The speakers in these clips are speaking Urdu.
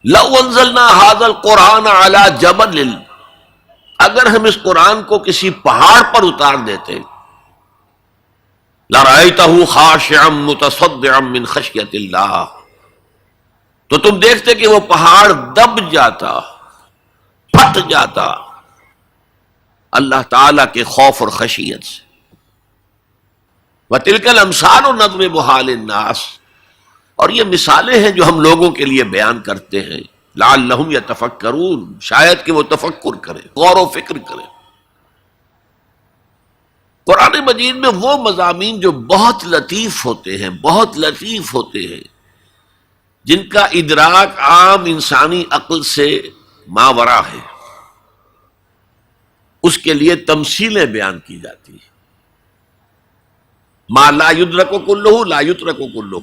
لو انزلنا هذا القرآن على جبل، اگر ہم اس قرآن کو کسی پہاڑ پر اتار دیتے، لرأيته خاشعا متصدعا من خشية اللہ، تو تم دیکھتے کہ وہ پہاڑ دب جاتا، پھٹ جاتا اللہ تعالی کے خوف اور خشیت سے۔ وَتِلْكَ الْأَمْثَالُ نَضْرِبُهَا لِلنَّاسِ، اور یہ مثالیں ہیں جو ہم لوگوں کے لیے بیان کرتے ہیں، لعلہم یتفکرون، شاید کہ وہ تفکر کریں، غور و فکر کریں۔ قرآن مجید میں وہ مضامین جو بہت لطیف ہوتے ہیں، بہت لطیف ہوتے ہیں، جن کا ادراک عام انسانی عقل سے ماورا ہے، اس کے لیے تمثیلیں بیان کی جاتی ہیں۔ ما لا یدرک کلہ لا یترک کلہ،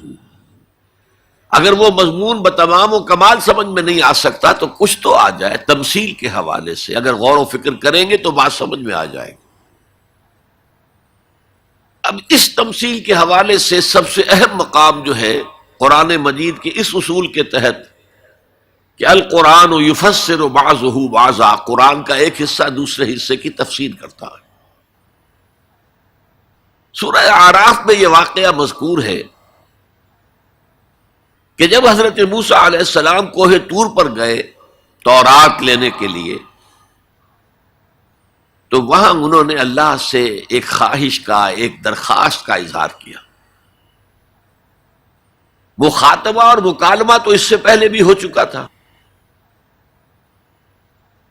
اگر وہ مضمون بتمام و کمال سمجھ میں نہیں آ سکتا تو کچھ تو آ جائے تمثیل کے حوالے سے، اگر غور و فکر کریں گے تو بات سمجھ میں آ جائے گی۔ اب اس تمثیل کے حوالے سے سب سے اہم مقام جو ہے قرآن مجید کے اس اصول کے تحت کہ القرآن یفسر بعضہ بعضا، قرآن کا ایک حصہ دوسرے حصے کی تفسیر کرتا ہے۔ سورہ اعراف میں یہ واقعہ مذکور ہے کہ جب حضرت موسیٰ علیہ السلام کوہ طور پر گئے تورات لینے کے لیے، تو وہاں انہوں نے اللہ سے ایک خواہش کا، ایک درخواست کا اظہار کیا۔ وہ خاتمہ اور مکالمہ تو اس سے پہلے بھی ہو چکا تھا،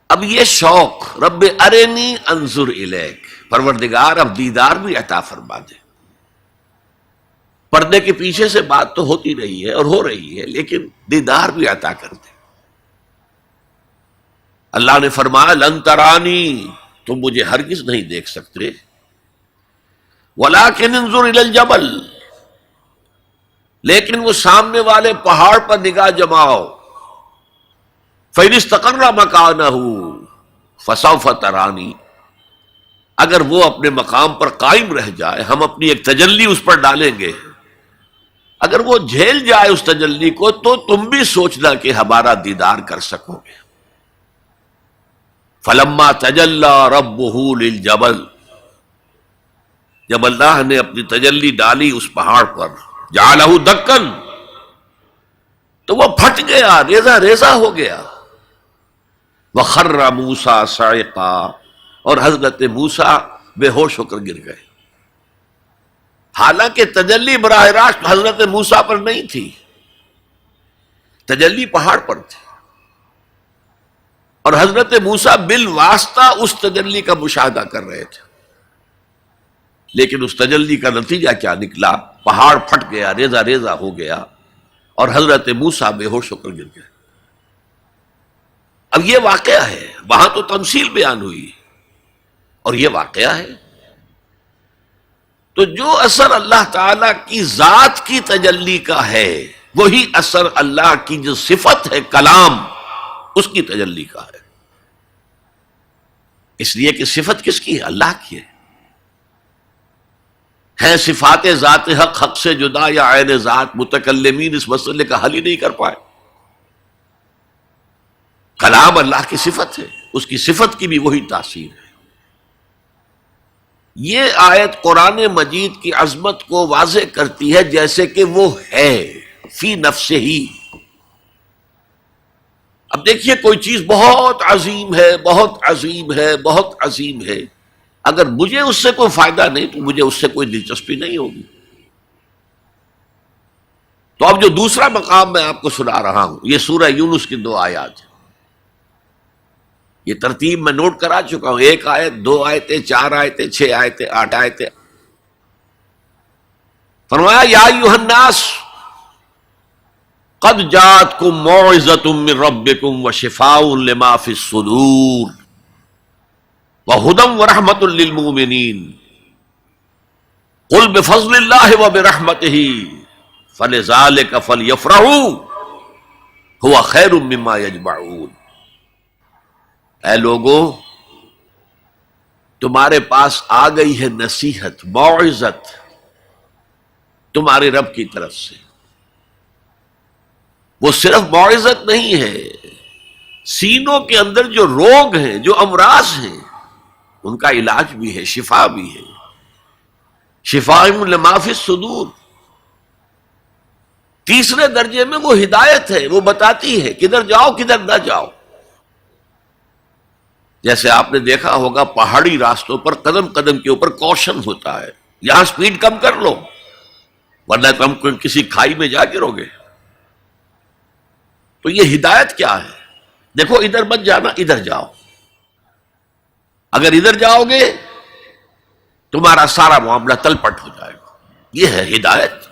اب یہ شوق، رب ارنی انظر الیک، پروردگار اب دیدار بھی عطا فرما دے۔ پردے کے پیچھے سے بات تو ہوتی رہی ہے اور ہو رہی ہے، لیکن دیدار بھی عطا کر دے۔ اللہ نے فرمایا لن ترانی، تم مجھے ہرگز نہیں دیکھ سکتے، ولکن انظر الی الجبل، لیکن وہ سامنے والے پہاڑ پر نگاہ جماؤ، فإن استقر مکانہ فسوف ترانی، اگر وہ اپنے مقام پر قائم رہ جائے، ہم اپنی ایک تجلی اس پر ڈالیں گے، اگر وہ جھیل جائے اس تجلی کو تو تم بھی سوچنا کہ ہمارا دیدار کر سکو گے۔ فلما تجلی ربہ للجبل، جب اللہ نے اپنی تجلی ڈالی اس پہاڑ پر، جعلہ دکن، تو وہ پھٹ گیا، ریزہ ریزہ ہو گیا۔ وخر موسیٰ صعقا، اور حضرت موسیٰ بے ہوش ہو کر گر گئے۔ حالانکہ تجلی براہ راست حضرت موسیٰ پر نہیں تھی، تجلی پہاڑ پر تھی، اور حضرت موسیٰ بالواسطہ اس تجلی کا مشاہدہ کر رہے تھے، لیکن اس تجلی کا نتیجہ کیا نکلا؟ پہاڑ پھٹ گیا، ریزہ ریزہ ہو گیا، اور حضرت موسیٰ بے ہوش ہو کر گر گئے۔ اب یہ واقعہ ہے، وہاں تو تمثیل بیان ہوئی اور یہ واقعہ ہے۔ تو جو اثر اللہ تعالی کی ذات کی تجلی کا ہے، وہی اثر اللہ کی جو صفت ہے کلام، اس کی تجلی کا ہے۔ اس لیے کہ صفت کس کی ہے؟ اللہ کی ہے صفات ذات حق حق سے جدا یا عین ذات، متکلمین اس مسئلے کا حل ہی نہیں کر پائے۔ کلام اللہ کی صفت ہے، اس کی صفت کی بھی وہی تاثیر ہے۔ یہ آیت قرآن مجید کی عظمت کو واضح کرتی ہے، جیسے کہ وہ ہے فی نفسہ ہی۔ اب دیکھیے کوئی چیز بہت عظیم ہے، بہت عظیم ہے، بہت عظیم ہے، اگر مجھے اس سے کوئی فائدہ نہیں تو مجھے اس سے کوئی دلچسپی نہیں ہوگی۔ تو اب جو دوسرا مقام میں آپ کو سنا رہا ہوں، یہ سورہ یونس کی 2 آیات ہیں۔ یہ ترتیب میں نوٹ کرا چکا ہوں، 1 آیت، 2 آیتیں، 4 آیتیں، 6 آیتیں، 8 آیتیں۔ فرمایا یا ایھا الناس قد جاءتکم موعظۃ من ربکم وشفاء لما فی الصدور وہدی ورحمۃ للمؤمنین قل بفضل اللہ وبرحمتہ فلذلک فلیفرحوا ھو خیر مما یجمعون۔ اے لوگو، تمہارے پاس آ گئی ہے نصیحت، موعظت تمہارے رب کی طرف سے، وہ صرف موعظت نہیں ہے، سینوں کے اندر جو روگ ہیں، جو امراض ہیں، ان کا علاج بھی ہے، شفا بھی ہے، شفاء لما فی الصدور۔ تیسرے درجے میں وہ ہدایت ہے، وہ بتاتی ہے کدھر جاؤ کدھر نہ جاؤ۔ جیسے آپ نے دیکھا ہوگا پہاڑی راستوں پر قدم قدم کے اوپر کوشن ہوتا ہے، یہاں سپیڈ کم کر لو ورنہ تم کسی کھائی میں جا گرو گے۔ تو یہ ہدایت کیا ہے؟ دیکھو ادھر مت جانا، ادھر جاؤ، اگر ادھر جاؤ گے تمہارا سارا معاملہ تل پٹ ہو جائے گا، یہ ہے ہدایت۔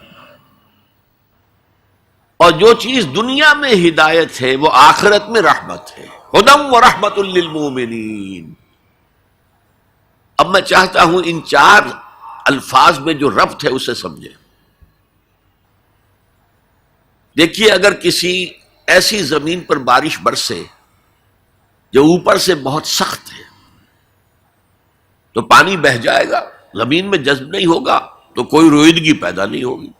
اور جو چیز دنیا میں ہدایت ہے وہ آخرت میں رحمت ہے، ہدی و رحمت للمومنین۔ اب میں چاہتا ہوں ان چار الفاظ میں جو ربط ہے اسے سمجھیں۔ دیکھیے اگر کسی ایسی زمین پر بارش برسے جو اوپر سے بہت سخت ہے تو پانی بہہ جائے گا، زمین میں جذب نہیں ہوگا تو کوئی رویدگی پیدا نہیں ہوگی۔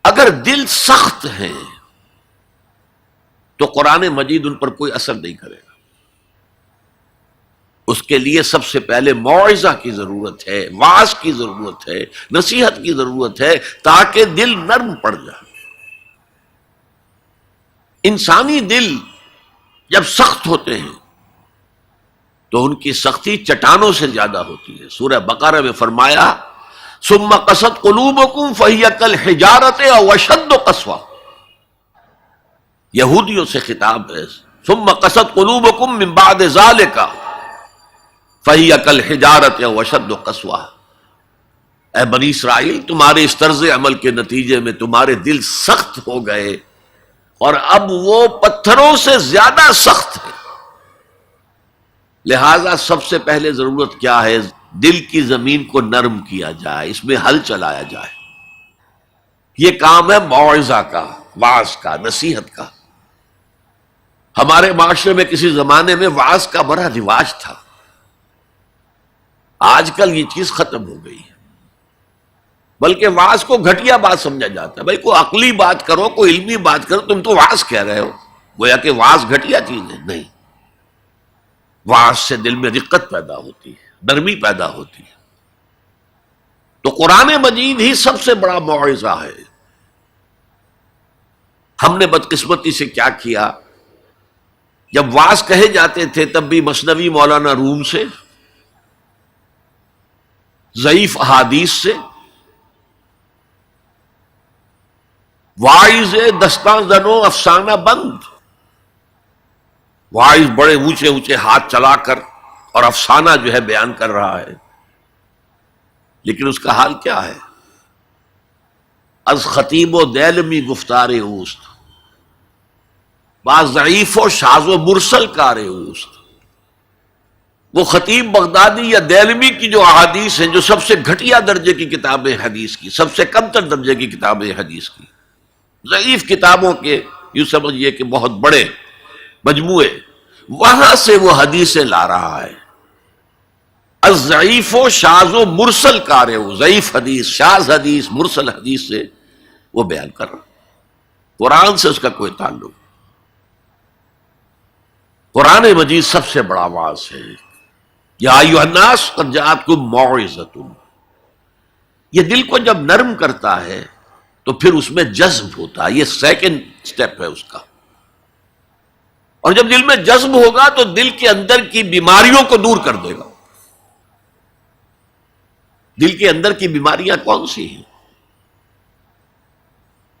اگر دل سخت ہے تو قرآن مجید ان پر کوئی اثر نہیں کرے گا۔ اس کے لیے سب سے پہلے موعظہ کی ضرورت ہے، واعظ کی ضرورت ہے، نصیحت کی ضرورت ہے تاکہ دل نرم پڑ جائے۔ انسانی دل جب سخت ہوتے ہیں تو ان کی سختی چٹانوں سے زیادہ ہوتی ہے۔ سورہ بقرہ میں فرمایا ثم قست قلوبکم فہی کالحجارۃ او اشد قسوہ، یہودیوں سے خطاب ہے، ثم قست قلوبکم من بعد ذلک فہی کالحجارۃ او اشد قسوہ۔ اے بنی اسرائیل، تمہارے اس طرز عمل کے نتیجے میں تمہارے دل سخت ہو گئے اور اب وہ پتھروں سے زیادہ سخت ہے۔ لہذا سب سے پہلے ضرورت کیا ہے؟ دل کی زمین کو نرم کیا جائے، اس میں ہل چلایا جائے۔ یہ کام ہے موعظہ کا، واعظ کا، نصیحت کا۔ ہمارے معاشرے میں کسی زمانے میں واعظ کا بڑا رواج تھا، آج کل یہ چیز ختم ہو گئی ہے، بلکہ واعظ کو گھٹیا بات سمجھا جاتا ہے۔ بھائی کوئی عقلی بات کرو، کوئی علمی بات کرو، تم تو واعظ کہہ رہے ہو، گویا کہ واعظ گھٹیا چیز ہے۔ نہیں، واعظ سے دل میں رقت پیدا ہوتی ہے، نرمی پیدا ہوتی ہے۔ تو قرآن مجید ہی سب سے بڑا موعظہ ہے۔ ہم نے بدقسمتی سے کیا کیا، جب واعظ کہے جاتے تھے تب بھی مثنوی مولانا روم سے، ضعیف احادیث سے، واعظ دستاں زنو افسانہ بند، واعظ بڑے اونچے اونچے ہاتھ چلا کر اور افسانہ جو ہے بیان کر رہا ہے، لیکن اس کا حال کیا ہے؟ از خطیب و دیلمی گفتار اوست، بعض ضعیف و شاذ و مرسل کار اوست۔ وہ خطیب بغدادی یا دیلمی کی جو احادیث ہیں، جو سب سے گھٹیا درجے کی کتابیں حدیث کی، سب سے کم تر درجے کی کتابیں حدیث کی، ضعیف کتابوں کے یوں سمجھئے کہ بہت بڑے مجموعے، وہاں سے وہ حدیثیں لا رہا ہے۔ الضعیف و شاذ و مرسل کار ہو، ضعیف حدیث، شاذ حدیث، مرسل حدیث سے وہ بیان کر رہا، قرآن سے اس کا کوئی تعلق۔ قرآن مجید سب سے بڑا واعظ ہے۔ یا ایھا الناس قد جاءتکم موعظۃ، یہ دل کو جب نرم کرتا ہے تو پھر اس میں جذب ہوتا ہے، یہ سیکنڈ سٹیپ ہے اس کا۔ اور جب دل میں جذب ہوگا تو دل کے اندر کی بیماریوں کو دور کر دے گا۔ دل کے اندر کی بیماریاں کون سی ہیں؟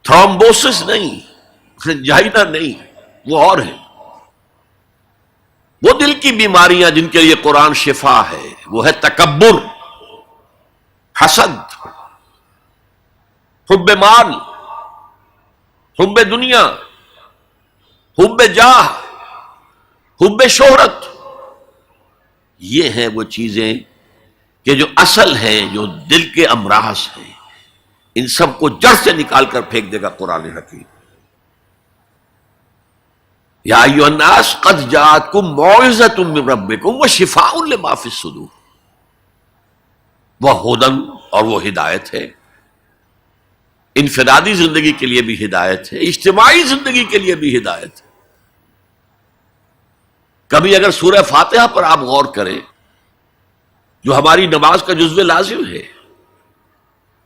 تھرومبوسس نہیں، انجائنا نہیں، وہ اور ہے۔ وہ دل کی بیماریاں جن کے لیے قرآن شفا ہے، وہ ہے تکبر، حسد، حب مال، حب دنیا، حب جاہ، حب شہرت۔ یہ ہیں وہ چیزیں کہ جو اصل ہیں، جو دل کے امراض ہیں، ان سب کو جڑ سے نکال کر پھینک دے گا قرآن حکیم۔ یا ایھا الناس قد جاءتکم موعظۃ من ربکم وشفاء لما فی الصدور، وہ ہدی اور وہ ہدایت ہے۔ انفرادی زندگی کے لیے بھی ہدایت ہے، اجتماعی زندگی کے لیے بھی ہدایت ہے۔ کبھی اگر سورہ فاتحہ پر آپ غور کریں جو ہماری نماز کا جزو لازم ہے،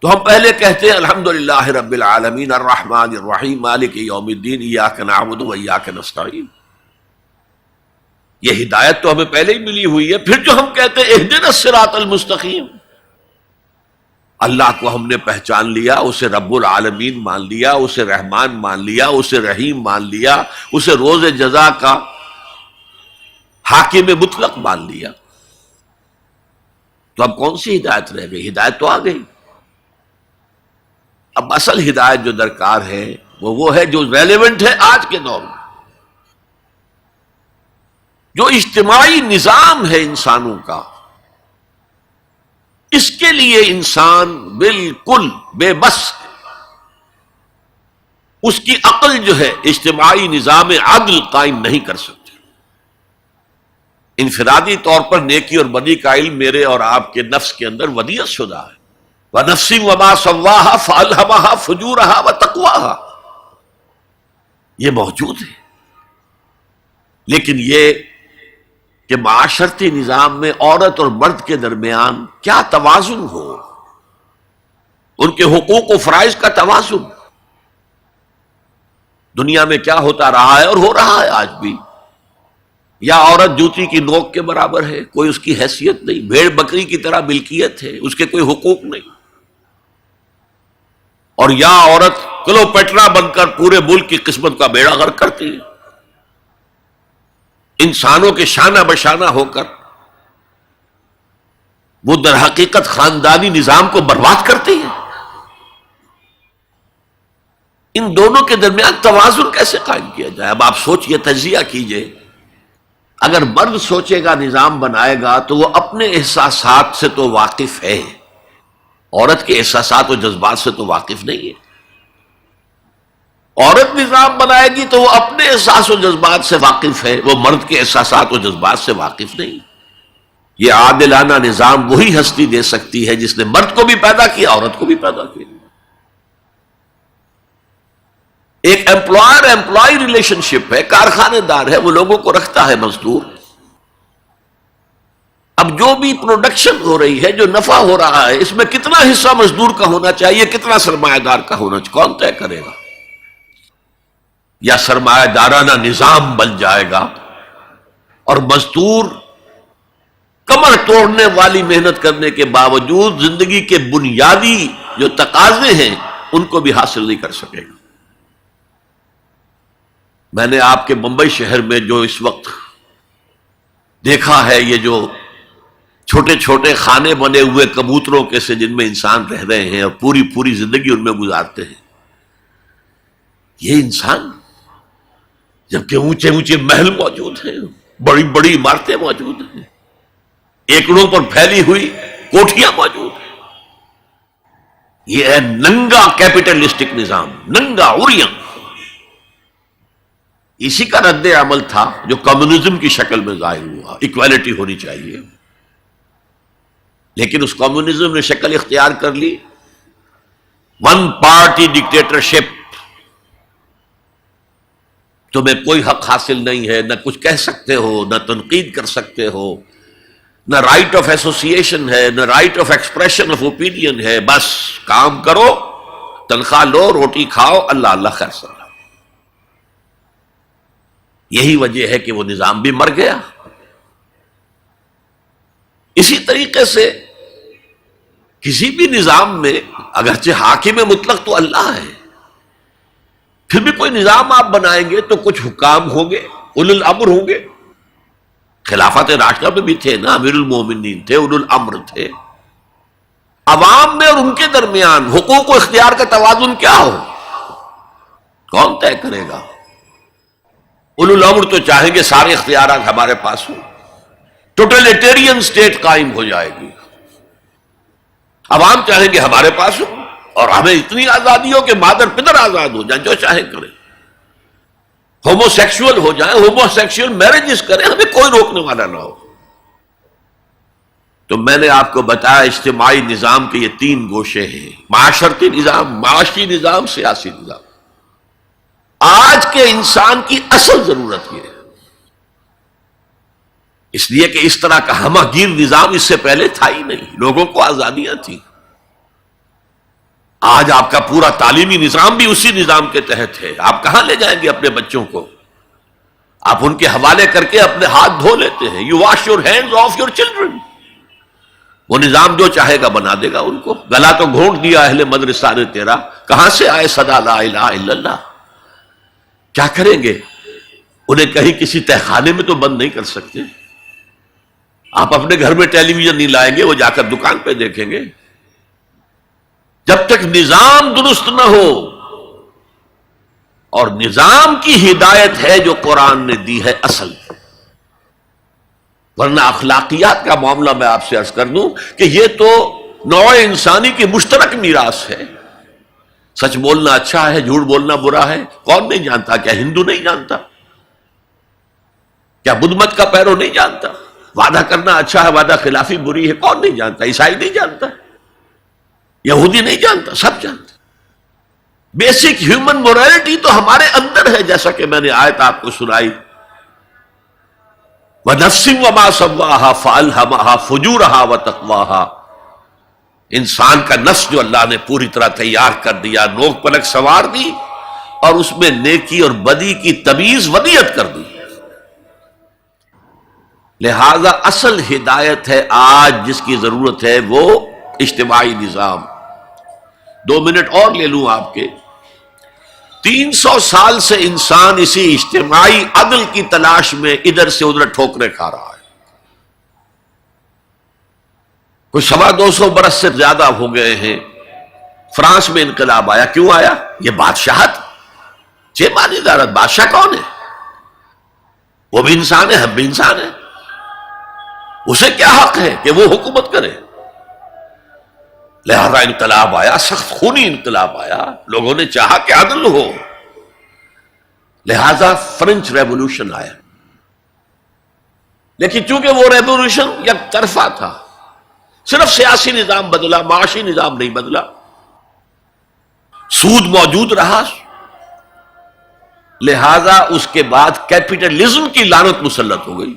تو ہم پہلے کہتے ہیں الحمدللہ رب العالمین الرحمن الرحیم مالک یوم الدین ایاک نعبد و ایاک نستعین۔ یہ ہدایت تو ہمیں پہلے ہی ملی ہوئی ہے۔ پھر جو ہم کہتے ہیں اہدنا الصراط المستقیم، اللہ کو ہم نے پہچان لیا، اسے رب العالمین مان لیا، اسے رحمان مان لیا، اسے رحیم مان لیا، اسے روز جزا کا حاکم مطلق مان لیا، تو اب کون سی ہدایت رہ گئی؟ ہدایت تو آ گئی۔ اب اصل ہدایت جو درکار ہے وہ ہے جو ریلیونٹ ہے آج کے دور میں، جو اجتماعی نظام ہے انسانوں کا، اس کے لیے انسان بالکل بے بس ہے۔ اس کی عقل جو ہے اجتماعی نظام عدل قائم نہیں کر سکتی۔ انفرادی طور پر نیکی اور بدی کا علم میرے اور آپ کے نفس کے اندر ودیعت شدہ ہے۔ وَنَفْسٍ وَمَا سَوَّاهَا فَأَلْهَمَهَا فُجُورَهَا وَتَقْوَاهَا، یہ موجود ہے، لیکن یہ کہ معاشرتی نظام میں عورت اور مرد کے درمیان کیا توازن ہو، ان کے حقوق و فرائض کا توازن۔ دنیا میں کیا ہوتا رہا ہے اور ہو رہا ہے آج بھی، یا عورت جوتی کی نوک کے برابر ہے، کوئی اس کی حیثیت نہیں، بھیڑ بکری کی طرح ملکیت ہے، اس کے کوئی حقوق نہیں، اور یا عورت کلوپیٹرا بن کر پورے ملک کی قسمت کا بیڑا غرق کرتی ہے، انسانوں کے شانہ بشانہ ہو کر وہ در حقیقت خاندانی نظام کو برباد کرتی ہے۔ ان دونوں کے درمیان توازن کیسے قائم کیا جائے؟ اب آپ سوچئے، تجزیہ کیجئے۔ اگر مرد سوچے گا، نظام بنائے گا، تو وہ اپنے احساسات سے تو واقف ہے، عورت کے احساسات و جذبات سے تو واقف نہیں ہے۔ عورت نظام بنائے گی تو وہ اپنے احساس و جذبات سے واقف ہے، وہ مرد کے احساسات و جذبات سے واقف نہیں۔ یہ عادلانہ نظام وہی ہستی دے سکتی ہے جس نے مرد کو بھی پیدا کیا، عورت کو بھی پیدا کیا۔ ایک امپلائر امپلائی ریلیشن شپ ہے، کارخانے دار ہے، وہ لوگوں کو رکھتا ہے مزدور۔ اب جو بھی پروڈکشن ہو رہی ہے، جو نفع ہو رہا ہے، اس میں کتنا حصہ مزدور کا ہونا چاہیے، کتنا سرمایہ دار کا ہونا چاہیے، کون طے کرے گا؟ یا سرمایہ دارانہ نظام بن جائے گا اور مزدور کمر توڑنے والی محنت کرنے کے باوجود زندگی کے بنیادی جو تقاضے ہیں ان کو بھی حاصل نہیں کر سکے گا۔ میں نے آپ کے ممبئی شہر میں جو اس وقت دیکھا ہے، یہ جو چھوٹے چھوٹے خانے بنے ہوئے کبوتروں کے سے جن میں انسان رہ رہے ہیں اور پوری زندگی ان میں گزارتے ہیں، یہ انسان، جبکہ اونچے اونچے محل موجود ہیں، بڑی بڑی عمارتیں موجود ہیں، ایکڑوں پر پھیلی ہوئی کوٹھیاں موجود ہیں، یہ ہے ننگا کیپٹلسٹک نظام، ننگا عریاں۔ اسی کا رد عمل تھا جو کمیونزم کی شکل میں ظاہر ہوا، ایکویلٹی ہونی چاہیے، لیکن اس کمیونزم نے شکل اختیار کر لی ون پارٹی ڈکٹیٹرشپ۔ تمہیں کوئی حق حاصل نہیں ہے، نہ کچھ کہہ سکتے ہو، نہ تنقید کر سکتے ہو، نہ رائٹ آف ایسوسیشن ہے، نہ right of expression of opinion ہے، بس کام کرو، تنخواہ لو، روٹی کھاؤ، اللہ اللہ خیر سلام۔ یہی وجہ ہے کہ وہ نظام بھی مر گیا۔ اسی طریقے سے کسی بھی نظام میں اگرچہ حاکم مطلق تو اللہ ہے، پھر بھی کوئی نظام آپ بنائیں گے تو کچھ حکام ہوں گے، اولو الامر ہوں گے۔ خلافت راشدہ میں بھی تھے نا، امیر المومنین تھے، اولو الامر تھے۔ عوام میں اور ان کے درمیان حقوق و اختیار کا توازن کیا ہو، کون طے کرے گا؟ اولو الامر تو چاہیں گے سارے اختیارات ہمارے پاس ہوں، ٹوٹلیٹیرین سٹیٹ قائم ہو جائے گی۔ عوام چاہیں گے ہمارے پاس ہوں اور ہمیں اتنی آزادی ہو کہ مادر پدر آزاد ہو جائیں، جو چاہیں کریں، ہومو سیکشول ہو جائیں، ہومو سیکشول میرجز کریں، ہمیں کوئی روکنے والا نہ ہو۔ تو میں نے آپ کو بتایا اجتماعی نظام کے یہ 3 گوشے ہیں: معاشرتی نظام، معاشی نظام، سیاسی نظام۔ آج کے انسان کی اصل ضرورت یہ ہے، اس لیے کہ اس طرح کا ہمہ گیر نظام اس سے پہلے تھا ہی نہیں، لوگوں کو آزادیاں تھیں۔ آج آپ کا پورا تعلیمی نظام بھی اسی نظام کے تحت ہے۔ آپ کہاں لے جائیں گے اپنے بچوں کو؟ آپ ان کے حوالے کر کے اپنے ہاتھ دھو لیتے ہیں۔ You wash your hands of your children. وہ نظام جو چاہے گا بنا دے گا ان کو۔ گلا تو گھونٹ دیا اہل مدرسہ نے تیرا، کہاں سے آئے صدا لا الہ الا اللہ؟ کیا کریں گے؟ انہیں کہیں کسی تہخانے میں تو بند نہیں کر سکتے۔ آپ اپنے گھر میں ٹیلی ویژن نہیں لائیں گے، وہ جا کر دکان پہ دیکھیں گے۔ جب تک نظام درست نہ ہو، اور نظام کی ہدایت ہے جو قرآن نے دی ہے اصل، ورنہ اخلاقیات کا معاملہ میں آپ سے عرض کر دوں کہ یہ تو نوع انسانی کی مشترک میراث ہے۔ سچ بولنا اچھا ہے، جھوٹ بولنا برا ہے، کون نہیں جانتا؟ کیا ہندو نہیں جانتا؟ کیا بدھ مت کا پیرو نہیں جانتا؟ وعدہ کرنا اچھا ہے، وعدہ خلافی بری ہے، کون نہیں جانتا؟ عیسائی نہیں جانتا، یہودی نہیں جانتا، سب جانتا۔ بیسک ہیومن مورالٹی تو ہمارے اندر ہے، جیسا کہ میں نے آیت آپ کو سنائی، وَنَفْسٍ وَمَا سَوَّاهَا فَأَلْهَمَهَا فُجُورَهَا وَتَقْوَاهَا۔ انسان کا نفس جو اللہ نے پوری طرح تیار کر دیا، نوک پلک سنوار دی، اور اس میں نیکی اور بدی کی تمیز ودیت کر دی۔ لہذا اصل ہدایت ہے آج جس کی ضرورت ہے وہ اجتماعی نظام۔ 2 منٹ اور لے لوں آپ کے۔ 300 سال سے انسان اسی اجتماعی عدل کی تلاش میں ادھر سے ادھر ٹھوکریں کھا رہا ہے۔ کوئی 250 برس سے زیادہ ہو گئے ہیں۔ فرانس میں انقلاب آیا، کیوں آیا؟ یہ بادشاہت، چیمانی دارت، بادشاہ کون ہے؟ وہ بھی انسان ہے، ہم بھی انسان ہیں۔ اسے کیا حق ہے کہ وہ حکومت کرے؟ لہذا انقلاب آیا، سخت خونی انقلاب آیا، لوگوں نے چاہا کہ عدل ہو، لہذا فرینچ ریولوشن آیا۔ لیکن چونکہ وہ ریولوشن یک طرفہ تھا، صرف سیاسی نظام بدلا، معاشی نظام نہیں بدلا، سود موجود رہا، لہذا اس کے بعد کیپٹلزم کی لعنت مسلط ہو گئی۔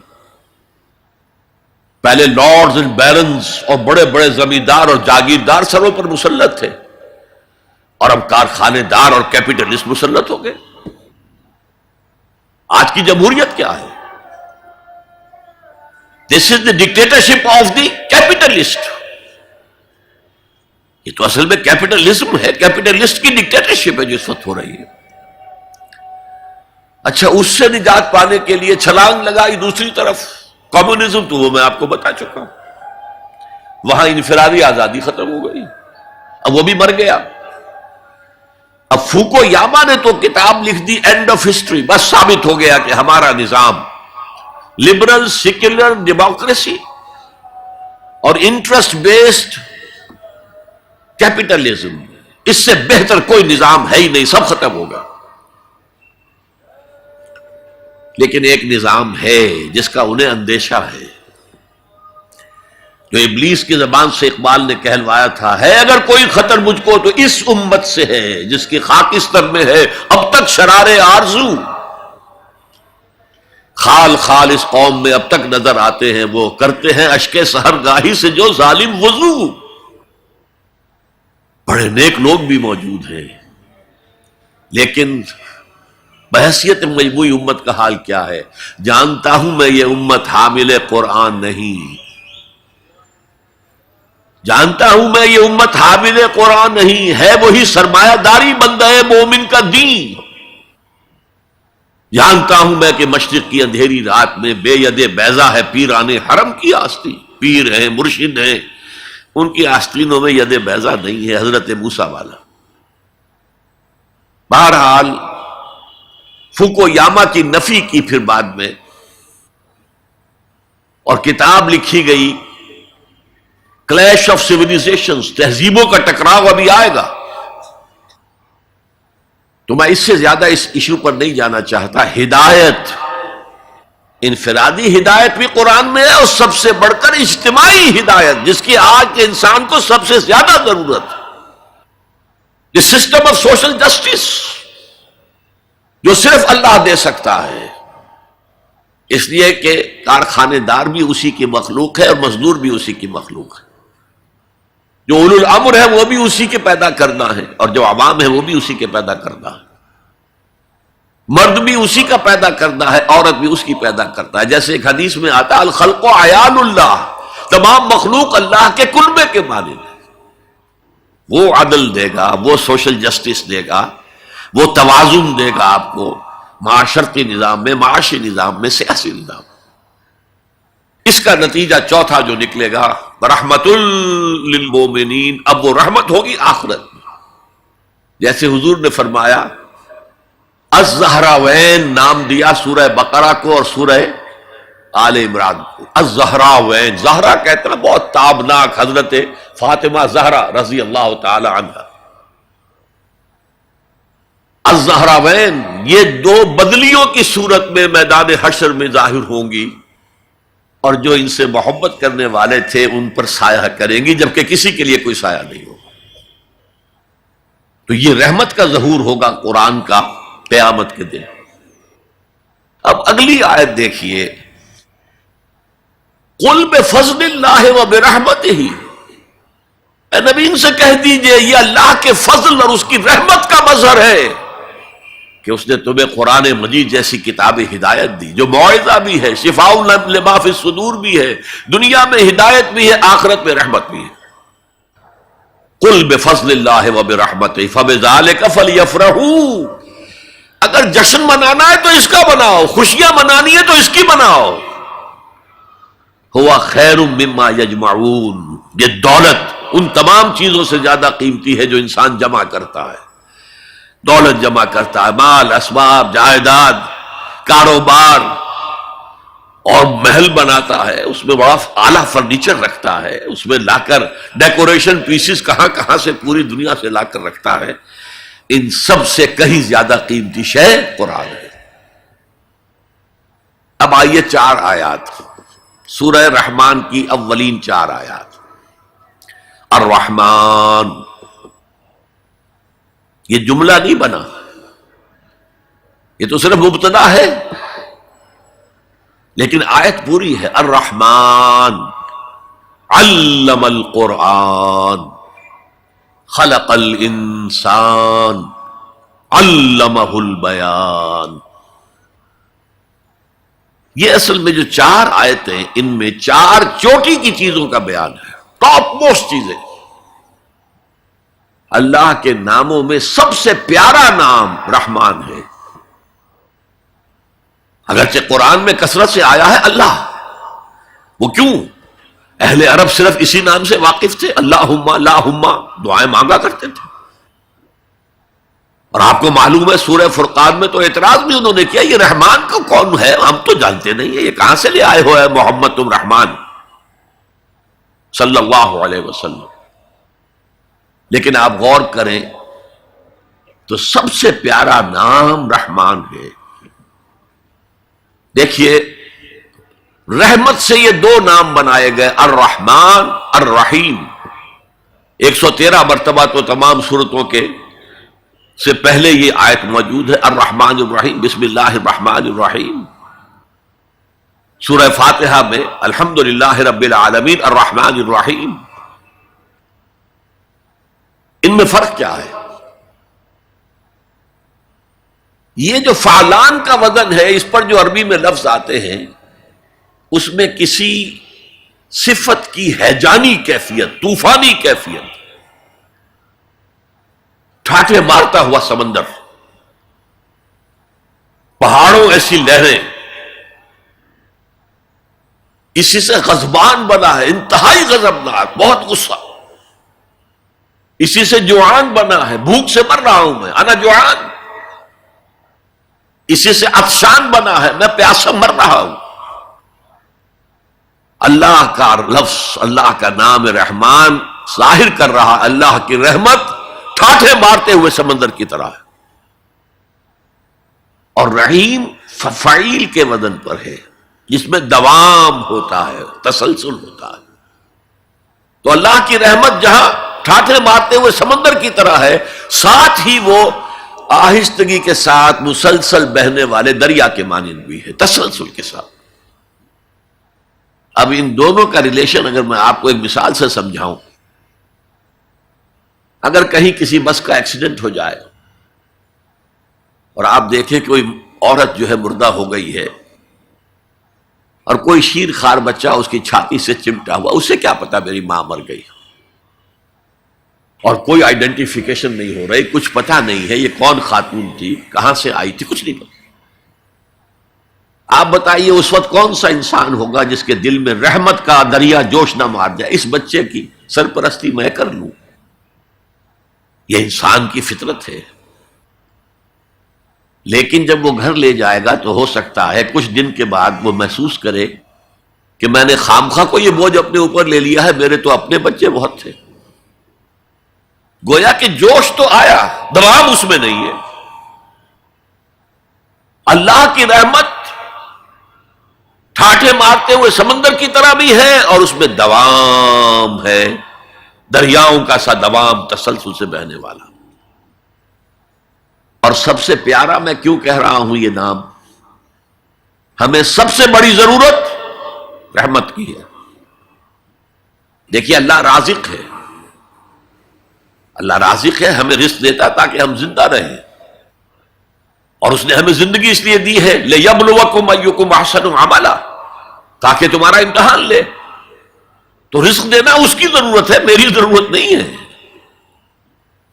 پہلے لارڈز اینڈ بیرنز اور بڑے بڑے زمیندار اور جاگیردار سروں پر مسلط تھے، اور اب کارخانے دار اور کیپٹلسٹ مسلط ہو گئے۔ آج کی جمہوریت کیا ہے؟ دس از دا ڈکٹیٹرشپ آف دی کیپٹلسٹ۔ یہ تو اصل میں کیپٹلزم ہے، کیپٹلسٹ کی ڈکٹیٹرشپ ہے جو اس وقت ہو رہی ہے۔ اچھا، اس سے نجات پانے کے لیے چھلانگ لگائی دوسری طرف کمیونزم، تو وہ میں آپ کو بتا چکا ہوں، وہاں انفرادی آزادی ختم ہو گئی، اب وہ بھی مر گیا۔ اب فوکو یاما نے تو کتاب لکھ دی اینڈ آف ہسٹری، بس ثابت ہو گیا کہ ہمارا نظام لبرل سیکولر ڈیموکریسی اور انٹرسٹ بیسڈ کیپٹلزم، اس سے بہتر کوئی نظام ہے ہی نہیں، سب ختم ہوگا۔ لیکن ایک نظام ہے جس کا انہیں اندیشہ ہے، جو ابلیس کی زبان سے اقبال نے کہلوایا تھا، ہے اگر کوئی خطر مجھ کو تو اس امت سے ہے جس کی خاکستر میں ہے اب تک شرار آرزو۔ خال خال اس قوم میں اب تک نظر آتے ہیں، وہ کرتے ہیں اشک سحر گاہی سے جو ظالم وضو۔ بڑے نیک لوگ بھی موجود ہیں، لیکن بحیثیت مجموعی امت کا حال کیا ہے؟ جانتا ہوں میں یہ امت حامل قرآن نہیں، جانتا ہوں میں یہ امت حامل قرآن نہیں ہے، وہی سرمایہ داری بندہ مومن کا دین۔ جانتا ہوں میں کہ مشرق کی اندھیری رات میں بے ید بیضا ہے پیران حرم کی آستین، پیر ہیں، مرشد ہیں، ان کی آستینوں میں ید بیضا نہیں ہے، حضرت موسیٰ والا۔ بہرحال فوکو یاما کی نفی کی پھر بعد میں، اور کتاب لکھی گئی کلیش آف سیویلائزیشنز، تہذیبوں کا ٹکراؤ ابھی آئے گا۔ تو میں اس سے زیادہ اس ایشو پر نہیں جانا چاہتا۔ ہدایت انفرادی ہدایت بھی قرآن میں ہے، اور سب سے بڑھ کر اجتماعی ہدایت جس کی آج کے انسان کو سب سے زیادہ ضرورت ہے، یہ سسٹم آف سوشل جسٹس جو صرف اللہ دے سکتا ہے، اس لیے کہ کارخانے دار بھی اسی کی مخلوق ہے اور مزدور بھی اسی کی مخلوق ہے، جو اولو الامر ہے وہ بھی اسی کے پیدا کرنا ہے، اور جو عوام ہے وہ بھی اسی کے پیدا کرنا ہے، مرد بھی اسی کا پیدا کرنا ہے، عورت بھی اس کی پیدا کرتا ہے۔ جیسے ایک حدیث میں آتا ہے الخلق عیال اللہ، تمام مخلوق اللہ کے کلبے کے مانند ہے، وہ عدل دے گا، وہ سوشل جسٹس دے گا، وہ توازن دے گا آپ کو معاشرتی نظام میں، معاشی نظام میں، سیاسی نظام میں۔ اس کا نتیجہ چوتھا جو نکلے گا رحمت للمومنین، اب وہ رحمت ہوگی آخرت میں، جیسے حضور نے فرمایا الزہراوین نام دیا سورہ بقرہ کو اور سورہ آل عمران کو، الزہراوین، زہرا کہتے ہیں بہت تابناک حضرت فاطمہ زہرا رضی اللہ تعالی عنہ، الزہراوین یہ دو بدلیوں کی صورت میں میدان حشر میں ظاہر ہوں گی، اور جو ان سے محبت کرنے والے تھے ان پر سایہ کریں گی، جبکہ کسی کے لیے کوئی سایہ نہیں ہوگا۔ تو یہ رحمت کا ظہور ہوگا قرآن کا قیامت کے دن۔ اب اگلی آیت دیکھیے، قل بفضل اللہ وبرحمتہ، اے نبی ان سے کہہ دیجئے یہ اللہ کے فضل اور اس کی رحمت کا مظہر ہے کہ اس نے تمہیں قرآن مجید جیسی کتاب ہدایت دی، جو موعظہ بھی ہے، شفاء لما فی الصدور بھی ہے، دنیا میں ہدایت بھی ہے، آخرت میں رحمت بھی ہے۔ قل بفضل اللہ وبرحمتہ فبذلک فلیفرحوا، اگر جشن منانا ہے تو اس کا مناؤ، خوشیاں منانی ہے تو اس کی مناؤ، ہوا خیر مما یجمعون، یہ دولت ان تمام چیزوں سے زیادہ قیمتی ہے جو انسان جمع کرتا ہے، دولت جمع کرتا ہے، مال، اسباب، جائیداد، کاروبار، اور محل بناتا ہے، اس میں بڑا اعلیٰ فرنیچر رکھتا ہے، اس میں لا کر ڈیکوریشن پیسز کہاں کہاں سے پوری دنیا سے لا کر رکھتا ہے، ان سب سے کہیں زیادہ قیمتی شے قرآن ہے۔ اب آئیے 4 آیات، سورہ رحمان کی اولین 4 آیات۔ الرحمن، یہ جملہ نہیں بنا، یہ تو صرف مبتدا ہے، لیکن آیت پوری ہے۔ الرحمن علم القرآن خلق الانسان علمہ البیان۔ یہ اصل میں جو 4 آیتیں، ان میں 4 چوٹی کی چیزوں کا بیان ہے، ٹاپ موسٹ چیزیں۔ اللہ کے ناموں میں سب سے پیارا نام رحمان ہے، اگرچہ قرآن میں کثرت سے آیا ہے اللہ، وہ کیوں؟ اہل عرب صرف اسی نام سے واقف تھے، اللہم اللہم دعائیں مانگا کرتے تھے، اور آپ کو معلوم ہے سورہ فرقان میں تو اعتراض بھی انہوں نے کیا، یہ رحمان کو کون ہے، ہم تو جانتے نہیں ہیں، یہ کہاں سے لے آئے ہو ہے محمد تم رحمان صلی اللہ علیہ وسلم۔ لیکن آپ غور کریں تو سب سے پیارا نام رحمان ہے۔ دیکھیے رحمت سے یہ 2 نام بنائے گئے، الرحمن الرحیم، 113 مرتبہ تو تمام سورتوں کے سے پہلے یہ آیت موجود ہے، الرحمن الرحیم، بسم اللہ الرحمن الرحیم۔ سورہ فاتحہ میں الحمدللہ رب العالمین الرحمن الرحیم۔ ان میں فرق کیا ہے؟ یہ جو فعلان کا وزن ہے، اس پر جو عربی میں لفظ آتے ہیں، اس میں کسی صفت کی ہیجانی کیفیت، طوفانی کیفیت، ٹھاٹھے مارتا ہوا سمندر، پہاڑوں ایسی لہریں، اسی سے غضبان بنا ہے، انتہائی غضبناک، بہت غصہ، اسی سے جوعان بنا ہے، بھوک سے مر رہا ہوں میں، انا جوعان، اسی سے عطشان بنا ہے، میں پیاسا مر رہا ہوں۔ اللہ کا لفظ، اللہ کا نام رحمان ظاہر کر رہا اللہ کی رحمت ٹھاٹھے مارتے ہوئے سمندر کی طرح ہے، اور رحیم فعیل کے وزن پر ہے، جس میں دوام ہوتا ہے، تسلسل ہوتا ہے۔ تو اللہ کی رحمت جہاں ٹھاٹھے مارتے ہوئے سمندر کی طرح ہے، ساتھ ہی وہ آہستگی کے ساتھ مسلسل بہنے والے دریا کے مانند بھی ہے، تسلسل کے ساتھ۔ اب ان دونوں کا ریلیشن اگر میں آپ کو ایک مثال سے سمجھاؤں، اگر کہیں کسی بس کا ایکسیڈنٹ ہو جائے اور آپ دیکھیں کہ کوئی عورت جو ہے مردہ ہو گئی ہے اور کوئی شیر خوار بچہ اس کی چھاتی سے چمٹا ہوا، اسے کیا پتا میری ماں مر گئی، اور کوئی آئیڈینٹیفیکیشن نہیں ہو رہی، کچھ پتا نہیں ہے یہ کون خاتون تھی، کہاں سے آئی تھی، کچھ نہیں پتا۔ آپ بتائیے اس وقت کون سا انسان ہوگا جس کے دل میں رحمت کا دریا جوش نہ مار جائے، اس بچے کی سرپرستی میں کر لوں۔ یہ انسان کی فطرت ہے۔ لیکن جب وہ گھر لے جائے گا تو ہو سکتا ہے کچھ دن کے بعد وہ محسوس کرے کہ میں نے خامخواہ کو یہ بوجھ اپنے اوپر لے لیا ہے، میرے تو اپنے بچے بہت تھے۔ گویا کہ جوش تو آیا، دوام اس میں نہیں ہے۔ اللہ کی رحمت ٹھاٹھے مارتے ہوئے سمندر کی طرح بھی ہے، اور اس میں دوام ہے، دریاؤں کا سا دوام، تسلسل سے بہنے والا۔ اور سب سے پیارا میں کیوں کہہ رہا ہوں یہ نام، ہمیں سب سے بڑی ضرورت رحمت کی ہے۔ دیکھیے اللہ رازق ہے، اللہ رازق ہے، ہمیں رزق دیتا تاکہ ہم زندہ رہیں، اور اس نے ہمیں زندگی اس لیے دی ہے لِيَبْلُوَكُمْ أَيُّكُمْ أَحْسَنُ عَمَلًا، تاکہ تمہارا امتحان لے۔ تو رزق دینا اس کی ضرورت ہے، میری ضرورت نہیں ہے۔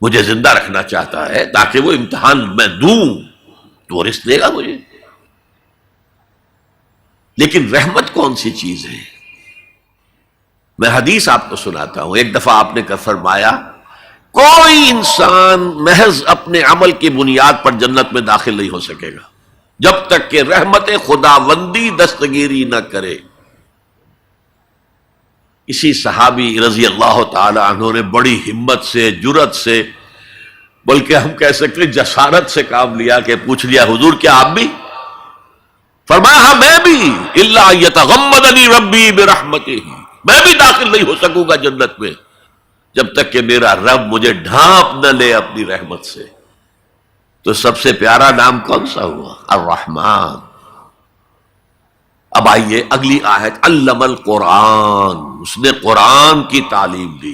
مجھے زندہ رکھنا چاہتا ہے تاکہ وہ امتحان میں دوں تو وہ رزق دے گا مجھے۔ لیکن رحمت کون سی چیز ہے؟ میں حدیث آپ کو سناتا ہوں۔ ایک دفعہ آپ نے فرمایا کوئی انسان محض اپنے عمل کی بنیاد پر جنت میں داخل نہیں ہو سکے گا جب تک کہ رحمت خداوندی دستگیری نہ کرے۔ اسی صحابی رضی اللہ تعالی عنہ نے بڑی ہمت سے، جرأت سے، بلکہ ہم کہہ سکتے جسارت سے کام لیا کہ پوچھ لیا حضور کیا آپ بھی؟ فرمایا ہاں میں بھی، الا یتغمدنی ربی برحمتہ، میں بھی داخل نہیں ہو سکوں گا جنت میں جب تک کہ میرا رب مجھے ڈھانپ نہ لے اپنی رحمت سے۔ تو سب سے پیارا نام کون سا ہوا؟ الرحمن۔ اب آئیے اگلی آیت، علم القرآن، اس نے قرآن کی تعلیم دی۔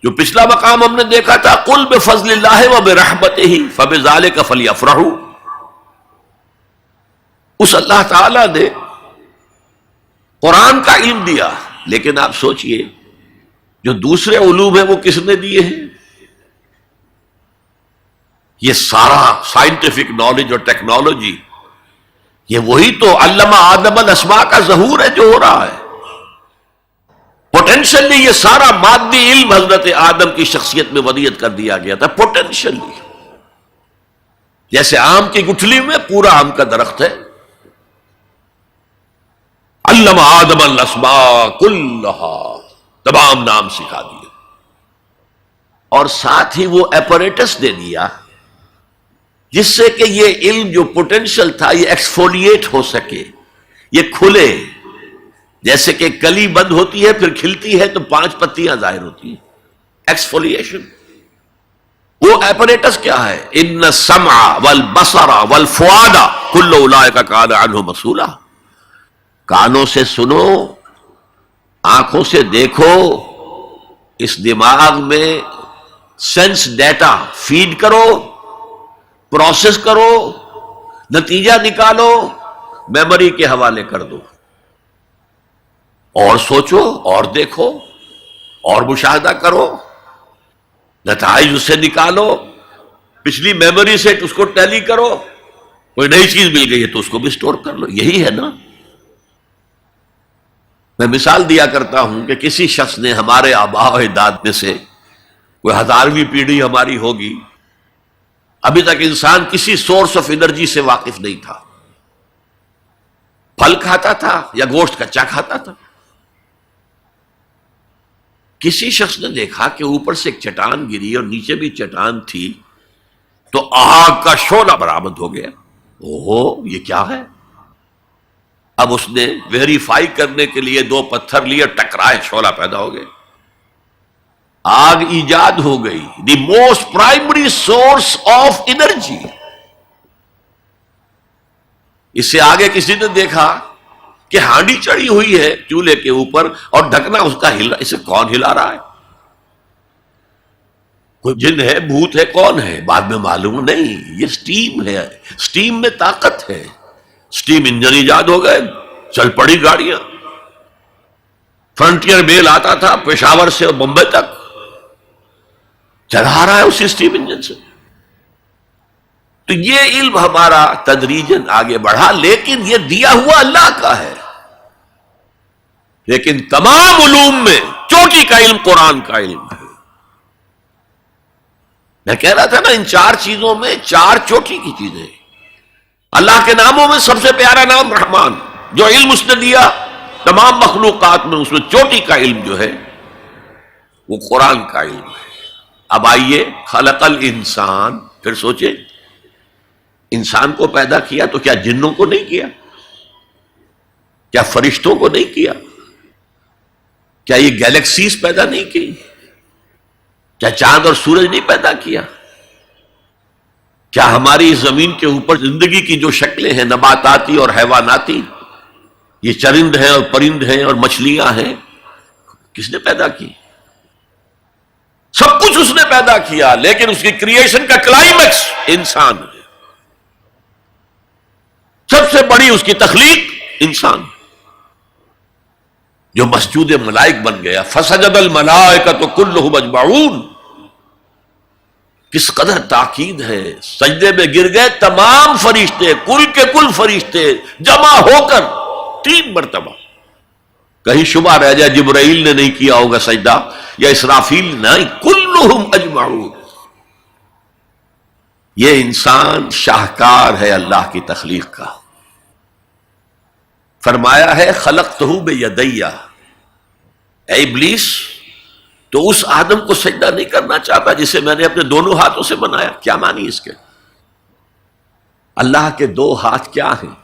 جو پچھلا مقام ہم نے دیکھا تھا قل بفضل اللہ وبرحمتہ فبذلک فلیفرحوا، اس اللہ تعالی نے قرآن کا علم دیا، لیکن آپ سوچئے جو دوسرے علوم ہیں وہ کس نے دیے ہیں؟ یہ سارا سائنٹیفک نالج اور ٹیکنالوجی، یہ وہی تو علم آدم الاسماء کا ظہور ہے جو ہو رہا ہے۔ پوٹینشلی یہ سارا مادی علم حضرت آدم کی شخصیت میں ودیت کر دیا گیا تھا، پوٹینشلی۔ جیسے آم کی گٹھلی میں پورا آم کا درخت ہے، علم آدم الاسماء کلھا، تمام نام سکھا دیے، اور ساتھ ہی وہ ایپریٹس دے دیا جس سے کہ یہ علم جو پوٹینشل تھا یہ ایکسفولیٹ ہو سکے، یہ کھلے۔ جیسے کہ کلی بند ہوتی ہے پھر کھلتی ہے تو 5 پتیاں ظاہر ہوتی ہیں، ایکسفولیشن۔ وہ ایپریٹس کیا ہے؟ ان السمع والبصر والفؤاد کل اولئک کان عنہ مسئولا۔ کانوں سے سنو، آنکھوں سے دیکھو، اس دماغ میں سینس ڈیٹا فیڈ کرو، پروسیس کرو، نتیجہ نکالو، میموری کے حوالے کر دو، اور سوچو اور دیکھو اور مشاہدہ کرو، نتائج اس سے نکالو، پچھلی میموری سے اس کو ٹیلی کرو، کوئی نئی چیز مل گئی ہے تو اس کو بھی سٹور کر لو۔ یہی ہے نا۔ میں مثال دیا کرتا ہوں کہ کسی شخص نے ہمارے آباء و اجداد میں سے کوئی 1000ویں پیڑھی ہماری ہوگی، ابھی تک انسان کسی سورس آف انرجی سے واقف نہیں تھا، پھل کھاتا تھا یا گوشت کچا کھاتا تھا۔ کسی شخص نے دیکھا کہ اوپر سے ایک چٹان گری اور نیچے بھی چٹان تھی، تو آگ کا شعلہ برآمد ہو گیا۔ اوہو یہ کیا ہے؟ اب اس نے ویریفائی کرنے کے لیے 2 پتھر لیے، ٹکرائے، شعلہ پیدا ہو گئے، آگ ایجاد ہو گئی، the most primary source of energy. اس سے آگے کسی نے دیکھا کہ ہانڈی چڑھی ہوئی ہے چولہے کے اوپر اور ڈھکنا اس کا ہلا، اسے کون ہلا رہا ہے؟ کوئی جن ہے، بھوت ہے، کون ہے؟ بعد میں معلوم نہیں، یہ سٹیم ہے، سٹیم میں طاقت ہے، سٹیم انجن ایجاد ہو گئے، چل پڑی گاڑیاں۔ فرنٹیئر میل آتا تھا پشاور سے اور بمبئی تک، چلا رہا ہے اسی سٹیم انجن سے۔ تو یہ علم ہمارا تدریجاً آگے بڑھا، لیکن یہ دیا ہوا اللہ کا ہے۔ لیکن تمام علوم میں چوٹی کا علم قرآن کا علم ہے۔ میں کہہ رہا تھا نا، ان 4 چیزوں میں 4 چوٹی کی چیزیں۔ اللہ کے ناموں میں سب سے پیارا نام رحمان، جو علم اس نے دیا تمام مخلوقات میں، اس میں چوٹی کا علم جو ہے وہ قرآن کا علم ہے۔ اب آئیے، خلق الانسان، پھر سوچے انسان کو پیدا کیا تو کیا جنوں کو نہیں کیا؟ کیا فرشتوں کو نہیں کیا؟ کیا یہ گیلیکسیز پیدا نہیں کی؟ کیا چاند اور سورج نہیں پیدا کیا؟ کیا ہماری زمین کے اوپر زندگی کی جو شکلیں ہیں، نباتاتی اور حیواناتی، یہ چرند ہیں اور پرند ہیں اور مچھلیاں ہیں، کس نے پیدا کی؟ سب کچھ اس نے پیدا کیا، لیکن اس کی کریشن کا کلائمیکس انسان ہے۔ سب سے بڑی اس کی تخلیق انسان، جو مسجود ملائک بن گیا۔ فسجد الملائکۃ کلھم اجمعون، کس قدر تاکید ہے، سجدے میں گر گئے تمام فرشتے، کل کے کل فرشتے جمع ہو کر 3 مرتبہ۔ کہیں شبہ رہ جائے جبرائیل نے نہیں کیا ہوگا سجدہ یا اسرافیل، نہیں، کلھم اجمعون۔ یہ انسان شاہکار ہے اللہ کی تخلیق کا۔ فرمایا ہے خلقتہ بیدی، اے ابلیس تو اس آدم کو سجدہ نہیں کرنا چاہتا جسے میں نے اپنے دونوں ہاتھوں سے بنایا۔ کیا معنی اس کے؟ اللہ کے 2 ہاتھ کیا ہیں؟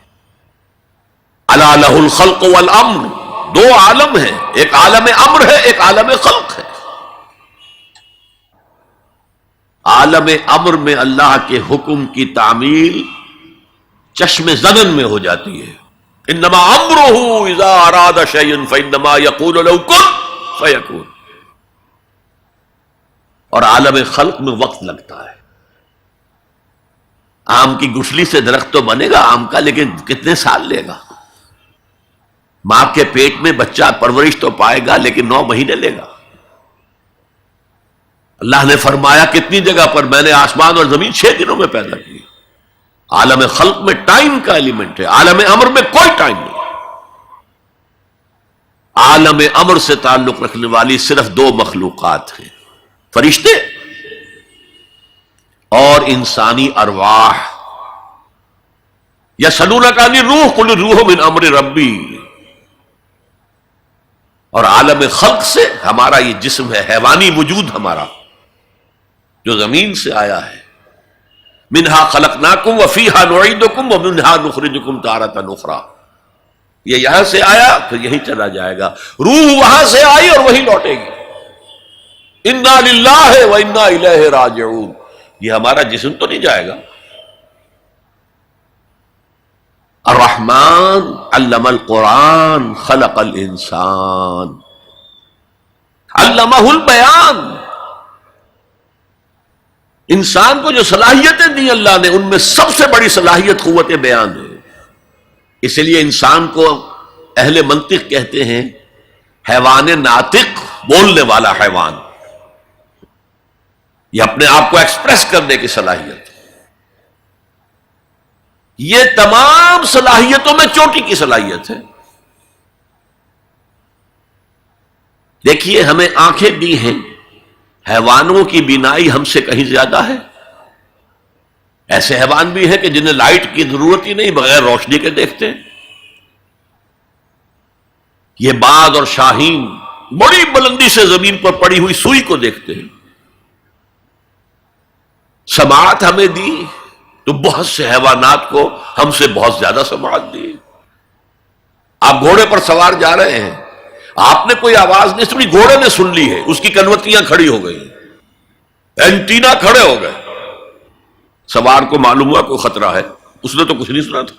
الا لہ الخلق والامر، 2 عالم ہیں، ایک عالم امر ہے، ایک عالم خلق ہے۔ عالم امر میں اللہ کے حکم کی تعمیل چشم زدن میں ہو جاتی ہے، انما امرہ اذا اراد شیئا فانما یقول له کن فیکون۔ اور عالم خلق میں وقت لگتا ہے۔ آم کی گٹھلی سے درخت تو بنے گا آم کا، لیکن کتنے سال لے گا؟ ماں کے پیٹ میں بچہ پرورش تو پائے گا، لیکن 9 مہینے لے گا۔ اللہ نے فرمایا کتنی جگہ پر میں نے آسمان اور زمین 6 دنوں میں پیدا کی۔ عالم خلق میں ٹائم کا ایلیمنٹ ہے، عالم امر میں کوئی ٹائم نہیں۔ عالم امر سے تعلق رکھنے والی صرف 2 مخلوقات ہیں، فرشتے اور انسانی ارواح۔ یسألونک عن الروح قل الروح من امر ربی۔ اور عالم خلق سے ہمارا یہ جسم ہے، حیوانی وجود ہمارا جو زمین سے آیا ہے، منہا خلقناکم وفیہا نعیدکم ومنہا نخرجکم تارۃ اخری۔ یہ یہاں سے آیا پھر یہیں چلا جائے گا، روح وہاں سے آئی اور وہیں لوٹے گی۔ انا للہ وانا الیہ راجعون، یہ ہمارا جسم تو نہیں جائے گا۔ الرحمن علم القرآن خلق الانسان علمہ البیان۔ انسان کو جو صلاحیتیں دی اللہ نے، ان میں سب سے بڑی صلاحیت قوت بیان ہے۔ اس لیے انسان کو اہل منطق کہتے ہیں حیوان ناطق، بولنے والا حیوان۔ یہ اپنے آپ کو ایکسپریس کرنے کی صلاحیت۔ یہ تمام صلاحیتوں میں چوٹی کی صلاحیت ہے۔ دیکھیے ہمیں آنکھیں دی ہیں، حیوانوں کی بینائی ہم سے کہیں زیادہ ہے۔ ایسے حیوان بھی ہیں کہ جنہیں لائٹ کی ضرورت ہی نہیں، بغیر روشنی کے دیکھتے ہیں۔ یہ باز اور شاہین بڑی بلندی سے زمین پر پڑی ہوئی سوئی کو دیکھتے ہیں۔ سماعت ہمیں دی تو بہت سے حیوانات کو ہم سے بہت زیادہ سماعت دی۔ آپ گھوڑے پر سوار جا رہے ہیں، آپ نے کوئی آواز نہیں سنی، گھوڑے نے سن لی ہے، اس کی کنوتیاں کھڑی ہو گئی، اینٹینا کھڑے ہو گئے، سوار کو معلوم ہوا کوئی خطرہ ہے، اس نے تو کچھ نہیں سنا تھا۔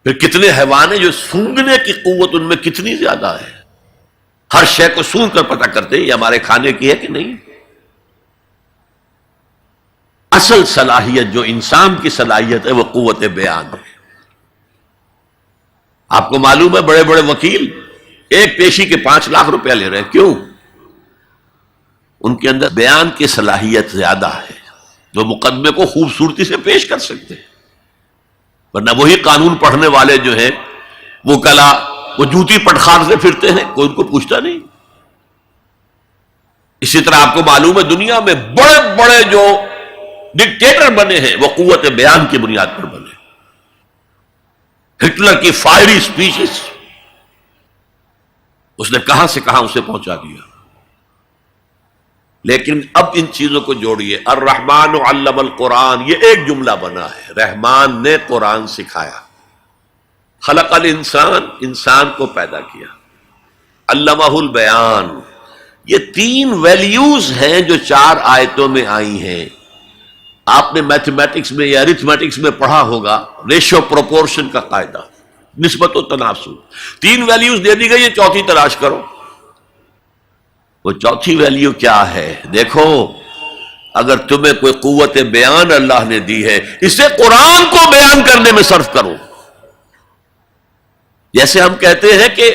پھر کتنے حیوان ہیں جو سونگنے کی قوت ان میں کتنی زیادہ ہے، ہر شے کو سونگ کر پتہ کرتے ہیں یہ ہمارے کھانے کی ہے کہ نہیں۔ اصل صلاحیت جو انسان کی صلاحیت ہے وہ قوت بیان ہے۔ آپ کو معلوم ہے بڑے بڑے وکیل ایک پیشی کے 5 لاکھ روپیہ لے رہے ہیں، کیوں؟ ان کے اندر بیان کی صلاحیت زیادہ ہے، جو مقدمے کو خوبصورتی سے پیش کر سکتے ہیں۔ ورنہ وہی قانون پڑھنے والے جو ہیں وہ کلا وہ جوتی پٹخار سے پھرتے ہیں، کوئی ان کو پوچھتا نہیں۔ اسی طرح آپ کو معلوم ہے دنیا میں بڑے بڑے جو ڈکٹیٹر بنے ہیں وہ قوت بیان کی بنیاد پر بنے۔ ہٹلر کی فائری سپیچز اس نے کہاں سے کہاں اسے پہنچا دیا۔ لیکن اب ان چیزوں کو جوڑیے، الرحمن علم القرآن، یہ ایک جملہ بنا ہے، رحمان نے قرآن سکھایا، خلق الانسان، انسان کو پیدا کیا، علمہ البیان، یہ 3 ویلیوز ہیں جو 4 آیتوں میں آئی ہیں۔ آپ نے میتھمیٹکس میں یا ارتھمیٹکس میں پڑھا ہوگا ریشو پروپورشن کا قاعدہ، نسبت و تناسب، 3 ویلیوز دے دی گئی ہے، چوتھی تلاش کرو۔ وہ چوتھی ویلیو کیا ہے؟ دیکھو، اگر تمہیں کوئی قوت بیان اللہ نے دی ہے، اسے قرآن کو بیان کرنے میں صرف کرو۔ جیسے ہم کہتے ہیں کہ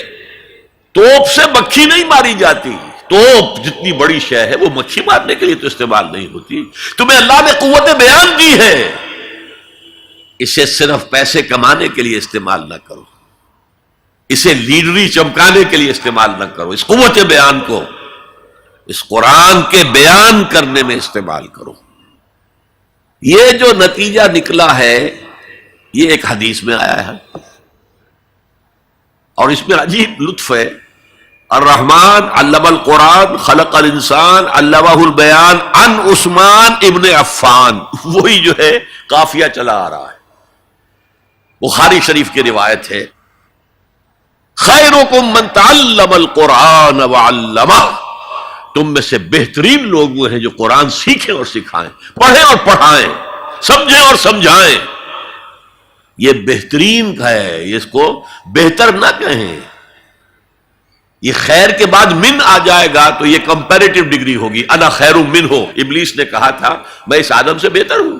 توپ سے مکھی نہیں ماری جاتی، توپ جتنی بڑی شے ہے وہ مکھی مارنے کے لیے تو استعمال نہیں ہوتی۔ تمہیں اللہ نے قوت بیان دی ہے، اسے صرف پیسے کمانے کے لیے استعمال نہ کرو، اسے لیڈری چمکانے کے لیے استعمال نہ کرو، اس قوت بیان کو اس قرآن کے بیان کرنے میں استعمال کرو۔ یہ جو نتیجہ نکلا ہے یہ ایک حدیث میں آیا ہے، اور اس میں عجیب لطف ہے، الرحمن علم القرآن خلق الانسان علمہ البیان عن عثمان ابن عفان، وہی جو ہے قافیہ چلا آ رہا ہے، بخاری شریف کی روایت ہے، خیرکم من تعلم القرآن وعلمہ، تم میں سے بہترین لوگ وہ ہیں جو قرآن سیکھیں اور سکھائیں، پڑھیں اور پڑھائیں، سمجھیں اور سمجھائیں۔ یہ بہترین ہے، اس کو بہتر نہ کہیں۔ یہ خیر کے بعد من آ جائے گا تو یہ کمپیریٹیو ڈگری ہوگی، انا خیر منہ، ابلیس نے کہا تھا میں اس آدم سے بہتر ہوں،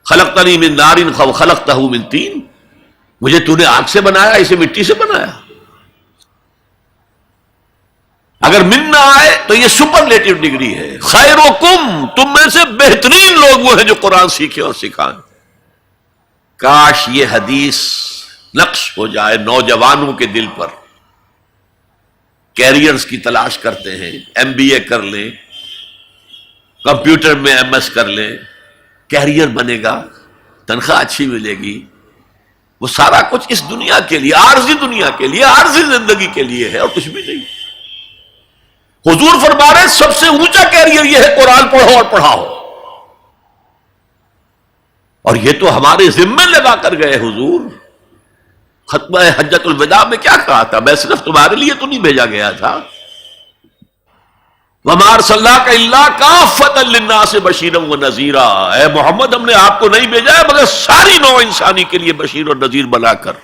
خلقتنی من نار وخلقتہ من طین، مجھے تو نے آگ سے بنایا، اسے مٹی سے بنایا۔ اگر من نہ آئے تو یہ سپرلیٹیو ڈگری ہے، خیرکم، تم میں سے بہترین لوگ وہ ہیں جو قرآن سیکھیں اور سکھائیں۔ کاش یہ حدیث نقش ہو جائے نوجوانوں کے دل پر، کیریئرز کی تلاش کرتے ہیں، ایم بی اے کر لیں، کمپیوٹر میں ایم ایس کر لیں، کیریئر بنے گا، تنخواہ اچھی ملے گی، وہ سارا کچھ اس دنیا کے لیے، عارضی دنیا کے لیے، عارضی زندگی کے لیے ہے اور کچھ بھی نہیں۔ حضور فرما رہے سب سے اونچا کیریئر یہ ہے قرآن پڑھو اور پڑھاؤ، اور یہ تو ہمارے ذمے لگا کر گئے حضور۔ ختمہ حجۃ الوداع میں کیا کہا تھا؟ میں صرف تمہارے لیے تو نہیں بھیجا گیا تھا، وَمَا أَرْسَلْنَاكَ إِلَّا كَافَّةً لِلنَّاسِ بَشِيرًا وَنَذِيرًا، اے محمد ہم نے آپ کو نہیں بھیجا ہے مگر ساری نوع انسانی کے لیے بشیر اور نذیر بنا کر۔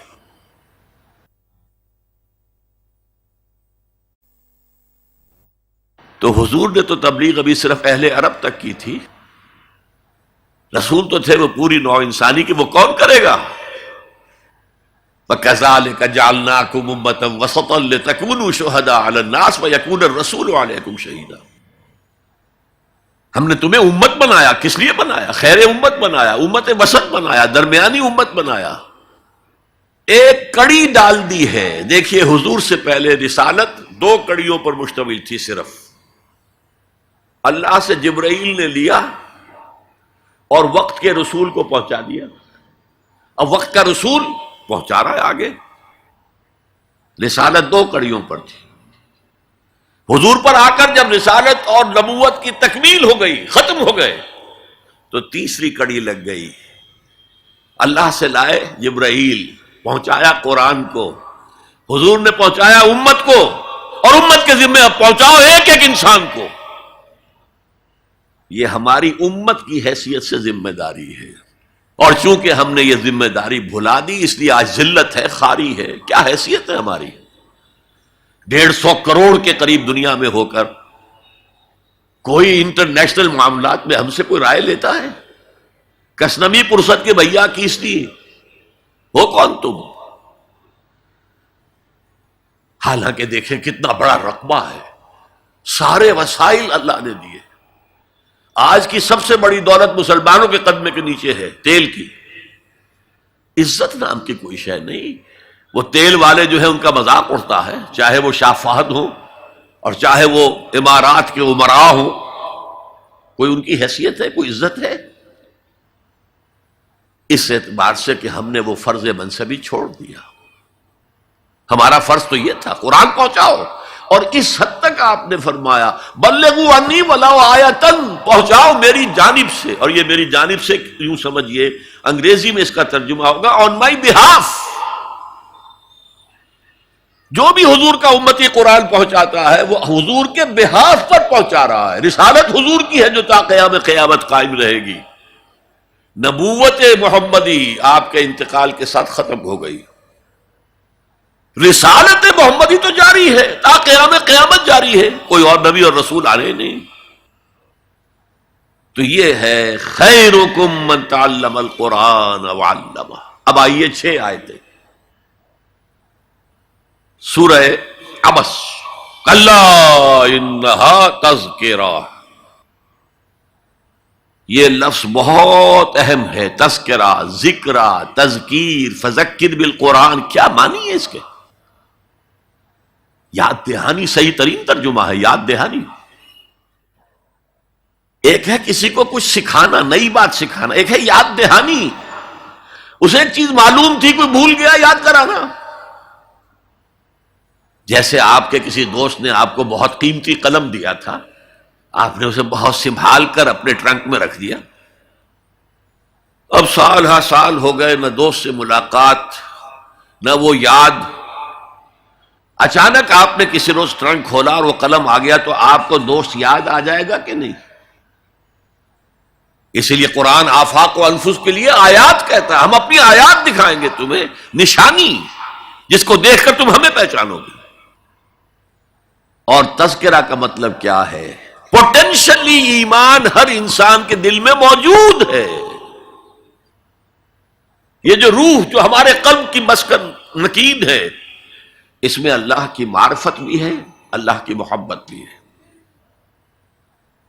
تو حضور نے تو تبلیغ ابھی صرف اہل عرب تک کی تھی، رسول تو تھے وہ پوری نوع انسانی کی، وہ کون کرے گا؟ وَكَذَلِكَ جَعَلْنَاكُمْ أُمَّةً وَسَطًا لِتَكُونُوا شُهَدَاءَ عَلَى النَّاسِ وَيَكُونَ الرَّسُولُ عَلَيْكُمْ شَهِيدًا۔ ہم نے تمہیں امت بنایا، کس لیے بنایا؟ خیر امت بنایا، امت وسط بنایا، درمیانی امت بنایا، ایک کڑی ڈال دی ہے۔ دیکھیے حضور سے پہلے رسالت 2 کڑیوں پر مشتمل تھی صرف، اللہ سے جبرائیل نے لیا اور وقت کے رسول کو پہنچا دیا، اب وقت کا رسول پہنچا رہا ہے آگے۔ رسالت 2 کڑیوں پر تھی، حضور پر آ کر جب رسالت اور نبوت کی تکمیل ہو گئی، ختم ہو گئے، تو تیسری کڑی لگ گئی، اللہ سے لائے جبرائیل، پہنچایا قرآن کو، حضور نے پہنچایا امت کو، اور امت کے ذمہ اب پہنچاؤ ایک ایک انسان کو۔ یہ ہماری امت کی حیثیت سے ذمہ داری ہے، اور چونکہ ہم نے یہ ذمہ داری بھلا دی اس لیے آج ذلت ہے، خاری ہے۔ کیا حیثیت ہے ہماری؟ 150 کروڑ کے قریب دنیا میں ہو کر کوئی انٹرنیشنل معاملات میں ہم سے کوئی رائے لیتا ہے؟ کسنمی پرست کے بھیا کیس دی، ہو کون تم؟ حالانکہ دیکھیں کتنا بڑا رقبہ ہے، سارے وسائل اللہ نے دیے۔ آج کی سب سے بڑی دولت مسلمانوں کے قدمے کے نیچے ہے، تیل کی۔ عزت نام کی کوئی شے نہیں۔ وہ تیل والے جو ہے ان کا مذاق اڑتا ہے، چاہے وہ شاہ فہد ہوں اور چاہے وہ امارات کے امراء ہوں۔ کوئی ان کی حیثیت ہے، کوئی عزت ہے؟ اس اعتبار سے کہ ہم نے وہ فرض منصبی چھوڑ دیا۔ ہمارا فرض تو یہ تھا قرآن پہنچاؤ، اور اس حد تک آپ نے فرمایا بلغوا عنی ولو آیۃ، پہنچاؤ میری جانب سے۔ اور یہ میری جانب سے یوں سمجھیے، انگریزی میں اس کا ترجمہ ہوگا آن مائی بہاف۔ جو بھی حضور کا امتی قرآن پہنچاتا ہے وہ حضور کے بہاف پر پہنچا رہا ہے۔ رسالت حضور کی ہے جو تا قیام قیامت قائم رہے گی۔ نبوت محمدی آپ کے انتقال کے ساتھ ختم ہو گئی، رسالت محمدی تو جاری ہے، تا قیام قیامت جاری ہے، کوئی اور نبی اور رسول آ رہے نہیں۔ تو یہ ہے خیرکم من تعلم القرآن وعلمہ۔ اب آئیے 6 آیتیں سورہ عبس، کلا انہا تذکرہ۔ یہ لفظ بہت اہم ہے، تذکرہ، ذکرہ، تذکیر، فذکر بالقرآن، کیا معنی ہے اس کے؟ یاد دہانی صحیح ترین ترجمہ ہے، یاد دہانی۔ ایک ہے کسی کو کچھ سکھانا، نئی بات سکھانا، ایک ہے یاد دہانی۔ اسے ایک چیز معلوم تھی، کوئی بھول گیا، یاد کرانا۔ جیسے آپ کے کسی دوست نے آپ کو بہت قیمتی قلم دیا تھا، آپ نے اسے بہت سنبھال کر اپنے ٹرنک میں رکھ دیا۔ اب سال ہا سال ہو گئے، نہ دوست سے ملاقات، نہ وہ یاد۔ اچانک آپ نے کسی روز ٹرنک کھولا اور وہ قلم آ گیا، تو آپ کو دوست یاد آ جائے گا کہ نہیں؟ اسی لیے قرآن آفاق و انفس کے لیے آیات کہتا ہے، ہم اپنی آیات دکھائیں گے تمہیں، نشانی جس کو دیکھ کر تم ہمیں پہچانو گے۔ اور تذکرہ کا مطلب کیا ہے؟ پوٹینشلی ایمان ہر انسان کے دل میں موجود ہے۔ یہ جو روح جو ہمارے قلب کی مسکن نکید ہے، اس میں اللہ کی معرفت بھی ہے، اللہ کی محبت بھی ہے۔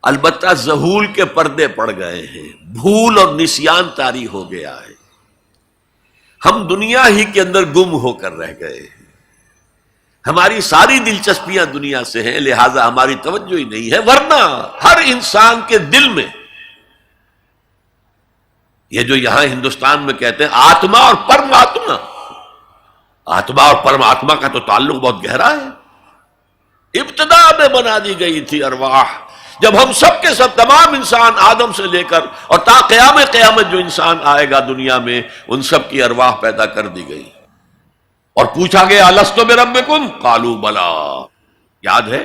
البتہ ذہول کے پردے پڑ گئے ہیں، بھول اور نسیان طاری ہو گیا ہے، ہم دنیا ہی کے اندر گم ہو کر رہ گئے ہیں، ہماری ساری دلچسپیاں دنیا سے ہیں، لہذا ہماری توجہ ہی نہیں ہے۔ ورنہ ہر انسان کے دل میں یہ جو یہاں ہندوستان میں کہتے ہیں آتما اور پرماتما، آتما اور پرماتما کا تو تعلق بہت گہرا ہے۔ ابتدا میں بنا دی گئی تھی ارواح، جب ہم سب کے سب تمام انسان آدم سے لے کر اور تا قیام قیامت جو انسان آئے گا دنیا میں، ان سب کی ارواح پیدا کر دی گئی، اور پوچھا گیا الست بربکم قالوا بلا، یاد ہے؟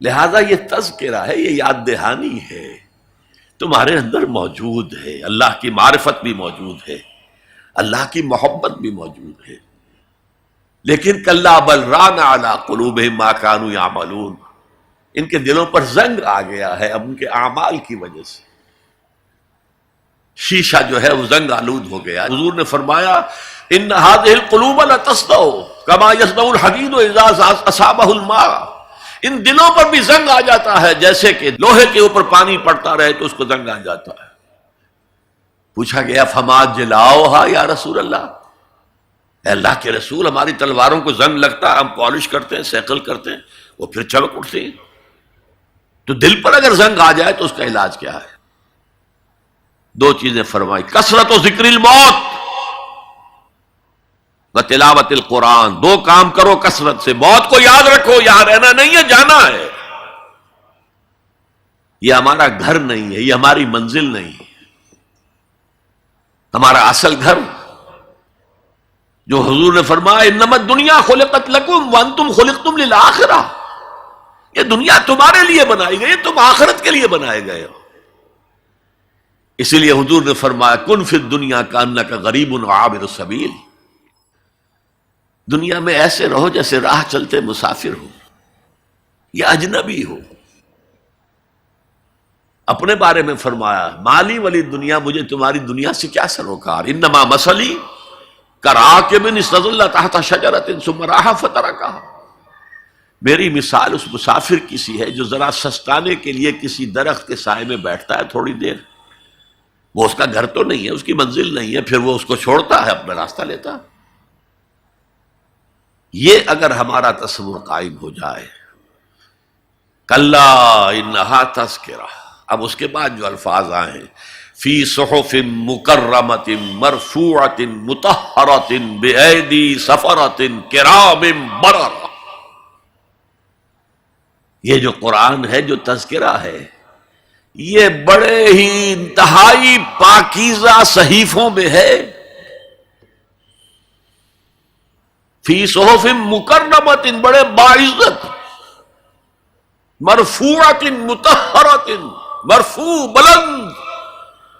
لہذا یہ تذکرہ ہے، یہ یاد دہانی ہے، تمہارے اندر موجود ہے، اللہ کی معرفت بھی موجود ہے، اللہ کی محبت بھی موجود ہے۔ لیکن کلا بل ران علی قلوبہم ما کانوا یعملون، ان کے دلوں پر زنگ آ گیا ہے اب ان کے اعمال کی وجہ سے، شیشہ جو ہے وہ زنگ آلود ہو گیا۔ حضور نے فرمایا ان هذه القلوب لتصدع كما يصدع الحديد اذا اصابه الماء، ان دلوں پر بھی زنگ آ جاتا ہے، جیسے کہ لوہے کے اوپر پانی پڑتا رہے تو اس کو زنگ آ جاتا ہے۔ پوچھا گیا فما جلاؤها یا رسول اللہ، اے اللہ کے رسول ہماری تلواروں کو زنگ لگتا، ہم پالش کرتے ہیں، سیکل کرتے ہیں، وہ پھر چمک اٹھتی ہیں، تو دل پر اگر زنگ آ جائے تو اس کا علاج کیا ہے؟ 2 چیزیں فرمائی، کثرت و ذکر الموت و تلاوت القرآن، 2 کام کرو کثرت سے، موت کو یاد رکھو، یہاں رہنا نہیں ہے، جانا ہے، یہ ہمارا گھر نہیں ہے، یہ ہماری منزل نہیں ہے، ہمارا اصل گھر جو حضور نے فرمایا انما الدنیا خلقت لکم وانتم خلقتم للآخرہ، یہ دنیا تمہارے لیے بنائی گئی، تم آخرت کے لیے بنائے گئے ہو۔ اسی لیے حضور نے فرمایا کن فی الدنیا کانک غریب عابر السبیل، دنیا میں ایسے رہو جیسے راہ چلتے مسافر ہو یا اجنبی ہو۔ اپنے بارے میں فرمایا مالی ولی دنیا، مجھے تمہاری دنیا سے کیا سروکار، انما مثلی کراکب استظل تحت شجرۃ ثم راح فترکھا، میری مثال اس مسافر کی سی ہے جو ذرا سستانے کے لیے کسی درخت کے سائے میں بیٹھتا ہے تھوڑی دیر، وہ اس کا گھر تو نہیں ہے، اس کی منزل نہیں ہے، پھر وہ اس کو چھوڑتا ہے، اپنا راستہ لیتا۔ یہ اگر ہمارا تصور قائم ہو جائے، کلا انہا تذکرہ، اب اس کے بعد جو الفاظ آئے ہیں فی صحف مکرمۃ مرفوعۃ مطہرۃ بایدی سفرۃ کرام بررہ، یہ جو قرآن ہے، جو تذکرہ ہے، یہ بڑے ہی انتہائی پاکیزہ صحیفوں میں ہے۔ فی صحف مکرمۃ، بڑے باعزت، مرفوعۃ مطہرۃ، مرفوع بلند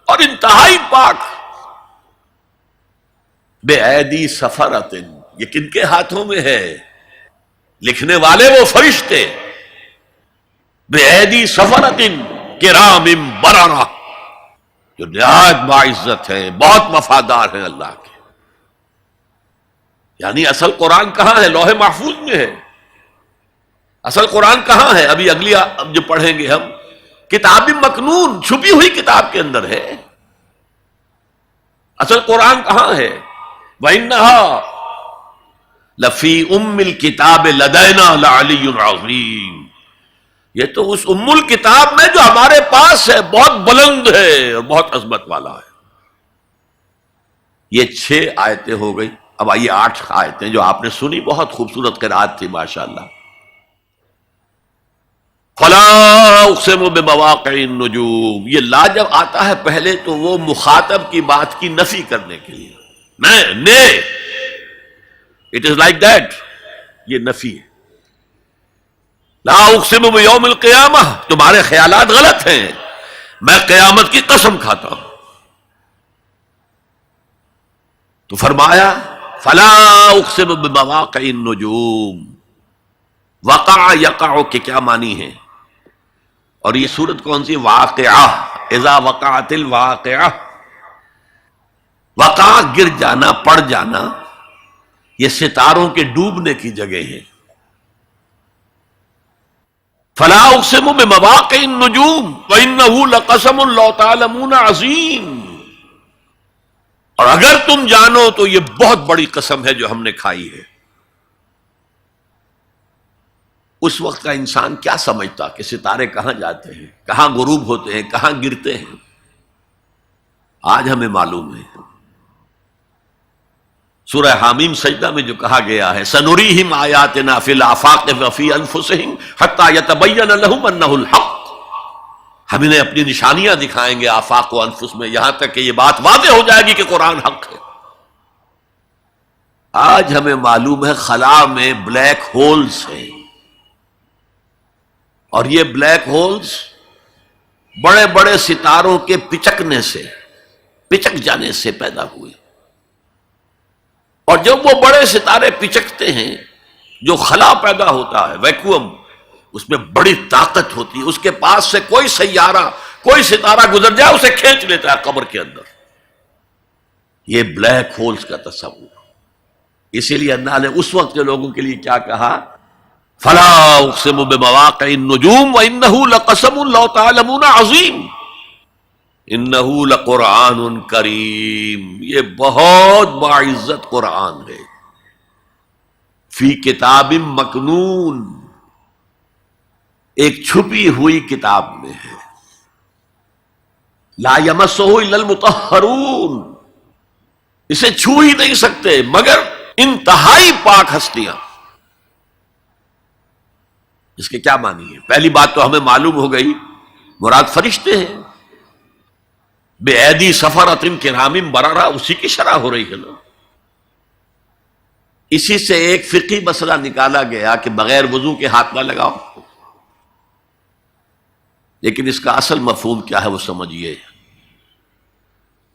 اور انتہائی پاک، بے ایدی سفرۃ، یہ کن کے ہاتھوں میں ہے؟ لکھنے والے وہ فرشتے، بے ایدی سفرۃ کرام بررہ، جو نہایت باعزت ہیں، بہت وفادار ہیں اللہ کے۔ یعنی اصل قرآن کہاں ہے؟ لوح محفوظ میں ہے۔ اصل قرآن کہاں ہے؟ ابھی اگلی اب جو پڑھیں گے ہم، کتاب مکنون، چھپی ہوئی کتاب کے اندر ہے۔ اصل قرآن کہاں ہے؟ وَإِنَّهَا لَفِي أُمِّ الْكِتَابِ لَدَيْنَا لَعَلِيٌّ عَظِيمٌ، یہ تو اس ام الکتاب میں جو ہمارے پاس ہے، بہت بلند ہے اور بہت عظمت والا ہے۔ یہ 6 آیتیں ہو گئی، اب آئیے 8 آیتیں جو آپ نے سنی، بہت خوبصورت قرات تھی ماشاءاللہ۔ فلا اقسم بمواقع النجوم، یہ لا جب آتا ہے پہلے تو وہ مخاطب کی بات کی نفی کرنے کے لیے، نہیں، اٹ از لائک دیٹ، یہ نفی ہے۔ لا اقسم بیوم القیامہ، تمہارے خیالات غلط ہیں، میں قیامت کی قسم کھاتا ہوں۔ تو فرمایا فلا اقسم بمواقع النجوم، وقع یقع کے کیا معنی ہے؟ اور یہ سورت کون سی؟ واقعہ، اذا وقعت الواقعہ، وقع گر جانا، پڑ جانا، یہ ستاروں کے ڈوبنے کی جگہ ہے۔ فلا اقسم بمواقع النجوم وانہ لقسم لو تعلمون عظیم، اور اگر تم جانو تو یہ بہت بڑی قسم ہے جو ہم نے کھائی ہے۔ اس وقت کا انسان کیا سمجھتا کہ ستارے کہاں جاتے ہیں، کہاں غروب ہوتے ہیں، کہاں گرتے ہیں؟ آج ہمیں معلوم ہے۔ سورہ حامیم سجدہ میں جو کہا گیا ہے سنریہم آیاتنا فی الآفاق وفی انفسہم حتی یتبین لہم انہ الحق، ہم انہیں اپنی نشانیاں دکھائیں گے آفاق و انفس میں، یہاں تک کہ یہ بات واضح ہو جائے گی کہ قرآن حق ہے۔ آج ہمیں معلوم ہے خلا میں بلیک ہولز ہیں، اور یہ بلیک ہولز بڑے بڑے ستاروں کے پچکنے سے، پچک جانے سے پیدا ہوئے، اور جب وہ بڑے ستارے پچکتے ہیں، جو خلا پیدا ہوتا ہے، ویکوم، اس میں بڑی طاقت ہوتی ہے، اس کے پاس سے کوئی سیارہ، کوئی ستارہ گزر جائے اسے کھینچ لیتا ہے قبر کے اندر۔ یہ بلیک ہولز کا تصور۔ اسی لیے اللہ نے اس وقت کے لوگوں کے لیے کیا کہا؟ فلا اقسم بمواقع النجوم وانہ لقسم لو تعلمون عظیم، انہ لقرآن کریم، یہ بہت باعزت قرآن ہے، فی کتاب مکنون، ایک چھپی ہوئی کتاب میں ہے، لا یمسہ الا المطہرون، اسے چھو ہی نہیں سکتے مگر انتہائی پاک ہستیاں۔ اس کے کیا معنی ہے؟ پہلی بات تو ہمیں معلوم ہو گئی، مراد فرشتے ہیں، بے ایدی سفرۃ کرام بررہ، اسی کی شرح ہو رہی ہے نا۔ اسی سے ایک فقہی مسئلہ نکالا گیا کہ بغیر وضو کے ہاتھ نہ لگاؤ، لیکن اس کا اصل مفہوم کیا ہے وہ سمجھیے۔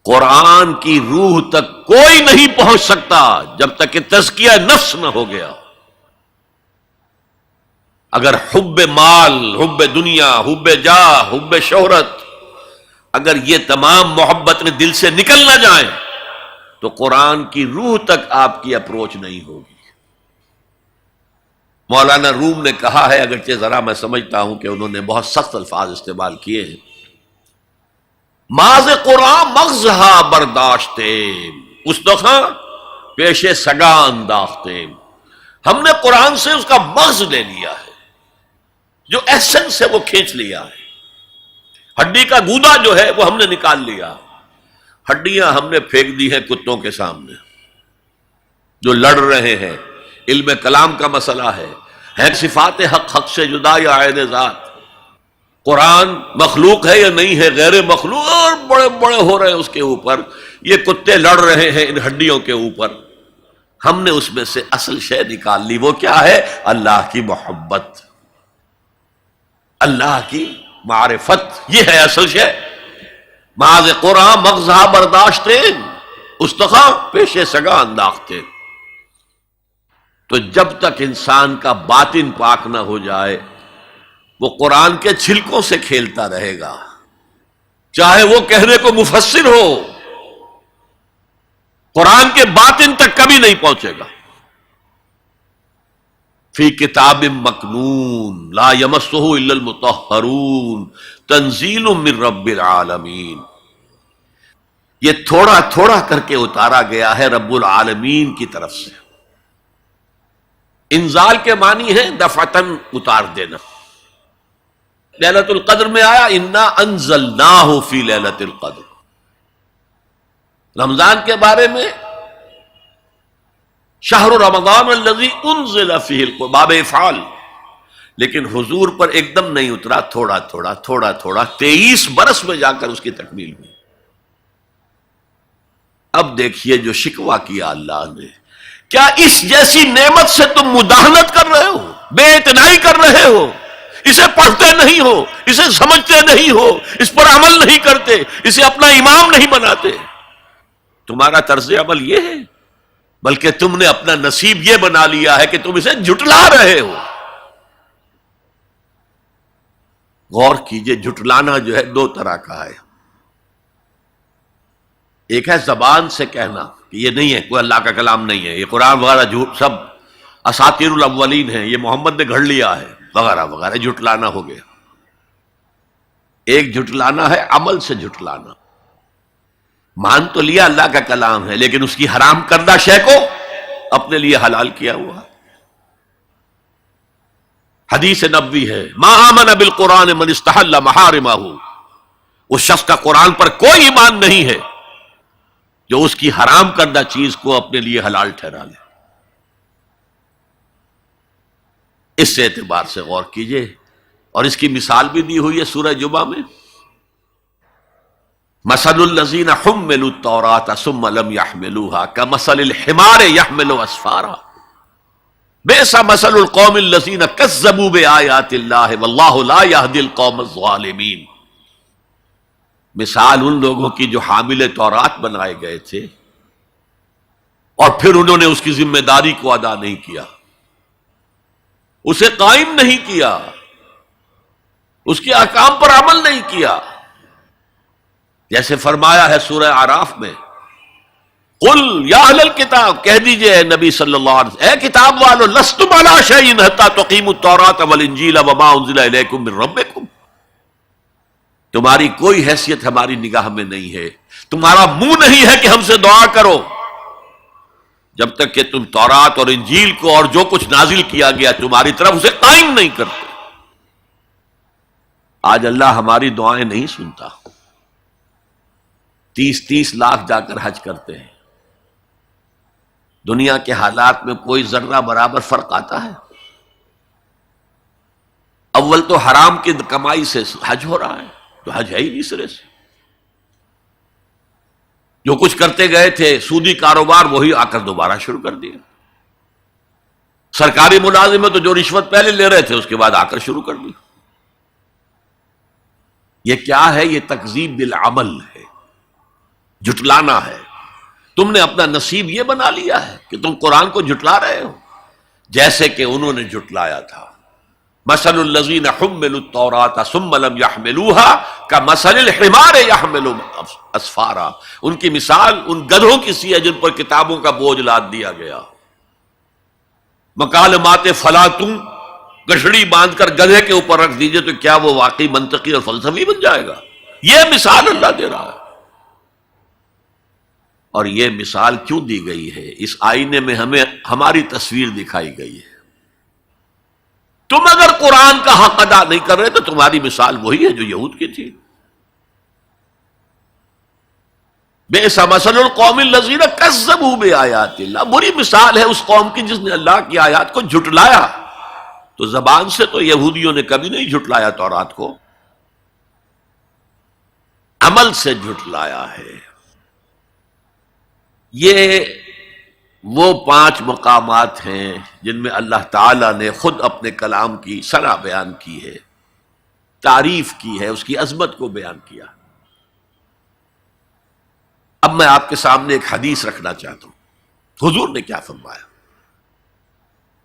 قرآن کی روح تک کوئی نہیں پہنچ سکتا جب تک کہ تزکیہ نفس نہ ہو گیا۔ اگر حب مال، حب دنیا، حب جاہ، حب شہرت، اگر یہ تمام محبت میں دل سے نکل نہ جائیں تو قرآن کی روح تک آپ کی اپروچ نہیں ہوگی۔ مولانا روم نے کہا ہے، اگرچہ ذرا میں سمجھتا ہوں کہ انہوں نے بہت سخت الفاظ استعمال کیے ہیں، ماز قرآن مغزہا برداشتے استخاں پیش سگا انداختے، ہم نے قرآن سے اس کا مغز لے لیا ہے، جو ایسنس ہے وہ کھینچ لیا ہے، ہڈی کا گودا جو ہے وہ ہم نے نکال لیا، ہڈیاں ہم نے پھینک دی ہیں کتوں کے سامنے جو لڑ رہے ہیں۔ علم کلام کا مسئلہ ہے صفات حق سے جدا یا عین ذات، قرآن مخلوق ہے یا نہیں ہے، غیر مخلوق، اور بڑے بڑے ہو رہے ہیں اس کے اوپر، یہ کتے لڑ رہے ہیں ان ہڈیوں کے اوپر۔ ہم نے اس میں سے اصل شے نکال لی، وہ کیا ہے؟ اللہ کی محبت، اللہ کی معرفت، یہ ہے اصل شے۔ ماذ قرآن مغزہ برداشتے استخاں پیش سگا انداختے۔ تو جب تک انسان کا باطن پاک نہ ہو جائے وہ قرآن کے چھلکوں سے کھیلتا رہے گا، چاہے وہ کہنے کو مفسر ہو، قرآن کے باطن تک کبھی نہیں پہنچے گا۔ فی کتاب مکنون لا یمسہ الا المطہرون تنزیل من رب العالمین، یہ تھوڑا تھوڑا کر کے اتارا گیا ہے رب العالمین کی طرف سے۔ انزال کے معنی ہے دفعتاً اتار دینا۔ لیلۃ القدر میں آیا انا انزلناہ فی لیلۃ القدر، رمضان کے بارے میں شہر رمضان الذی انزل فیہ القرآن، باب افعال، لیکن حضور پر ایک دم نہیں اترا، تھوڑا تھوڑا تھوڑا تھوڑا 23 برس میں جا کر اس کی تکمیل ہوئی۔ اب دیکھیے جو شکوہ کیا اللہ نے، کیا اس جیسی نعمت سے تم مداہنت کر رہے ہو، بے اعتنائی کر رہے ہو، اسے پڑھتے نہیں ہو، اسے سمجھتے نہیں ہو، اس پر عمل نہیں کرتے، اسے اپنا امام نہیں بناتے؟ تمہارا طرز عمل یہ ہے، بلکہ تم نے اپنا نصیب یہ بنا لیا ہے کہ تم اسے جھٹلا رہے ہو۔ غور کیجئے، جھٹلانا جو ہے دو طرح کا ہے، ایک ہے زبان سے کہنا کہ یہ نہیں ہے، کوئی اللہ کا کلام نہیں ہے، یہ قرآن وغیرہ جھوٹ، سب اساطیر الاولین ہیں، یہ محمد نے گھڑ لیا ہے وغیرہ وغیرہ، جھٹلانا ہو گیا۔ ایک جھٹلانا ہے عمل سے جھٹلانا، مان تو لیا اللہ کا کلام ہے لیکن اس کی حرام کردہ شے کو اپنے لیے حلال کیا ہوا۔ حدیث نبوی ہے ما آمن بالقرآن من استحل محارمہ، اس شخص کا قرآن پر کوئی ایمان نہیں ہے جو اس کی حرام کردہ چیز کو اپنے لیے حلال ٹھہرا لے۔ اس اعتبار سے غور کیجئے، اور اس کی مثال بھی دی ہوئی ہے سورہ جمعہ میں، مثل الذین حملوا التوراۃ ثم لم يحملوها كمثل الحمار يحمل اسفارا بئس مثل القوم الذین کذبوا بآیات اللہ واللہ لا يهدی القوم الظالمین۔ مثال ان لوگوں کی جو حامل تورات بنائے گئے تھے اور پھر انہوں نے اس کی ذمہ داری کو ادا نہیں کیا، اسے قائم نہیں کیا، اس کے احکام پر عمل نہیں کیا۔ جیسے فرمایا ہے سورہ اعراف میں، قل یا اہل الکتاب، کہہ دیجئے اے نبی صلی اللہ علیہ وسلم، اے کتاب والو، لستم علی شیء حتی تقیموا التوراۃ والانجیل وما انزل الیکم من ربکم، تمہاری کوئی حیثیت ہماری نگاہ میں نہیں ہے، تمہارا منہ نہیں ہے کہ ہم سے دعا کرو، جب تک کہ تم تورات اور انجیل کو اور جو کچھ نازل کیا گیا تمہاری طرف اسے قائم نہیں کرتے۔ آج اللہ ہماری دعائیں نہیں سنتا، 30 لاکھ جا کر حج کرتے ہیں، دنیا کے حالات میں کوئی ذرہ برابر فرق آتا ہے؟ اول تو حرام کی کمائی سے حج ہو رہا ہے، تو حج ہے ہی نہیں سرے سے، جو کچھ کرتے گئے تھے سودی کاروبار وہی آ کر دوبارہ شروع کر دیا۔ سرکاری ملازم ہے تو جو رشوت پہلے لے رہے تھے اس کے بعد آ کر شروع کر دی. یہ کیا ہے؟ یہ تکذیب بالعمل ہے، جھٹلانا ہے. تم نے اپنا نصیب یہ بنا لیا ہے کہ تم قرآن کو جھٹلا رہے ہو، جیسے کہ انہوں نے جھٹلایا تھا. مثل الذین حملوا التوراۃ ثم لم يحملوها كمثل الحمار يحمل اسفارا. ان کی مثال ان گدھوں کی سی ہے جن پر کتابوں کا بوجھ لاد دیا گیا. مکالمات فلاطوں، گٹھڑی باندھ کر گدھے کے اوپر رکھ دیجئے تو کیا وہ واقعی منطقی اور فلسفی بن جائے گا؟ یہ مثال اللہ دے رہا ہے. اور یہ مثال کیوں دی گئی ہے؟ اس آئینے میں ہمیں ہماری تصویر دکھائی گئی ہے. تم اگر قرآن کا حق ادا نہیں کر رہے تو تمہاری مثال وہی ہے جو یہود کی تھی. بئس مثل القوم الذین کذبوا بآیات اللہ. بری مثال ہے اس قوم کی جس نے اللہ کی آیات کو جھٹلایا. تو زبان سے تو یہودیوں نے کبھی نہیں جھٹلایا تورات کو، عمل سے جھٹلایا ہے. یہ وہ 5 مقامات ہیں جن میں اللہ تعالیٰ نے خود اپنے کلام کی ثنا بیان کی ہے، تعریف کی ہے، اس کی عظمت کو بیان کیا. اب میں آپ کے سامنے ایک حدیث رکھنا چاہتا ہوں. حضور نے کیا فرمایا؟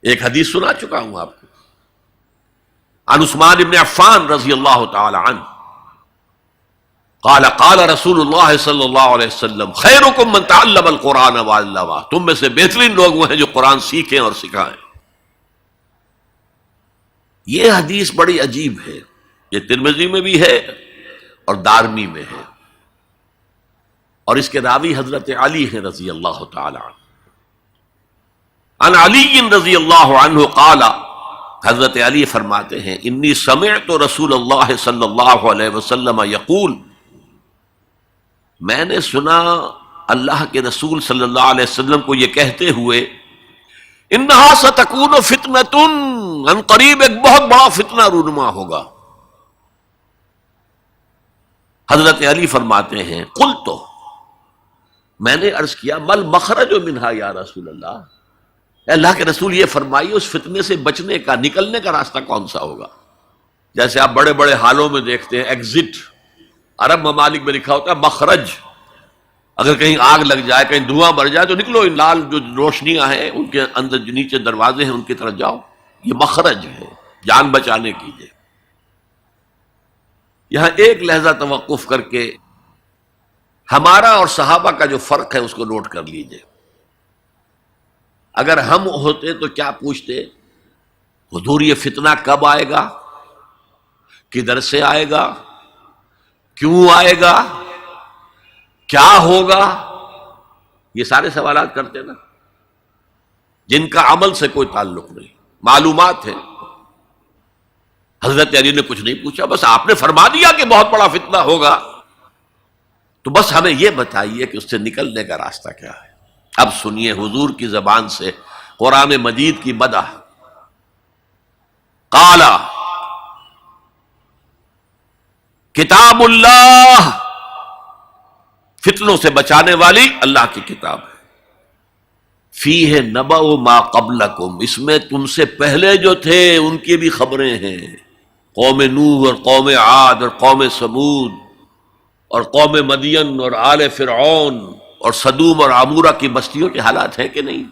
ایک حدیث سنا چکا ہوں آپ کو. عن عثمان بن عفان رضی اللہ تعالی عنہ قال قال رسول اللہ صلی اللہ علیہ وسلم خیرکم من تعلم القرآن وعلمہ. تم میں سے بہترین لوگ وہ ہیں جو قرآن سیکھیں اور سکھائیں. یہ حدیث بڑی عجیب ہے. یہ ترمذی میں بھی ہے اور دارمی میں ہے، اور اس کے راوی حضرت علی ہیں رضی اللہ تعالی عنہ. عن علی رضی اللہ عنہ قال، حضرت علی فرماتے ہیں انی سمعت رسول اللہ صلی اللہ علیہ وسلم یقول، میں نے سنا اللہ کے رسول صلی اللہ علیہ وسلم کو یہ کہتے ہوئے انہا ستکون فتنۃ، ان قریب ایک بہت بڑا فتنہ رونما ہوگا. حضرت علی فرماتے ہیں قلت، میں نے عرض کیا مل مخرج منہا یا رسول اللہ، اے اللہ کے رسول یہ فرمائیے اس فتنے سے بچنے کا، نکلنے کا راستہ کون سا ہوگا؟ جیسے آپ بڑے بڑے حالوں میں دیکھتے ہیں ایگزٹ، عرب ممالک میں لکھا ہوتا ہے مخرج. اگر کہیں آگ لگ جائے، کہیں دھواں بڑھ جائے تو نکلو، ان لال جو روشنیاں ہیں ان کے اندر جو نیچے دروازے ہیں ان کی طرف جاؤ. یہ مخرج ہے جان بچانے کی. یہاں ایک لحظہ توقف کر کے ہمارا اور صحابہ کا جو فرق ہے اس کو نوٹ کر لیجئے. اگر ہم ہوتے تو کیا پوچھتے؟ حضور یہ فتنہ کب آئے گا؟ کدھر سے آئے گا؟ کیوں آئے گا؟ کیا ہوگا؟ یہ سارے سوالات کرتے نا، جن کا عمل سے کوئی تعلق نہیں، معلومات ہیں. حضرت علی نے کچھ نہیں پوچھا، بس آپ نے فرما دیا کہ بہت بڑا فتنہ ہوگا، تو بس ہمیں یہ بتائیے کہ اس سے نکلنے کا راستہ کیا ہے. اب سنیے حضور کی زبان سے قرآن مجید کی مدح. قال کتاب اللہ، فتنوں سے بچانے والی اللہ کی کتاب ہے. فیہ نبأ ما قبلکم، اس میں تم سے پہلے جو تھے ان کی بھی خبریں ہیں. قوم نوح اور قوم عاد اور قوم سمود اور قوم مدین اور آل فرعون اور سدوم اور عمورہ کی بستیوں کے حالات ہیں کہ نہیں؟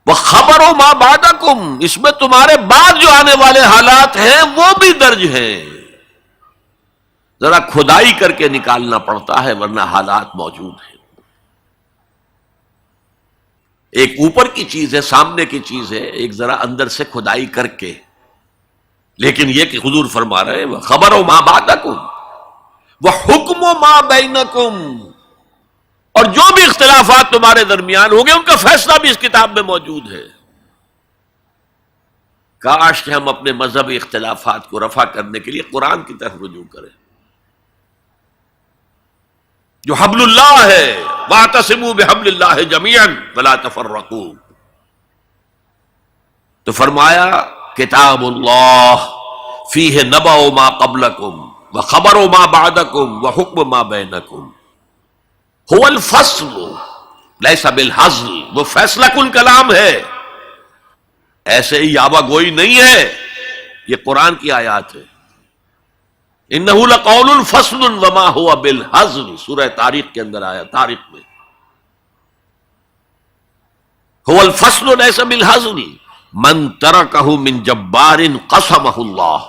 وَخَبَرُ مَا بَعْدَكُمْ، اس میں تمہارے بعد جو آنے والے حالات ہیں وہ بھی درج ہیں. ذرا کھدائی کر کے نکالنا پڑتا ہے ورنہ حالات موجود ہیں. ایک اوپر کی چیز ہے، سامنے کی چیز ہے، ایک ذرا اندر سے کھدائی کر کے. لیکن یہ کہ حضور فرما رہے ہیں خبرو ما بعدکم وحکم ما بینکم، اور جو بھی اختلافات تمہارے درمیان ہوں گے ان کا فیصلہ بھی اس کتاب میں موجود ہے. کاش کہ ہم اپنے مذہبی اختلافات کو رفع کرنے کے لیے قرآن کی طرف رجوع کریں جو حبل اللہ ہے. واعتصموا بحبل اللہ جميعا ولا تفرقوا. تو فرمایا کتاب اللہ فیہ نبأ ما قبلکم وخبر ما بعدکم وحکم ما بینکم هو الفصل لیس بالحزل، وہ فیصلہ کن کلام ہے، ایسے ہی یابا گوئی نہیں ہے، یہ قرآن کی آیات ہے۔ انہ لقول فصل وما هو بالحزل، سورہ طارق کے اندر آیا، طارق میں هو الفصل ليس بالحزل من ترکہ من جبار قسمہ اللہ،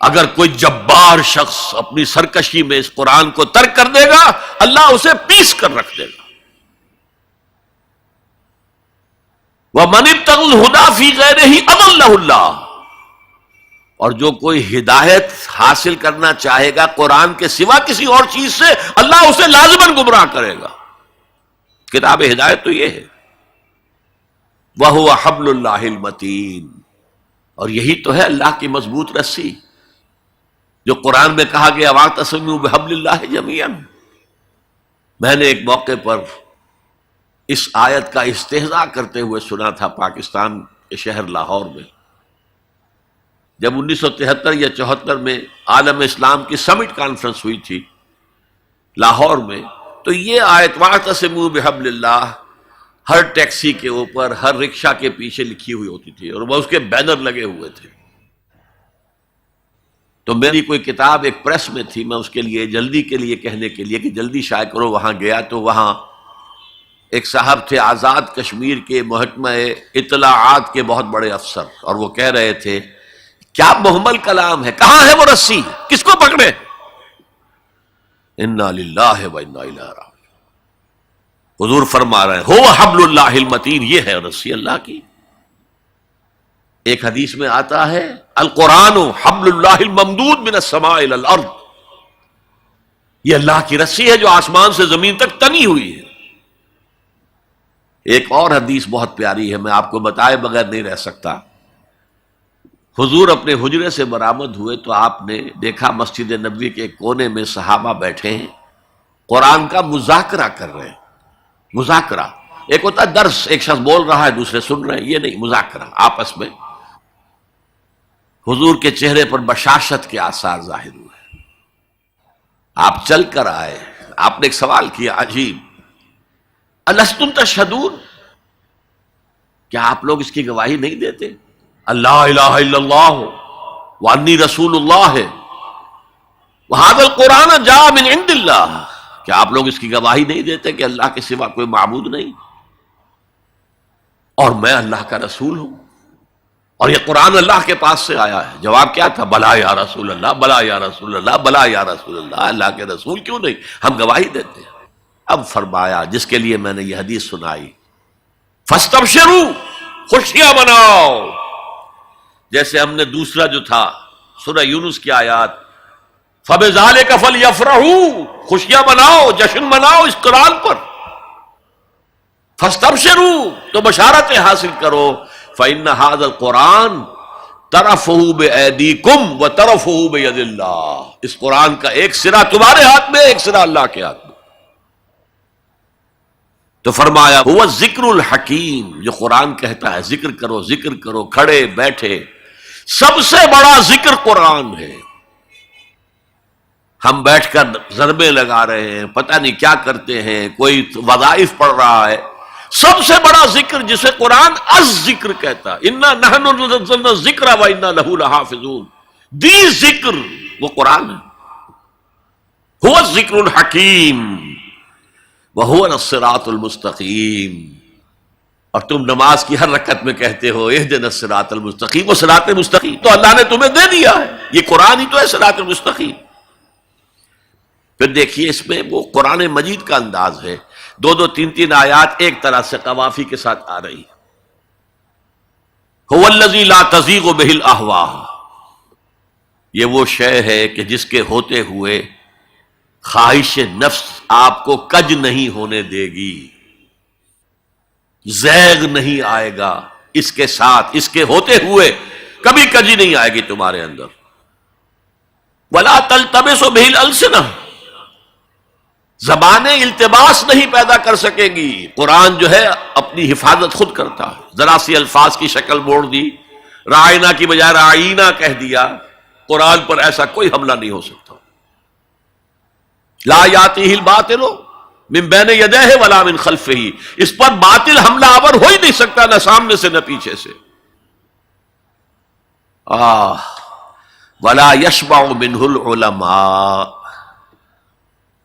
اگر کوئی جبار شخص اپنی سرکشی میں اس قرآن کو ترک کر دے گا، اللہ اسے پیس کر رکھ دے گا۔ وَمَنِ ابْتَغَى الْهُدَىٰ فِي غَيْرِهِ أَضَلَّهُ اللَّهُ، اور جو کوئی ہدایت حاصل کرنا چاہے گا قرآن کے سوا کسی اور چیز سے، اللہ اسے لازماً گمراہ کرے گا۔ کتاب ہدایت تو یہ ہے، وَهُوَ حَبْلُ اللَّهِ الْمَتِينُ، اور یہی تو ہے اللہ کی مضبوط رسی، جو قرآن میں کہا گیا وَاعْتَصِمُوا بِحَبْلِ اللَّهِ جَمِيعًا۔ میں نے ایک موقع پر اس آیت کا استہزاء کرتے ہوئے سنا تھا پاکستان کے شہر لاہور میں، جب 1973 یا 74 میں عالم اسلام کی سمٹ کانفرنس ہوئی تھی لاہور میں، تو یہ آیت وَاعْتَصِمُوا بِحَبْلِ اللَّهِ ہر ٹیکسی کے اوپر، ہر رکشہ کے پیچھے لکھی ہوئی ہوتی تھی، اور وہ اس کے بینر لگے ہوئے تھے۔ تو میری کوئی کتاب ایک پریس میں تھی، میں اس کے لیے جلدی کے لیے کہنے کے لیے کہ جلدی شائع کرو، وہاں گیا تو وہاں ایک صاحب تھے آزاد کشمیر کے محکمہ اطلاعات کے بہت بڑے افسر، اور وہ کہہ رہے تھے کیا محمل کلام ہے، کہاں ہے وہ رسی، کس کو پکڑے؟ انا للہ و انا الیہ راجعون۔ حضور فرما رہے ہیں هو حبل اللہ المتین، یہ ہے رسی اللہ کی۔ ایک حدیث میں آتا ہے القرآن حبل اللہ الممدود من السماء الى الارض، یہ اللہ کی رسی ہے جو آسمان سے زمین تک تنی ہوئی ہے۔ ایک اور حدیث بہت پیاری ہے، میں آپ کو بتائے بغیر نہیں رہ سکتا۔ حضور اپنے حجرے سے برآمد ہوئے تو آپ نے دیکھا مسجد نبوی کے ایک کونے میں صحابہ بیٹھے ہیں، قرآن کا مذاکرہ کر رہے ہیں۔ مذاکرہ ایک ہوتا ہے درس، ایک شخص بول رہا ہے دوسرے سن رہے ہیں، یہ نہیں، مذاکرہ آپس میں۔ حضور کے چہرے پر بشاشت کے آثار ظاہر ہوئے، آپ چل کر آئے، آپ نے ایک سوال کیا عجیب، الستم تشہدون، کیا آپ لوگ اس کی گواہی نہیں دیتے اللہ الہ الا اللہ وانی رسول اللہ ہے وہذا القرآن جاء من عند اللہ، کیا آپ لوگ اس کی گواہی نہیں دیتے کہ اللہ کے سوا کوئی معبود نہیں اور میں اللہ کا رسول ہوں، اور یہ قرآن اللہ کے پاس سے آیا ہے؟ جواب کیا تھا؟ بلا یا رسول اللہ، بلا یا رسول اللہ، بلا یا رسول اللہ، اللہ کے رسول کیوں نہیں، ہم گواہی دیتے ہیں۔ اب فرمایا جس کے لیے میں نے یہ حدیث سنائی، فاستبشروا، خوشیاں مناؤ، جیسے ہم نے دوسرا جو تھا سورہ یونس کی آیات فَبِذَلِكَ فَلْيَفْرَحُوا، خوشیاں مناؤ، جشن مناؤ اس قرآن پر، فاستبشروا، تو بشارتیں حاصل کرو، فَإِنَّ هَذَا الْقُرْآنَ طَرَفُهُ بِأَيْدِيكُمْ وَطَرَفُهُ بِيَدِ اللَّهِ، اس قرآن کا ایک سرا تمہارے ہاتھ میں، ایک سرا اللہ کے ہاتھ میں۔ تو فرمایا هو الذکر الحکیم، جو قرآن کہتا ہے ذکر کرو، ذکر کرو، کھڑے بیٹھے، سب سے بڑا ذکر قرآن ہے۔ ہم بیٹھ کر ضربے لگا رہے ہیں، پتہ نہیں کیا کرتے ہیں، کوئی وظائف پڑھ رہا ہے، سب سے بڑا ذکر جسے قرآن الذکر کہتا ہے، انا نحن نزلنا الذکر وانا لہ لحافظون، دی ذکر وہ قرآن ہے، هو الذکر الحکیم وَهُوَ الصِّرَاطُ الْمُسْتَقِيمُ، اور تم نماز کی ہر رکعت میں کہتے ہو اهدنا الصراط المستقیم، وہ صراط مستقیم تو اللہ نے تمہیں دے دیا ہے، یہ قرآن ہی تو ہے صراط المستقیم۔ پھر دیکھیے اس میں وہ قرآن مجید کا انداز ہے، دو دو تین تین آیات ایک طرح سے قوافی کے ساتھ آ رہی ہے۔ هُوَ الَّذِي لَا تَزِيغُ بِهِ الْأَهْوَاءُ، یہ وہ شے ہے کہ جس کے ہوتے ہوئے خواہش نفس آپ کو کج نہیں ہونے دے گی، زیغ نہیں آئے گا اس کے ساتھ، اس کے ہوتے ہوئے کبھی کجی نہیں آئے گی تمہارے اندر۔ وَلَا تَلْتَبِسُ بِهِ الْأَلْسِنَةُ، زبانیں التباس نہیں پیدا کر سکے گی، قرآن جو ہے اپنی حفاظت خود کرتا ہے۔ ذرا سی الفاظ کی شکل موڑ دی، رائنا کی بجائے رائنا کہہ دیا، قرآن پر ایسا کوئی حملہ نہیں ہو سکتا۔ لا یاتیہ الباطل من بین یدیہ ولا من خلفہ، اس پر باطل حملہ آور ہو ہی نہیں سکتا، نہ سامنے سے نہ پیچھے سے۔ ولا یشبع منہ العلماء،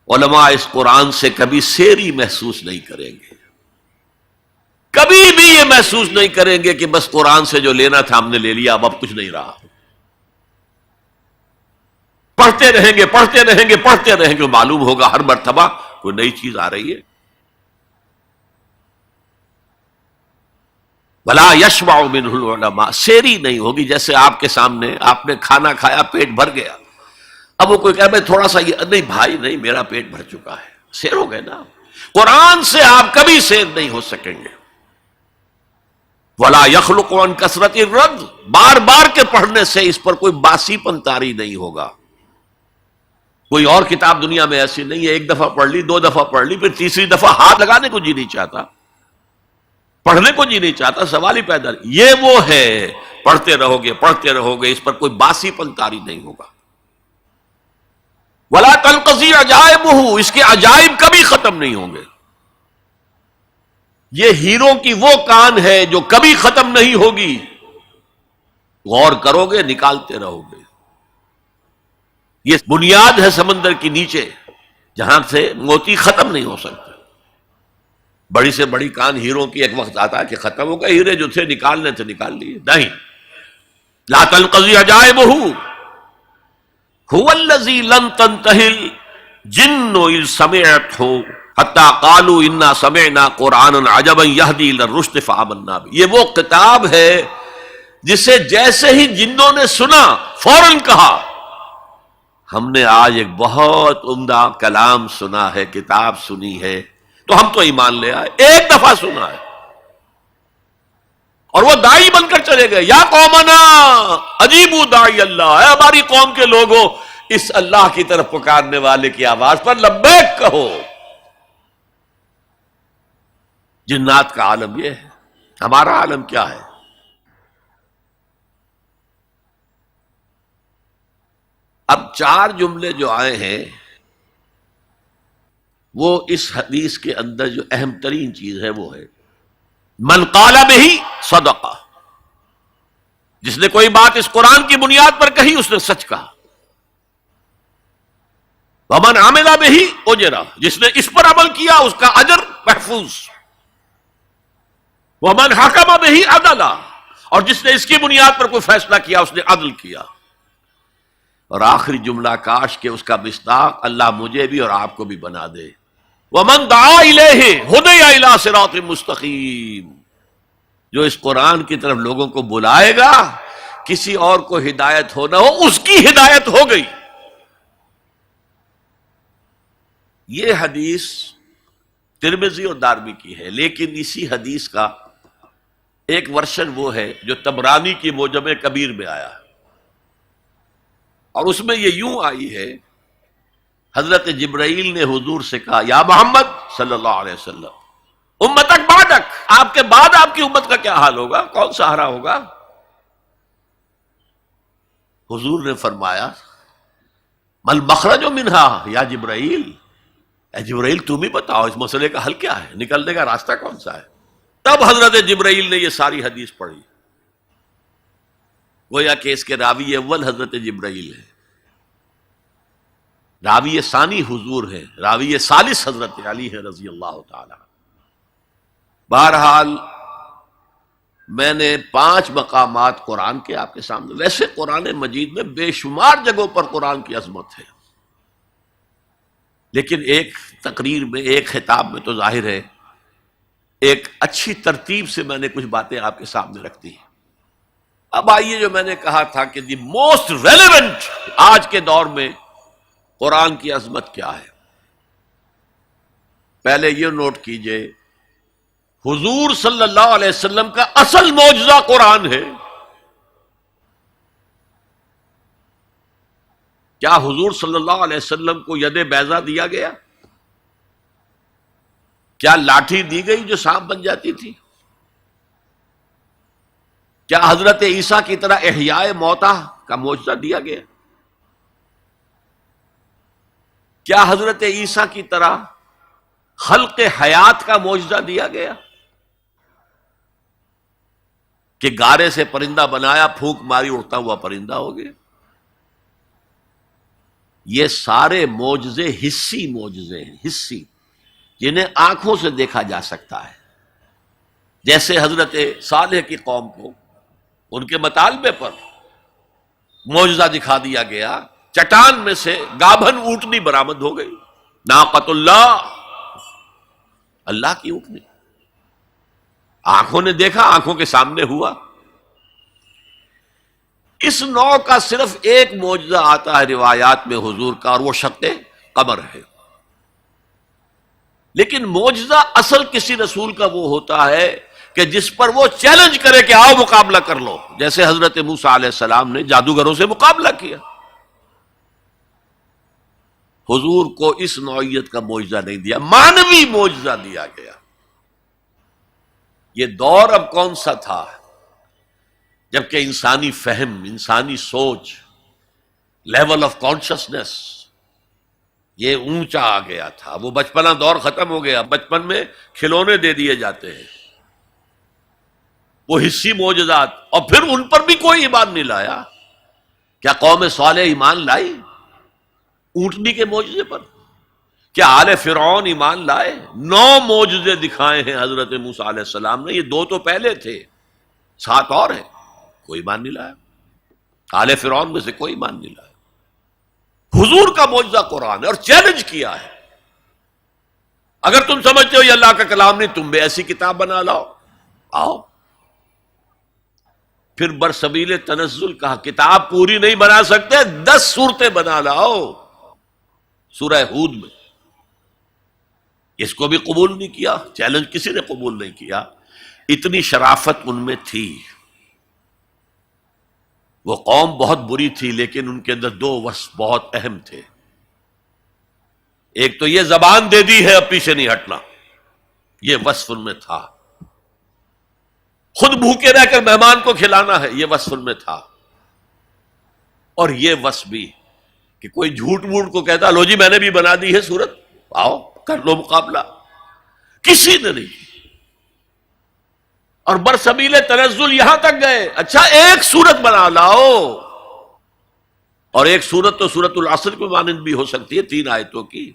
علماء اس قرآن سے کبھی سیری محسوس نہیں کریں گے، کبھی بھی یہ محسوس نہیں کریں گے کہ بس قرآن سے جو لینا تھا ہم نے لے لیا، اب کچھ نہیں رہا۔ پڑھتے رہیں گے پڑھتے رہیں گے پڑھتے رہیں گے، معلوم ہوگا ہر مرتبہ کوئی نئی چیز آ رہی ہے۔ ولا یشبع منہ العلماء، سیری نہیں ہوگی۔ جیسے آپ کے سامنے آپ نے کھانا کھایا، پیٹ بھر گیا، اب وہ کوئی کہے بھائی تھوڑا سا یہ، نہیں بھائی نہیں، میرا پیٹ بھر چکا ہے، سیر ہو گئے نا۔ قرآن سے آپ کبھی سیر نہیں ہو سکیں گے۔ ولا یخلق عن کثرت الرد، بار بار کے پڑھنے سے اس پر کوئی باسی پن طاری نہیں ہوگا۔ کوئی اور کتاب دنیا میں ایسی نہیں ہے، ایک دفعہ پڑھ لی، دو دفعہ پڑھ لی، پھر تیسری دفعہ ہاتھ لگانے کو جی نہیں چاہتا، پڑھنے کو جی نہیں چاہتا، سوال ہی پیدا نہیں۔ یہ وہ ہے، پڑھتے رہو گے، اس پر کوئی باسی پن طاری نہیں ہوگا۔ ولا تنقضی عجائبہ، اس کے عجائب کبھی ختم نہیں ہوں گے۔ یہ ہیروں کی وہ کان ہے جو کبھی ختم نہیں ہوگی، غور کرو گے نکالتے رہو گے۔ یہ بنیاد ہے سمندر کی نیچے، جہاں سے موتی ختم نہیں ہو سکتے۔ بڑی سے بڑی کان ہیروں کی، ایک وقت آتا ہے کہ ختم ہو گئے، ہیرے جو تھے نکالنے تھے نکال لیے، نہیں۔ لا تنقضی عجائبہ هو الذی لن تنتہی الجن اذ سمعتہ حتی قالوا انا سمعنا قرآنا عجبا یہدی الی الرشد فآمنا بہ۔ یہ وہ کتاب ہے جسے جیسے ہی جنوں نے سنا فوراً کہا ہم نے آج ایک بہت عمدہ کلام سنا ہے، کتاب سنی ہے، تو ہم تو ایمان لے آئے۔ ایک دفعہ سنا ہے اور وہ داعی بن کر چلے گئے۔ یا قومنا اجیبوا داعی اللہ، اے ہماری قوم کے لوگوں، اس اللہ کی طرف پکارنے والے کی آواز پر لبیک کہو۔ جنات کا عالم یہ ہے، ہمارا عالم کیا ہے؟ اب چار جملے جو آئے ہیں وہ اس حدیث کے اندر جو اہم ترین چیز ہے وہ ہے من قال بہ صدق، جس نے کوئی بات اس قرآن کی بنیاد پر کہی اس نے سچ کہا۔ ومن عمل بہ اجر، جس نے اس پر عمل کیا اس کا اجر محفوظ۔ ومن حکم بہ عدل، اور جس نے اس کی بنیاد پر کوئی فیصلہ کیا اس نے عدل کیا۔ اور آخری جملہ کاش کہ اس کا مصداق اللہ مجھے بھی اور آپ کو بھی بنا دے۔ وَمَن دَعَا إِلَيْهِ هُدِيَ إِلَىٰ صِرَاطٍ مُسْتَقِيمٍ، جو اس قرآن کی طرف لوگوں کو بلائے گا، کسی اور کو ہدایت ہو نہ ہو، اس کی ہدایت ہو گئی۔ یہ حدیث ترمذی اور دارمی کی ہے، لیکن اسی حدیث کا ایک ورشن وہ ہے جو طبرانی کی معجم کبیر میں آیا ہے، اور اس میں یہ یوں آئی ہے، حضرت جبرائیل نے حضور سے کہا یا محمد صلی اللہ علیہ وسلم امتک بعدک، آپ کے بعد آپ کی امت کا کیا حال ہوگا، کون سہارا ہوگا؟ حضور نے فرمایا مل مخرج منہا یا جبرائیل، اے جبرائیل تم ہی بتاؤ اس مسئلے کا حل کیا ہے، نکلنے کا راستہ کون سا ہے؟ تب حضرت جبرائیل نے یہ ساری حدیث پڑھی، گویا کہ اس کے راوی اول حضرت جبرائیل ہے، راوی ثانی حضور ہے، راوی ثالث حضرت علی ہے رضی اللہ تعالی۔ بہرحال میں نے 5 مقامات قرآن کے آپ کے سامنے، ویسے قرآن مجید میں بے شمار جگہوں پر قرآن کی عظمت ہے، لیکن ایک تقریر میں، ایک خطاب میں تو ظاہر ہے ایک اچھی ترتیب سے میں نے کچھ باتیں آپ کے سامنے رکھ دی ہیں۔ اب آئیے جو میں نے کہا تھا کہ دی موسٹ ریلیونٹ آج کے دور میں قرآن کی عظمت کیا ہے۔ پہلے یہ نوٹ کیجئے، حضور صلی اللہ علیہ وسلم کا اصل معجزہ قرآن ہے۔ کیا حضور صلی اللہ علیہ وسلم کو ید بیضا دیا گیا؟ کیا لاٹھی دی گئی جو سانپ بن جاتی تھی؟ کیا حضرت عیسیٰ کی طرح احیاء موتیٰ کا معجزہ دیا گیا؟ کیا حضرت عیسیٰ کی طرح خلق حیات کا معجزہ دیا گیا کہ گارے سے پرندہ بنایا، پھونک ماری، اڑتا ہوا پرندہ ہو گیا۔ یہ سارے معجزے حسی معجزے ہیں، حسی، جنہیں آنکھوں سے دیکھا جا سکتا ہے۔ جیسے حضرت صالح کی قوم کو ان کے مطالبے پر معجزہ دکھا دیا گیا، چٹان میں سے گابھن اونٹنی برآمد ہو گئی، ناقۃ اللہ، اللہ کی اونٹنی، آنکھوں نے دیکھا، آنکھوں کے سامنے ہوا۔ اس نوع کا صرف ایک معجزہ آتا ہے روایات میں حضور کا، اور وہ شق قمر ہے۔ لیکن معجزہ اصل کسی رسول کا وہ ہوتا ہے کہ جس پر وہ چیلنج کرے کہ آؤ مقابلہ کر لو، جیسے حضرت موسیٰ علیہ السلام نے جادوگروں سے مقابلہ کیا۔ حضور کو اس نوعیت کا معجزہ نہیں دیا، مانوی معجزہ دیا گیا۔ یہ دور اب کون سا تھا جبکہ انسانی فہم، انسانی سوچ، لیول آف کانشسنس یہ اونچا آ گیا تھا۔ وہ بچپنا دور ختم ہو گیا، بچپن میں کھلونے دے دیے جاتے ہیں، وہ حسی معجزات، اور پھر ان پر بھی کوئی ایمان نہیں لایا۔ کیا قوم صالح ایمان لائی اونٹنی کے معجزے پر؟ کیا آل فرعون ایمان لائے؟ 9 معجزے دکھائے ہیں حضرت موسیٰ علیہ السلام نے، یہ 2 تو پہلے تھے، 7 اور ہیں، کوئی ایمان نہیں لایا۔ آل فرعون میں سے کوئی ایمان نہیں لایا۔ حضور کا معجزہ قرآن ہے، اور چیلنج کیا ہے، اگر تم سمجھتے ہو یہ اللہ کا کلام نہیں، تم بھی ایسی کتاب بنا لاؤ، آؤ۔ پھر برسبیل تنزل کہا، کتاب پوری نہیں بنا سکتے، 10 سورتیں بنا لاؤ۔ سورہ ہود میں اس کو بھی قبول نہیں کیا، چیلنج کسی نے قبول نہیں کیا۔ اتنی شرافت ان میں تھی، وہ قوم بہت بری تھی، لیکن ان کے اندر 2 وصف بہت اہم تھے۔ ایک تو یہ زبان دے دی ہے اب پیچھے نہیں ہٹنا، یہ وصف ان میں تھا۔ خود بھوکے رہ کر مہمان کو کھلانا ہے، یہ وصف ان میں تھا۔ اور یہ وصف بھی کہ کوئی جھوٹ موٹ کو کہتا لو جی میں نے بھی بنا دی ہے سورت، آؤ کر لو مقابلہ، کسی نے نہیں۔ اور برسبیل تنزل یہاں تک گئے، اچھا ایک سورت بنا لاؤ، اور ایک سورت تو سورت العصر کے مانند بھی ہو سکتی ہے، 3 آیتوں کی،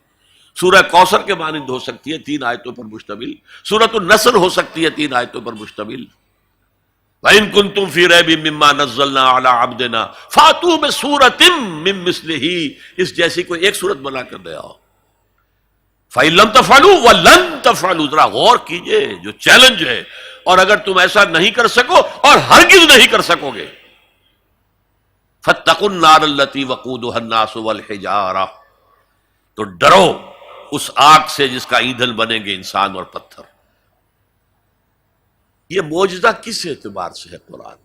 سورہ کوثر کے مانند ہو سکتی ہے، 3 آیتوں پر مشتمل، سورت النصر ہو سکتی ہے 3 آیتوں پر مشتمل۔ وَإِن كُنتُمْ فِي رَيْبٍ مِّمَّا نَزَّلْنَا عَلَىٰ عَبْدِنَا فَأْتُوا بِسُورَةٍ مِّن مِّثْلِهِ، اس جیسی کوئی ایک سورت بنا کر دے آؤ۔ فَإِن لَّمْ تَفْعَلُوا وَلَن تَفْعَلُوا، ذرا غور کیجئے، جو چیلنج ہے، اور اگر تم ایسا نہیں کر سکو اور ہرگز نہیں کر سکو گے، فَاتَّقُوا النَّارَ الَّتِي وَقُودُهَا النَّاسُ وَالْحِجَارَةُ، تو ڈرو اس آگ سے جس کا ایندھن بنیں گے انسان اور پتھر۔ یہ معجزہ کس اعتبار سے ہے قرآن؟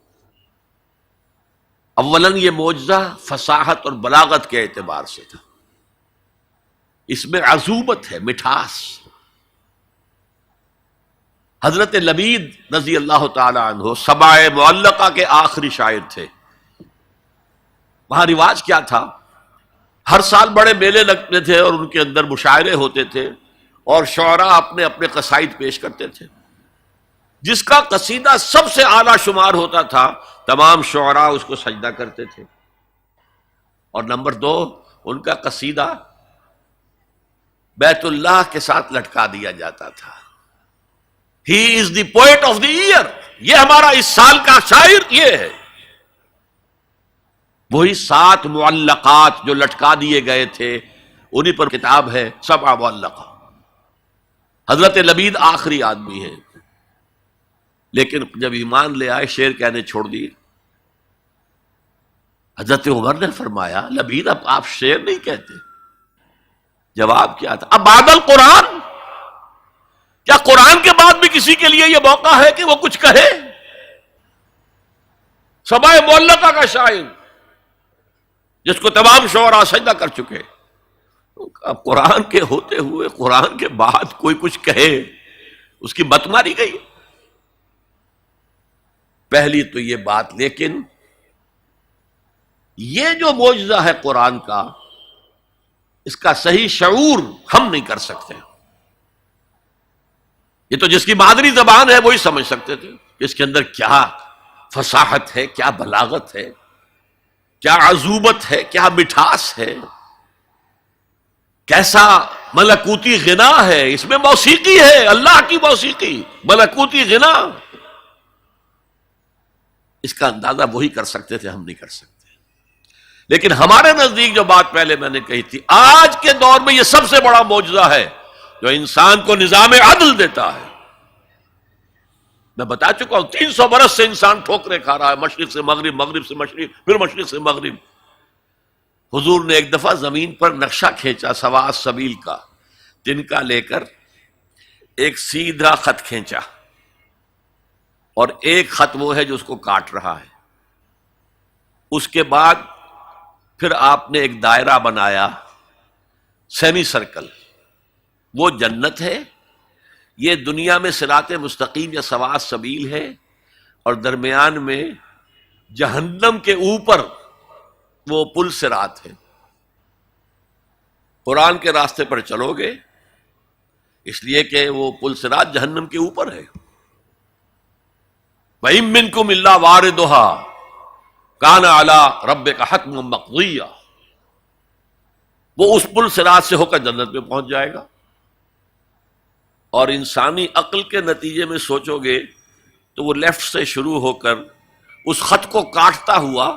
اولاً یہ معجزہ فصاحت اور بلاغت کے اعتبار سے تھا، اس میں عذوبت ہے، مٹھاس۔ حضرت لبید رضی اللہ تعالی عنہ سبع معلقہ کے آخری شاعر تھے۔ وہاں رواج کیا تھا، ہر سال بڑے میلے لگتے تھے اور ان کے اندر مشاعرے ہوتے تھے، اور شعراء اپنے اپنے قصائد پیش کرتے تھے۔ جس کا قصیدہ سب سے اعلیٰ شمار ہوتا تھا، تمام شعراء اس کو سجدہ کرتے تھے، اور نمبر 2 ان کا قصیدہ بیت اللہ کے ساتھ لٹکا دیا جاتا تھا۔ ہی از دی پوئٹ آف دی ایئر، یہ ہمارا اس سال کا شاعر یہ ہے۔ وہی 7 معلقات جو لٹکا دیے گئے تھے، انہی پر کتاب ہے سبع معلقہ۔ حضرت لبید آخری آدمی ہیں، لیکن جب ایمان لے آئے شعر کہنے چھوڑ دیے۔ حضرت عمر نے فرمایا لبید اب آپ شعر نہیں کہتے؟ جواب کیا تھا، اب بعد القرآن، کیا قرآن کے بعد بھی کسی کے لیے یہ موقع ہے کہ وہ کچھ کہے؟ سبع معلقہ کا شاعر جس کو تمام شعراء سجدہ کر چکے، اب قرآن کے ہوتے ہوئے قرآن کے بعد کوئی کچھ کہے، اس کی مت ماری گئی۔ پہلی تو یہ بات، لیکن یہ جو معجزہ ہے قرآن کا، اس کا صحیح شعور ہم نہیں کر سکتے۔ یہ تو جس کی مادری زبان ہے وہی سمجھ سکتے تھے کہ اس کے اندر کیا فصاحت ہے، کیا بلاغت ہے، کیا عذوبت ہے، کیا مٹھاس ہے، کیسا ملکوتی غنا ہے، اس میں موسیقی ہے، اللہ کی موسیقی، ملکوتی غنا. اس کا اندازہ وہی کر سکتے تھے، ہم نہیں کر سکتے. لیکن ہمارے نزدیک جو بات پہلے میں نے کہی تھی، آج کے دور میں یہ سب سے بڑا معجزہ ہے جو انسان کو نظام عدل دیتا ہے. میں بتا چکا ہوں 300 برس سے انسان ٹھوکریں کھا رہا ہے، مشرق سے مغرب، مغرب سے مشرق، پھر مشرق سے مغرب. حضور نے ایک دفعہ زمین پر نقشہ کھینچا سوا السبیل کا، تنکا لے کر ایک سیدھا خط کھینچا، اور ایک خط وہ ہے جو اس کو کاٹ رہا ہے. اس کے بعد پھر آپ نے ایک دائرہ بنایا، سیمی سرکل، وہ جنت ہے، یہ دنیا میں صراط مستقیم یا سواء السبیل ہے، اور درمیان میں جہنم کے اوپر وہ پل صراط ہے. قرآن کے راستے پر چلو گے اس لیے کہ وہ پل صراط جہنم کے اوپر ہے. وَإِن مِّنكُمْ إِلَّا وَارِدُهَا كَانَ عَلَىٰ رَبِّكَ حَتْمًا مَّقْضِيًّا. وہ اس پل صراط سے ہو کر جنت میں پہنچ جائے گا. اور انسانی عقل کے نتیجے میں سوچو گے تو وہ لیفٹ سے شروع ہو کر اس خط کو کاٹتا ہوا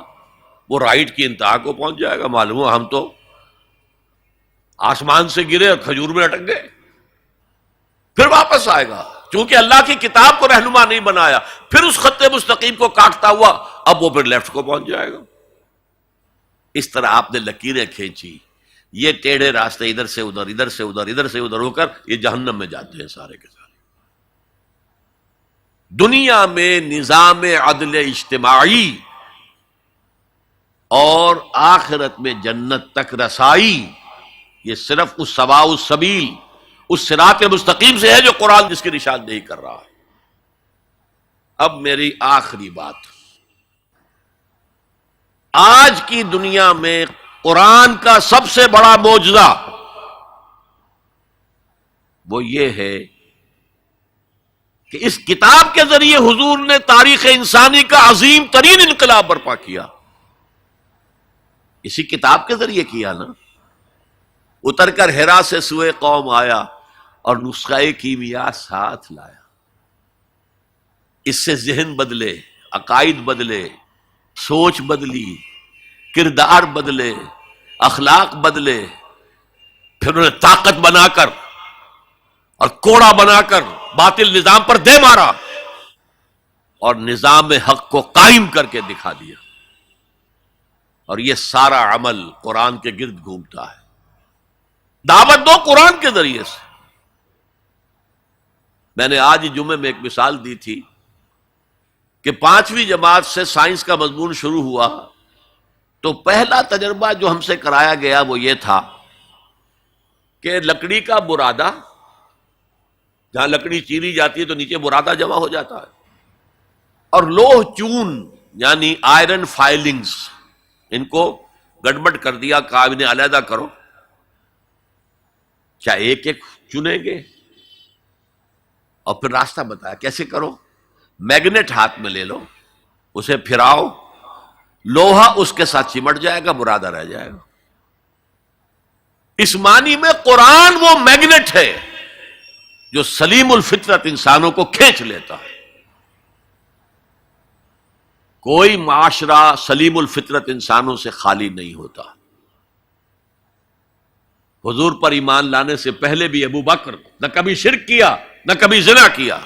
وہ رائٹ کی انتہا کو پہنچ جائے گا. معلوم ہوا ہم تو آسمان سے گرے اور کھجور میں اٹک گئے. پھر واپس آئے گا، چونکہ اللہ کی کتاب کو رہنما نہیں بنایا، پھر اس خط مستقیم کو کاٹتا ہوا اب وہ پھر لیفٹ کو پہنچ جائے گا. اس طرح آپ نے لکیریں کھینچی، یہ ٹیڑھے راستے ادھر سے ادھر، ادھر سے ادھر، ادھر سے ادھر ہو کر یہ جہنم میں جاتے ہیں سارے کے سارے. دنیا میں نظام عدل اجتماعی اور آخرت میں جنت تک رسائی، یہ صرف اس سواء السبیل، اس صراط مستقیم سے ہے جو قرآن جس کی نشاندہی کر رہا ہے. اب میری آخری بات، آج کی دنیا میں قرآن کا سب سے بڑا معجزہ وہ یہ ہے کہ اس کتاب کے ذریعے حضور نے تاریخ انسانی کا عظیم ترین انقلاب برپا کیا. اسی کتاب کے ذریعے کیا نا. اتر کر حرا سے سوئے قوم آیا اور نسخہ کیمیا ساتھ لایا. اس سے ذہن بدلے، عقائد بدلے، سوچ بدلی، کردار بدلے، اخلاق بدلے. پھر انہوں نے طاقت بنا کر اور کوڑا بنا کر باطل نظام پر دے مارا اور نظام حق کو قائم کر کے دکھا دیا. اور یہ سارا عمل قرآن کے گرد گھومتا ہے. دعوت دو قرآن کے ذریعے سے. میں نے آج جمعے میں ایک مثال دی تھی کہ 5ویں جماعت سے سائنس کا مضمون شروع ہوا تو پہلا تجربہ جو ہم سے کرایا گیا وہ یہ تھا کہ لکڑی کا برادہ، جہاں لکڑی چیری جاتی ہے تو نیچے برادہ جمع ہو جاتا ہے، اور لوہ چون یعنی آئرن فائلنگز، ان کو گڑبڑ کر دیا، کہا انہیں علیحدہ کرو. کیا ایک ایک چنیں گے؟ اور پھر راستہ بتایا کیسے کرو. میگنیٹ ہاتھ میں لے لو، اسے پھراؤ، لوہا اس کے ساتھ چمٹ جائے گا، برادہ رہ جائے گا. اس معنی میں قرآن وہ میگنیٹ ہے جو سلیم الفطرت انسانوں کو کھینچ لیتا ہے. کوئی معاشرہ سلیم الفطرت انسانوں سے خالی نہیں ہوتا. حضور پر ایمان لانے سے پہلے بھی ابو بکر نہ کبھی شرک کیا نہ کبھی زنا کیا.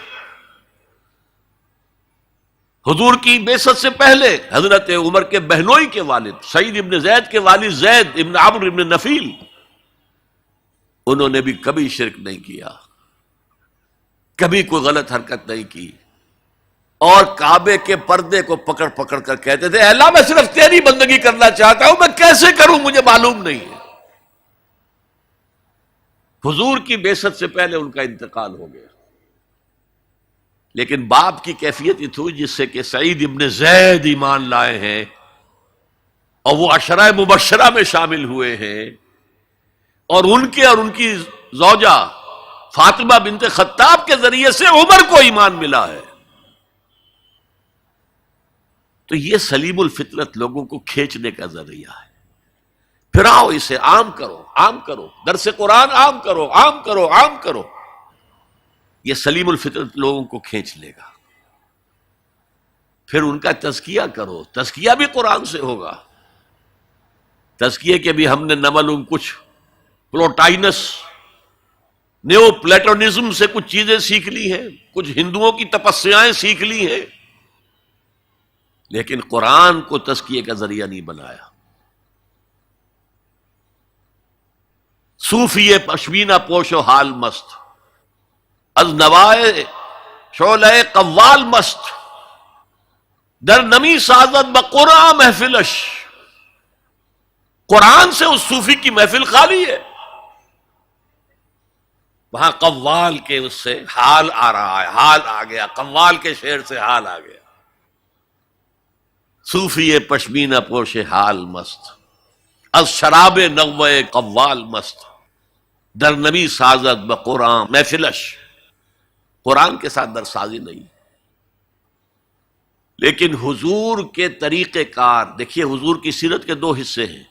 حضور کی بعثت سے پہلے حضرت عمر کے بہنوئی کے والد سعید ابن زید کے والد زید ابن عمرو ابن نفیل، انہوں نے بھی کبھی شرک نہیں کیا، کبھی کوئی غلط حرکت نہیں کی، اور کعبے کے پردے کو پکڑ پکڑ کر کہتے تھے اے اللہ میں صرف تیری بندگی کرنا چاہتا ہوں، میں کیسے کروں مجھے معلوم نہیں ہے. حضور کی بعثت سے پہلے ان کا انتقال ہو گیا. لیکن باپ کی کیفیت یہ تھی جس سے کہ سعید ابن زید ایمان لائے ہیں اور وہ عشرہ مبشرہ میں شامل ہوئے ہیں، اور ان کے اور ان کی زوجہ فاطمہ بنت خطاب کے ذریعے سے عمر کو ایمان ملا ہے. تو یہ سلیم الفطرت لوگوں کو کھینچنے کا ذریعہ ہے. پھراؤ اسے، عام کرو، عام کرو، درس قرآن عام کرو، عام کرو، عام کرو. یہ سلیم الفطرت لوگوں کو کھینچ لے گا. پھر ان کا تزکیہ کرو، تزکیہ بھی قرآن سے ہوگا. تزکیے کے بھی ہم نے نہ معلوم کچھ پلوٹائنس نیو پلیٹونزم سے کچھ چیزیں سیکھ لی ہیں، کچھ ہندوؤں کی تپسیائیں سیکھ لی ہیں، لیکن قرآن کو تزکیے کا ذریعہ نہیں بنایا. صوفی پشمینہ پوش و حال مست، از نوائے شعلہ قوال مست، در نمی سازد بقرآن محفلش. قرآن سے اس صوفی کی محفل خالی ہے. وہاں قوال کے اس سے حال آ رہا ہے، حال آ گیا، قوال کے شعر سے حال آ گیا. صوفی پشمینہ پوش حال مست، از شراب نغوے قوال مست، در نبی سازد بقرآن محفلش. قرآن کے ساتھ درسازی نہیں. لیکن حضور کے طریقہ کار دیکھیے، حضور کی سیرت کے دو حصے ہیں.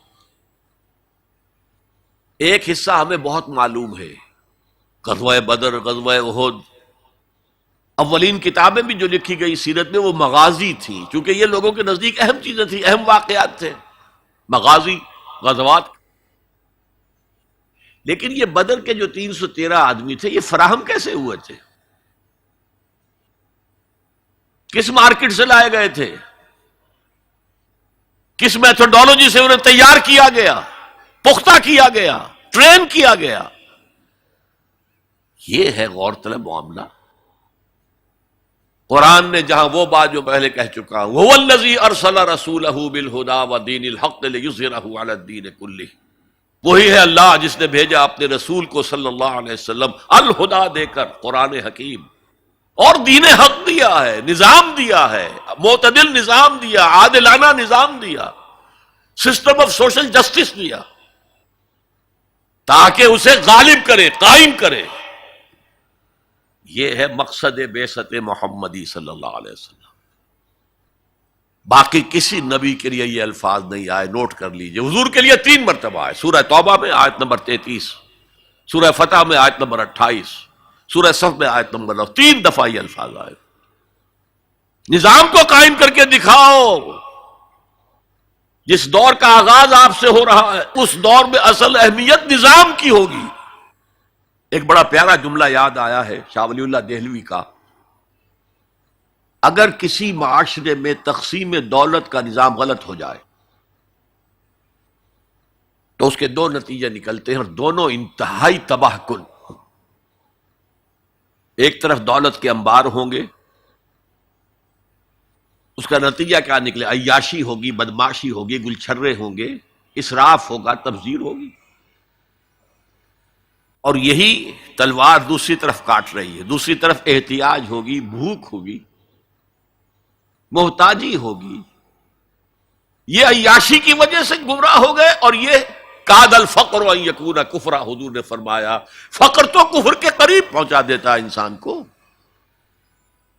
ایک حصہ ہمیں بہت معلوم ہے، غزوہ بدر، غزوہ احد. اولین کتابیں بھی جو لکھی گئی سیرت میں وہ مغازی تھیں، چونکہ یہ لوگوں کے نزدیک اہم چیزیں تھیں، اہم واقعات تھے، مغازی، غزوات. لیکن یہ بدر کے جو 313 آدمی تھے، یہ فراہم کیسے ہوئے تھے؟ کس مارکیٹ سے لائے گئے تھے؟ کس میتھڈالوجی سے انہیں تیار کیا گیا، پختہ کیا گیا، ٹرین کیا گیا؟ یہ ہے غور طلب معاملہ. قرآن نے جہاں وہ بات جو پہلے کہہ چکا ہوں، هو الذی ارسل رسولہ بالہدی ودین الحق لیظہرہ علی الدین کلہ، وہی ہے اللہ جس نے بھیجا اپنے رسول کو صلی اللہ علیہ وسلم الہدا دے کر، قرآن حکیم، اور دین حق دیا ہے، نظام دیا ہے، معتدل نظام دیا، عادلانہ نظام دیا، سسٹم آف سوشل جسٹس دیا، تاکہ اسے غالب کرے، قائم کرے. یہ ہے مقصد بعثت محمدی صلی اللہ علیہ وسلم. باقی کسی نبی کے لیے یہ الفاظ نہیں آئے، نوٹ کر لیجئے. حضور کے لیے 3 مرتبہ آئے، سورہ توبہ میں آیت نمبر 33، سورہ فتح میں آیت نمبر 28، سورہ صف میں آیت نمبر 9، 3 دفعہ یہ الفاظ آئے. نظام کو قائم کر کے دکھاؤ. جس دور کا آغاز آپ سے ہو رہا ہے، اس دور میں اصل اہمیت نظام کی ہوگی. ایک بڑا پیارا جملہ یاد آیا ہے شاہ ولی اللہ دہلوی کا. اگر کسی معاشرے میں تقسیم دولت کا نظام غلط ہو جائے تو اس کے 2 نتیجے نکلتے ہیں، اور دونوں انتہائی تباہ کن. ایک طرف دولت کے انبار ہوں گے، اس کا نتیجہ کیا نکلے؟ عیاشی ہوگی، بدماشی ہوگی، گلچھرے ہوں گے، اسراف ہوگا، تبذیر ہوگی. اور یہی تلوار دوسری طرف کاٹ رہی ہے. دوسری طرف احتیاج ہوگی، بھوک ہوگی، محتاجی ہوگی. یہ عیاشی کی وجہ سے گمراہ ہو گئے، اور یہ کاد الفقر ان یکون کفرا، حضور نے فرمایا فقر تو کفر کے قریب پہنچا دیتا ہے انسان کو.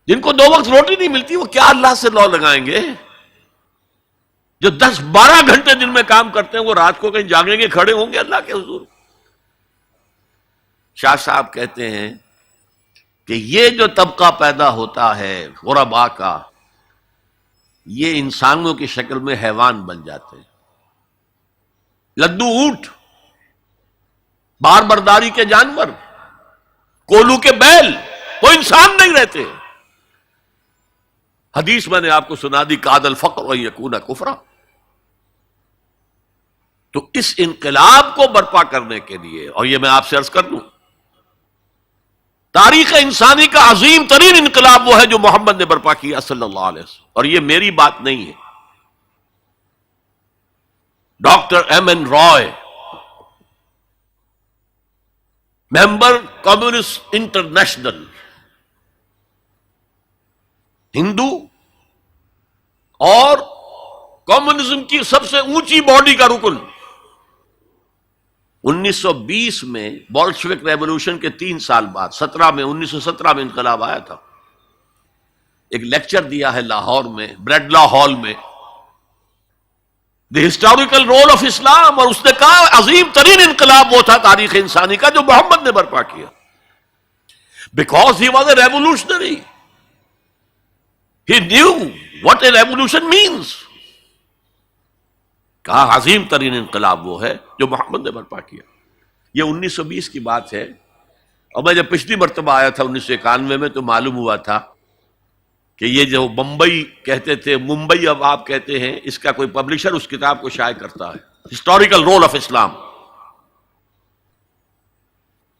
جن کو 2 وقت روٹی نہیں ملتی وہ کیا اللہ سے لو لگائیں گے؟ جو 10-12 گھنٹے دن میں کام کرتے ہیں وہ رات کو کہیں جاگیں گے، کھڑے ہوں گے اللہ کے حضور. شاہ صاحب کہتے ہیں کہ یہ جو طبقہ پیدا ہوتا ہے غرباء کا، یہ انسانوں کی شکل میں حیوان بن جاتے ہیں. لدو اونٹ، بار برداری کے جانور، کولو کے بیل، وہ انسان نہیں رہتے. حدیث میں نے آپ کو سنا دی، کاد الفقر ان یکون کفرا. تو اس انقلاب کو برپا کرنے کے لیے، اور یہ میں آپ سے عرض کر دوں، تاریخ انسانی کا عظیم ترین انقلاب وہ ہے جو محمد نے برپا کیا صلی اللہ علیہ وسلم. اور یہ میری بات نہیں ہے، ڈاکٹر M.N. رائے، ممبر کمیونسٹ انٹرنیشنل، ہندو اور کمیونزم کی سب سے اونچی باڈی کا رکن، 1920 میں بولشوک ریولوشن کے 3 سال بعد 1917 میں انقلاب آیا تھا. ایک لیکچر دیا ہے لاہور میں بریڈلا ہال میں، دی ہسٹوریکل رول آف اسلام، اور اس نے کہا عظیم ترین انقلاب وہ تھا تاریخ انسانی کا جو محمد نے برپا کیا، because he was a revolutionary. He knew what a revolution means. کہا عظیم ترین انقلاب وہ ہے جو محمد نے برپا کیا. یہ 1920 کی بات ہے، اور میں جب پچھلی مرتبہ آیا تھا 1991 میں تو معلوم ہوا تھا کہ یہ جو بمبئی کہتے تھے، ممبئی اب آپ کہتے ہیں، اس کا کوئی پبلشر اس کتاب کو شائع کرتا ہے، ہسٹوریکل رول آف اسلام.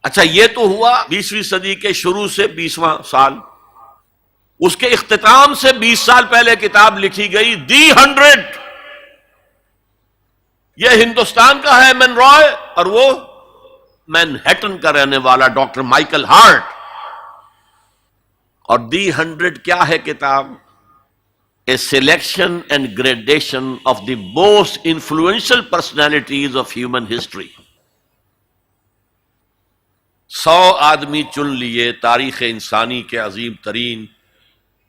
اچھا یہ تو ہوا 20ویں صدی کے شروع سے 20واں سال. اس کے اختتام سے 20 سال پہلے کتاب لکھی گئی دی 100. یہ ہندوستان کا ہے مین رائے، اور وہ مینہٹن کا رہنے والا ڈاکٹر مائیکل ہارٹ. اور دی 100 کیا ہے کتاب؟ A selection and gradation of the most influential personalities of human history. 100 آدمی چن لیے تاریخ انسانی کے عظیم ترین،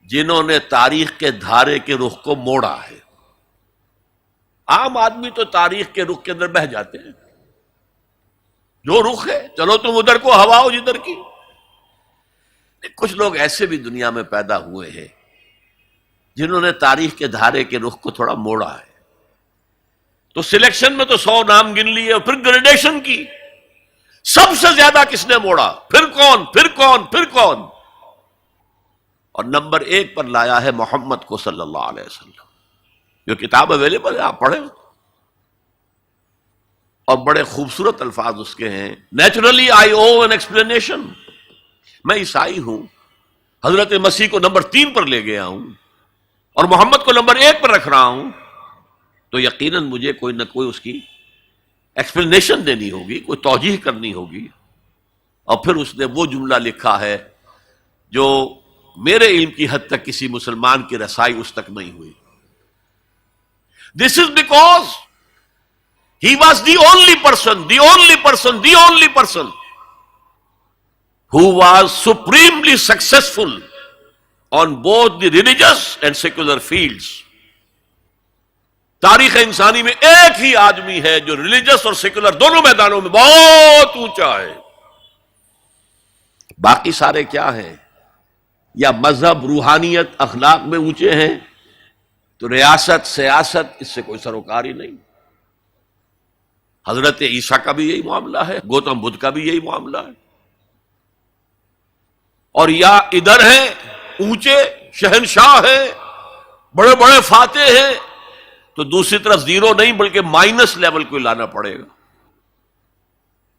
جنہوں نے تاریخ کے دھارے کے رخ کو موڑا ہے. عام آدمی تو تاریخ کے رخ کے اندر بہہ جاتے ہیں، جو رخ ہے چلو تم ادھر کو ہوا ہو جدھر کی. کچھ لوگ ایسے بھی دنیا میں پیدا ہوئے ہیں جنہوں نے تاریخ کے دھارے کے رخ کو تھوڑا موڑا ہے. تو سلیکشن میں تو 100 نام گن لیے، اور پھر گریڈیشن کی سب سے زیادہ کس نے موڑا، پھر کون پھر کون پھر کون، اور نمبر 1 پر لایا ہے محمد کو صلی اللہ علیہ وسلم. جو کتاب اویلیبل ہے آپ پڑھیں، اور بڑے خوبصورت الفاظ اس کے ہیں. Naturally I O an explanation. میں عیسائی ہوں، حضرت مسیح کو نمبر 3 پر لے گیا ہوں اور محمد کو نمبر 1 پر رکھ رہا ہوں، تو یقیناً مجھے کوئی نہ کوئی اس کی ایکسپلینیشن دینی ہوگی، کوئی توجیہ کرنی ہوگی. اور پھر اس نے وہ جملہ لکھا ہے جو میرے علم کی حد تک کسی مسلمان کی رسائی اس تک نہیں ہوئی. This is because he was the only person who was supremely successful on both the religious and secular fields. تاریخ انسانی میں ایک ہی آدمی ہے جو ریلیجس اور سیکولر دونوں میدانوں میں بہت اونچا ہے. باقی سارے کیا ہیں؟ یا مذہب، روحانیت، اخلاق میں اونچے ہیں، تو ریاست، سیاست، اس سے کوئی سروکار ہی نہیں. حضرت عیسیٰ کا بھی یہی معاملہ ہے، گوتم بدھ کا بھی یہی معاملہ ہے. اور یا ادھر ہیں اونچے شہنشاہ ہیں، بڑے بڑے فاتح ہیں، تو دوسری طرف زیرو نہیں بلکہ مائنس لیول کو لانا پڑے گا.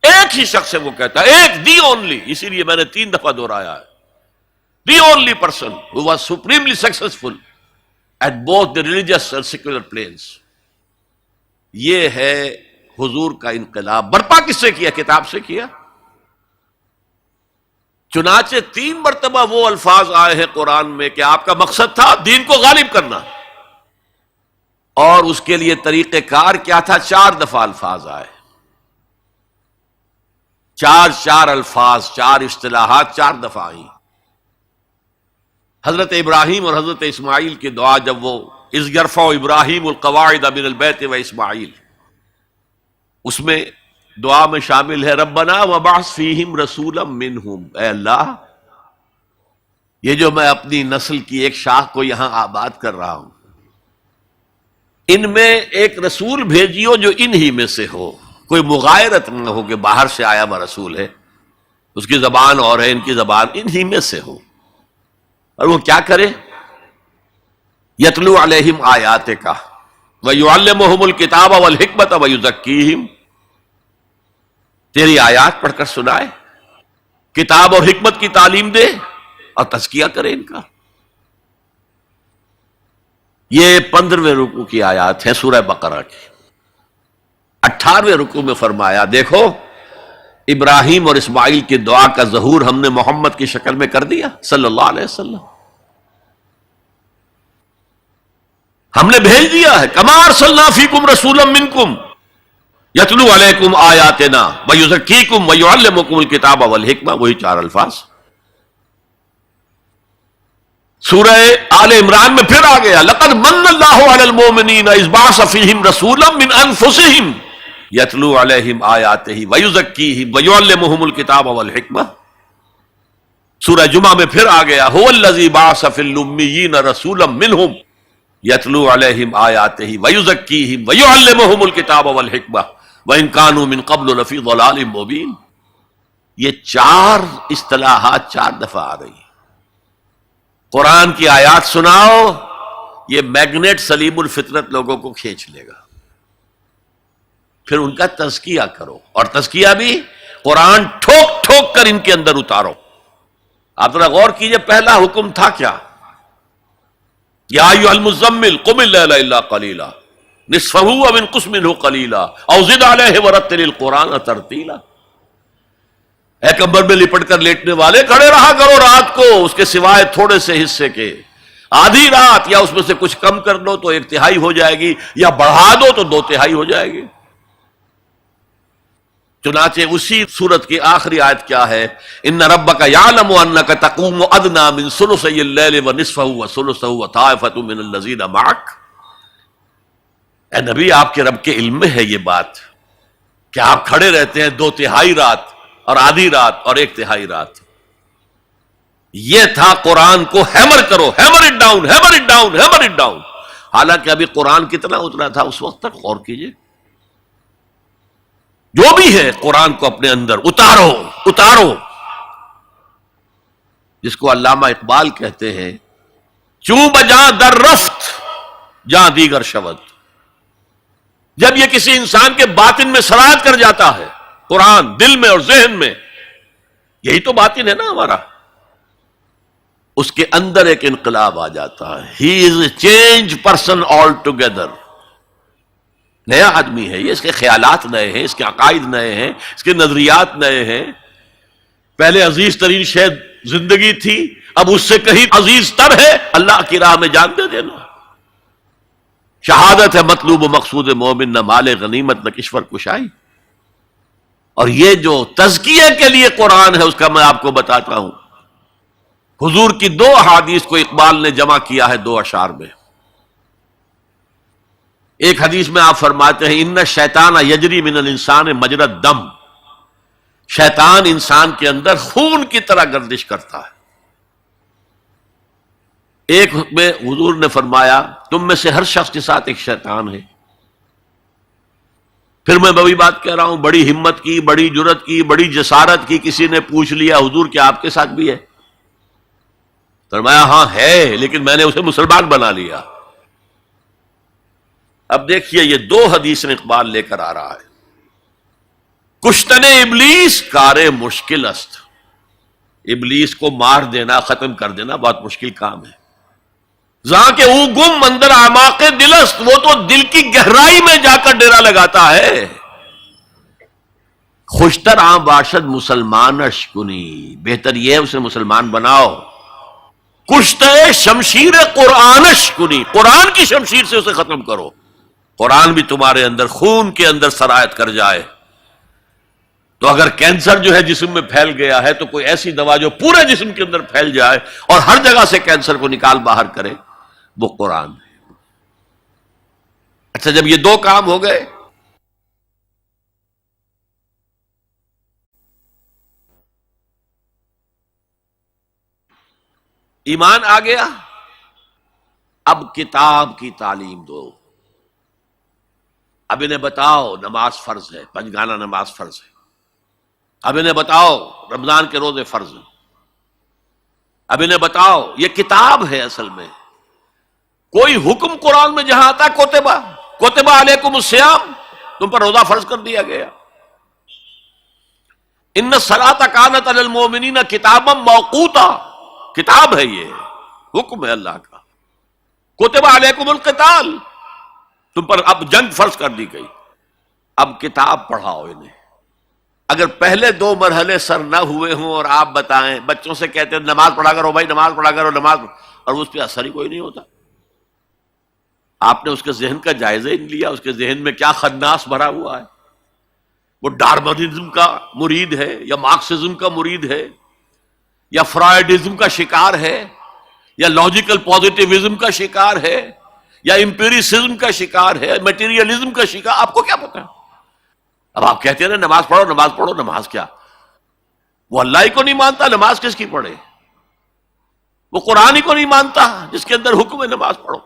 ایک ہی شخص ہے وہ کہتا ہے، ایک دی اونلی، اسی لیے میں نے 3 دفعہ دہرایا ہے، the only person who was supremely successful at both the religious and secular planes. یہ ہے حضور کا انقلاب. برپا کس سے کیا؟ کتاب سے کیا. چنانچہ 3 مرتبہ وہ الفاظ آئے ہیں قرآن میں کہ آپ کا مقصد تھا دین کو غالب کرنا، اور اس کے لیے طریقہ کار کیا تھا؟ 4 دفعہ الفاظ آئے، 4 الفاظ، 4 اصطلاحات 4 دفعہ آئی. حضرت ابراہیم اور حضرت اسماعیل کی دعا، جب وہ اذ یرفع ابراہیم القواعد من البیت و اسماعیل، اس میں دعا میں شامل ہے ربنا وبعث فیہم رسولا منہم. اے اللہ، یہ جو میں اپنی نسل کی ایک شاخ کو یہاں آباد کر رہا ہوں، ان میں ایک رسول بھیجیو جو انہی میں سے ہو. کوئی مغایرت نہ ہو کہ باہر سے آیا ہوا رسول ہے، اس کی زبان اور ہے، ان کی زبان انہی میں سے ہو. اور وہ کیا کرے؟ یتلو علیہم آیاتک ویعلمہم الکتاب والحکمت ویزکیہم. تیری آیات پڑھ کر سنائے، کتاب اور حکمت کی تعلیم دے، اور تزکیہ کرے ان کا. یہ 15ویں رکوع کی آیات ہے سورہ بقرہ کی. 18ویں رکوع میں فرمایا دیکھو ابراہیم اور اسماعیل کی دعا کا ظہور ہم نے محمد کی شکل میں کر دیا صلی اللہ علیہ وسلم. ہم نے بھیج دیا ہے، کما ارسلنا فیکم رسولا منکم. یتلو علیکم آیاتنا ویزکیکم ویعلمکم الکتاب والحکمہ، وہی چار الفاظ۔ سورہ آل عمران میں پھر آ گیا لقد من اللہ علی المؤمنین اذ بعث فیہم رسولا من انفسہم یتلو علیہم آیاتہ ویزکیہم ویعلمہم الکتاب والحکمہ۔ سورہ جمعہ میں پھر آ گیا هو الذی بعث فی الامیین رسولا منہم یتلو علیہم آیاتہ ویزکیہم ویعلمہم الکتاب والحکمہ وان کانوا من قبل لفی ضلال مبین۔ یہ چار اصطلاحات چار دفعہ آ رہی ہیں۔ قرآن کی آیات سناؤ، یہ میگنیٹ سلیم الفطرت لوگوں کو کھینچ لے گا۔ پھر ان کا تزکیہ کرو، اور تزکیہ بھی قرآن ٹھوک ٹھوک کر ان کے اندر اتارو۔ آپ ذرا غور کیجئے، پہلا حکم تھا کیا؟ یا ایھا المزمل قم اللیل الا قلیلا نصفہ او انقص منہ قلیلا او زد علیہ ورتل القرآن ترتیلا۔ اے کمبل میں لپٹ کر لیٹنے والے، کھڑے رہا کرو رات کو اس کے سوائے تھوڑے سے حصے کے، آدھی رات، یا اس میں سے کچھ کم کر لو تو ایک تہائی ہو جائے گی، یا بڑھا دو تو دو تہائی ہو جائے گی۔ چنانچہ اسی سورت کی آخری آیت کیا ہے؟ ان ربک یعلم انک تقوم ادنی من ثلثی اللیل ونصفہ وثلثہ وطائفۃ من الذین معک۔ اے نبی، آپ کے رب کے علم میں ہے یہ بات کہ آپ کھڑے رہتے ہیں دو تہائی رات اور آدھی رات اور ایک تہائی رات۔ یہ تھا قرآن کو ہیمر کرو، hammer it down, hammer it down, hammer it down. حالانکہ ابھی قرآن کتنا اترا تھا اس وقت تک؟ غور کیجئے، جو بھی ہے قرآن کو اپنے اندر اتارو اتارو، جس کو علامہ اقبال کہتے ہیں چوں بجاں در رفت جاں دیگر شود۔ جب یہ کسی انسان کے باطن میں سرایت کر جاتا ہے قرآن، دل میں اور ذہن میں، یہی تو باطن ہے نا ہمارا، اس کے اندر ایک انقلاب آ جاتا ہے۔ He is a change person altogether, نیا آدمی ہے یہ، اس کے خیالات نئے ہیں، اس کے عقائد نئے ہیں، اس کے نظریات نئے ہیں۔ پہلے عزیز ترین شے زندگی تھی، اب اس سے کہیں عزیز تر ہے اللہ کی راہ میں جان دے دینا۔ شہادت ہے مطلوب و مقصود مومن، نہ مال غنیمت نہ کشور کشائی۔ اور یہ جو تزکیے کے لیے قرآن ہے اس کا میں آپ کو بتاتا ہوں۔ حضور کی دو احادیث کو اقبال نے جمع کیا ہے دو اشعار میں۔ ایک حدیث میں آپ فرماتے ہیں ان الشیطان یجری من الانسان مجری الدم، شیطان انسان کے اندر خون کی طرح گردش کرتا ہے۔ ایک میں حضور نے فرمایا تم میں سے ہر شخص کے ساتھ ایک شیطان ہے۔ پھر میں وہی بات کہہ رہا ہوں، بڑی ہمت کی، بڑی جرت کی، بڑی جسارت کی، کسی نے پوچھ لیا حضور کیا آپ کے ساتھ بھی ہے؟ فرمایا ہاں ہے، لیکن میں نے اسے مسلمان بنا لیا۔ اب دیکھیے یہ دو حدیثیں اقبال لے کر آ رہا ہے۔ کشتن ابلیس کار مشکل است، ابلیس کو مار دینا، ختم کر دینا بہت مشکل کام ہے۔ جہاں کہ او گم اندر اعماق دل است، وہ تو دل کی گہرائی میں جا کر ڈیرا لگاتا ہے۔ خوشتر عام باشد مسلمانش کنی، بہتر یہ ہے اسے مسلمان بناؤ۔ کشتے شمشیر قرآنش کنی، قرآن کی شمشیر سے اسے ختم کرو۔ قرآن بھی تمہارے اندر خون کے اندر سرایت کر جائے تو اگر کینسر جو ہے جسم میں پھیل گیا ہے تو کوئی ایسی دوا جو پورے جسم کے اندر پھیل جائے اور ہر جگہ سے کینسر کو نکال باہر کرے، وہ قرآن ہے۔ اچھا، جب یہ دو کام ہو گئے، ایمان آ گیا، اب کتاب کی تعلیم دو۔ اب انہیں بتاؤ نماز فرض ہے، پنجگانہ نماز فرض ہے۔ اب انہیں بتاؤ رمضان کے روزے فرض ہیں۔ اب انہیں بتاؤ یہ کتاب ہے اصل میں۔ کوئی حکم قرآن میں جہاں آتا ہے کوتبہ علیکم الصیام، تم پر روزہ فرض کر دیا گیا۔ ان الصلاۃ کانت علی المؤمنین کتابا موقوتا، کتاب ہے، یہ حکم ہے اللہ کا۔ کوتبہ علیکم القتال، تم پر اب جنگ فرض کر دی گئی۔ اب کتاب پڑھاؤ انہیں۔ اگر پہلے دو مرحلے سر نہ ہوئے ہوں اور آپ بتائیں، بچوں سے کہتے ہیں نماز پڑھا کرو بھائی، نماز پڑھا کرو، نماز، اور اس پہ اثر ہی کوئی نہیں ہوتا۔ آپ نے اس کے ذہن کا جائزہ ہی نہیں لیا، اس کے ذہن میں کیا خناس بھرا ہوا ہے۔ وہ ڈارونزم کا مرید ہے یا مارکسزم کا مرید ہے یا فرائڈزم کا شکار ہے یا لاجیکل پازیٹیوزم کا شکار ہے یا امپیریسزم کا شکار ہے، میٹیریلزم کا شکار، آپ کو کیا پتا؟ اب آپ کہتے ہیں نا نماز پڑھو نماز پڑھو، نماز کیا؟ وہ اللہ ہی کو نہیں مانتا، نماز کس کی پڑھے؟ وہ قرآن ہی کو نہیں مانتا جس کے اندر حکم ہے نماز پڑھو۔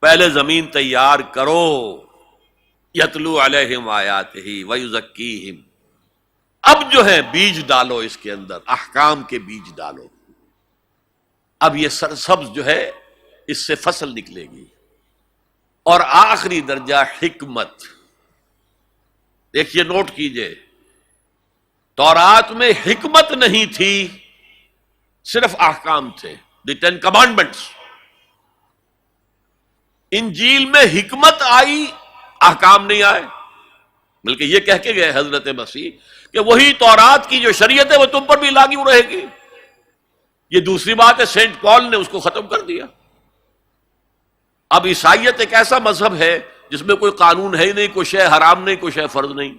پہلے زمین تیار کرو، یتلو علیہم آیاتہ ویزکیہم، اب جو ہے بیج ڈالو اس کے اندر، احکام کے بیج ڈالو، اب یہ سرسبز جو ہے اس سے فصل نکلے گی۔ اور آخری درجہ حکمت، دیکھیے نوٹ کیجئے، تورات میں حکمت نہیں تھی، صرف احکام تھے، دی 10 کمانڈمنٹس۔ انجیل میں حکمت آئی، احکام نہیں آئے، بلکہ یہ کہہ کے گئے حضرت مسیح کہ وہی تورات کی جو شریعت ہے وہ تم پر بھی لاگو رہے گی۔ یہ دوسری بات ہے، سینٹ پال نے اس کو ختم کر دیا۔ اب عیسائیت ایک ایسا مذہب ہے جس میں کوئی قانون ہے ہی نہیں، کوئی شے حرام نہیں، کوئی شے فرض نہیں،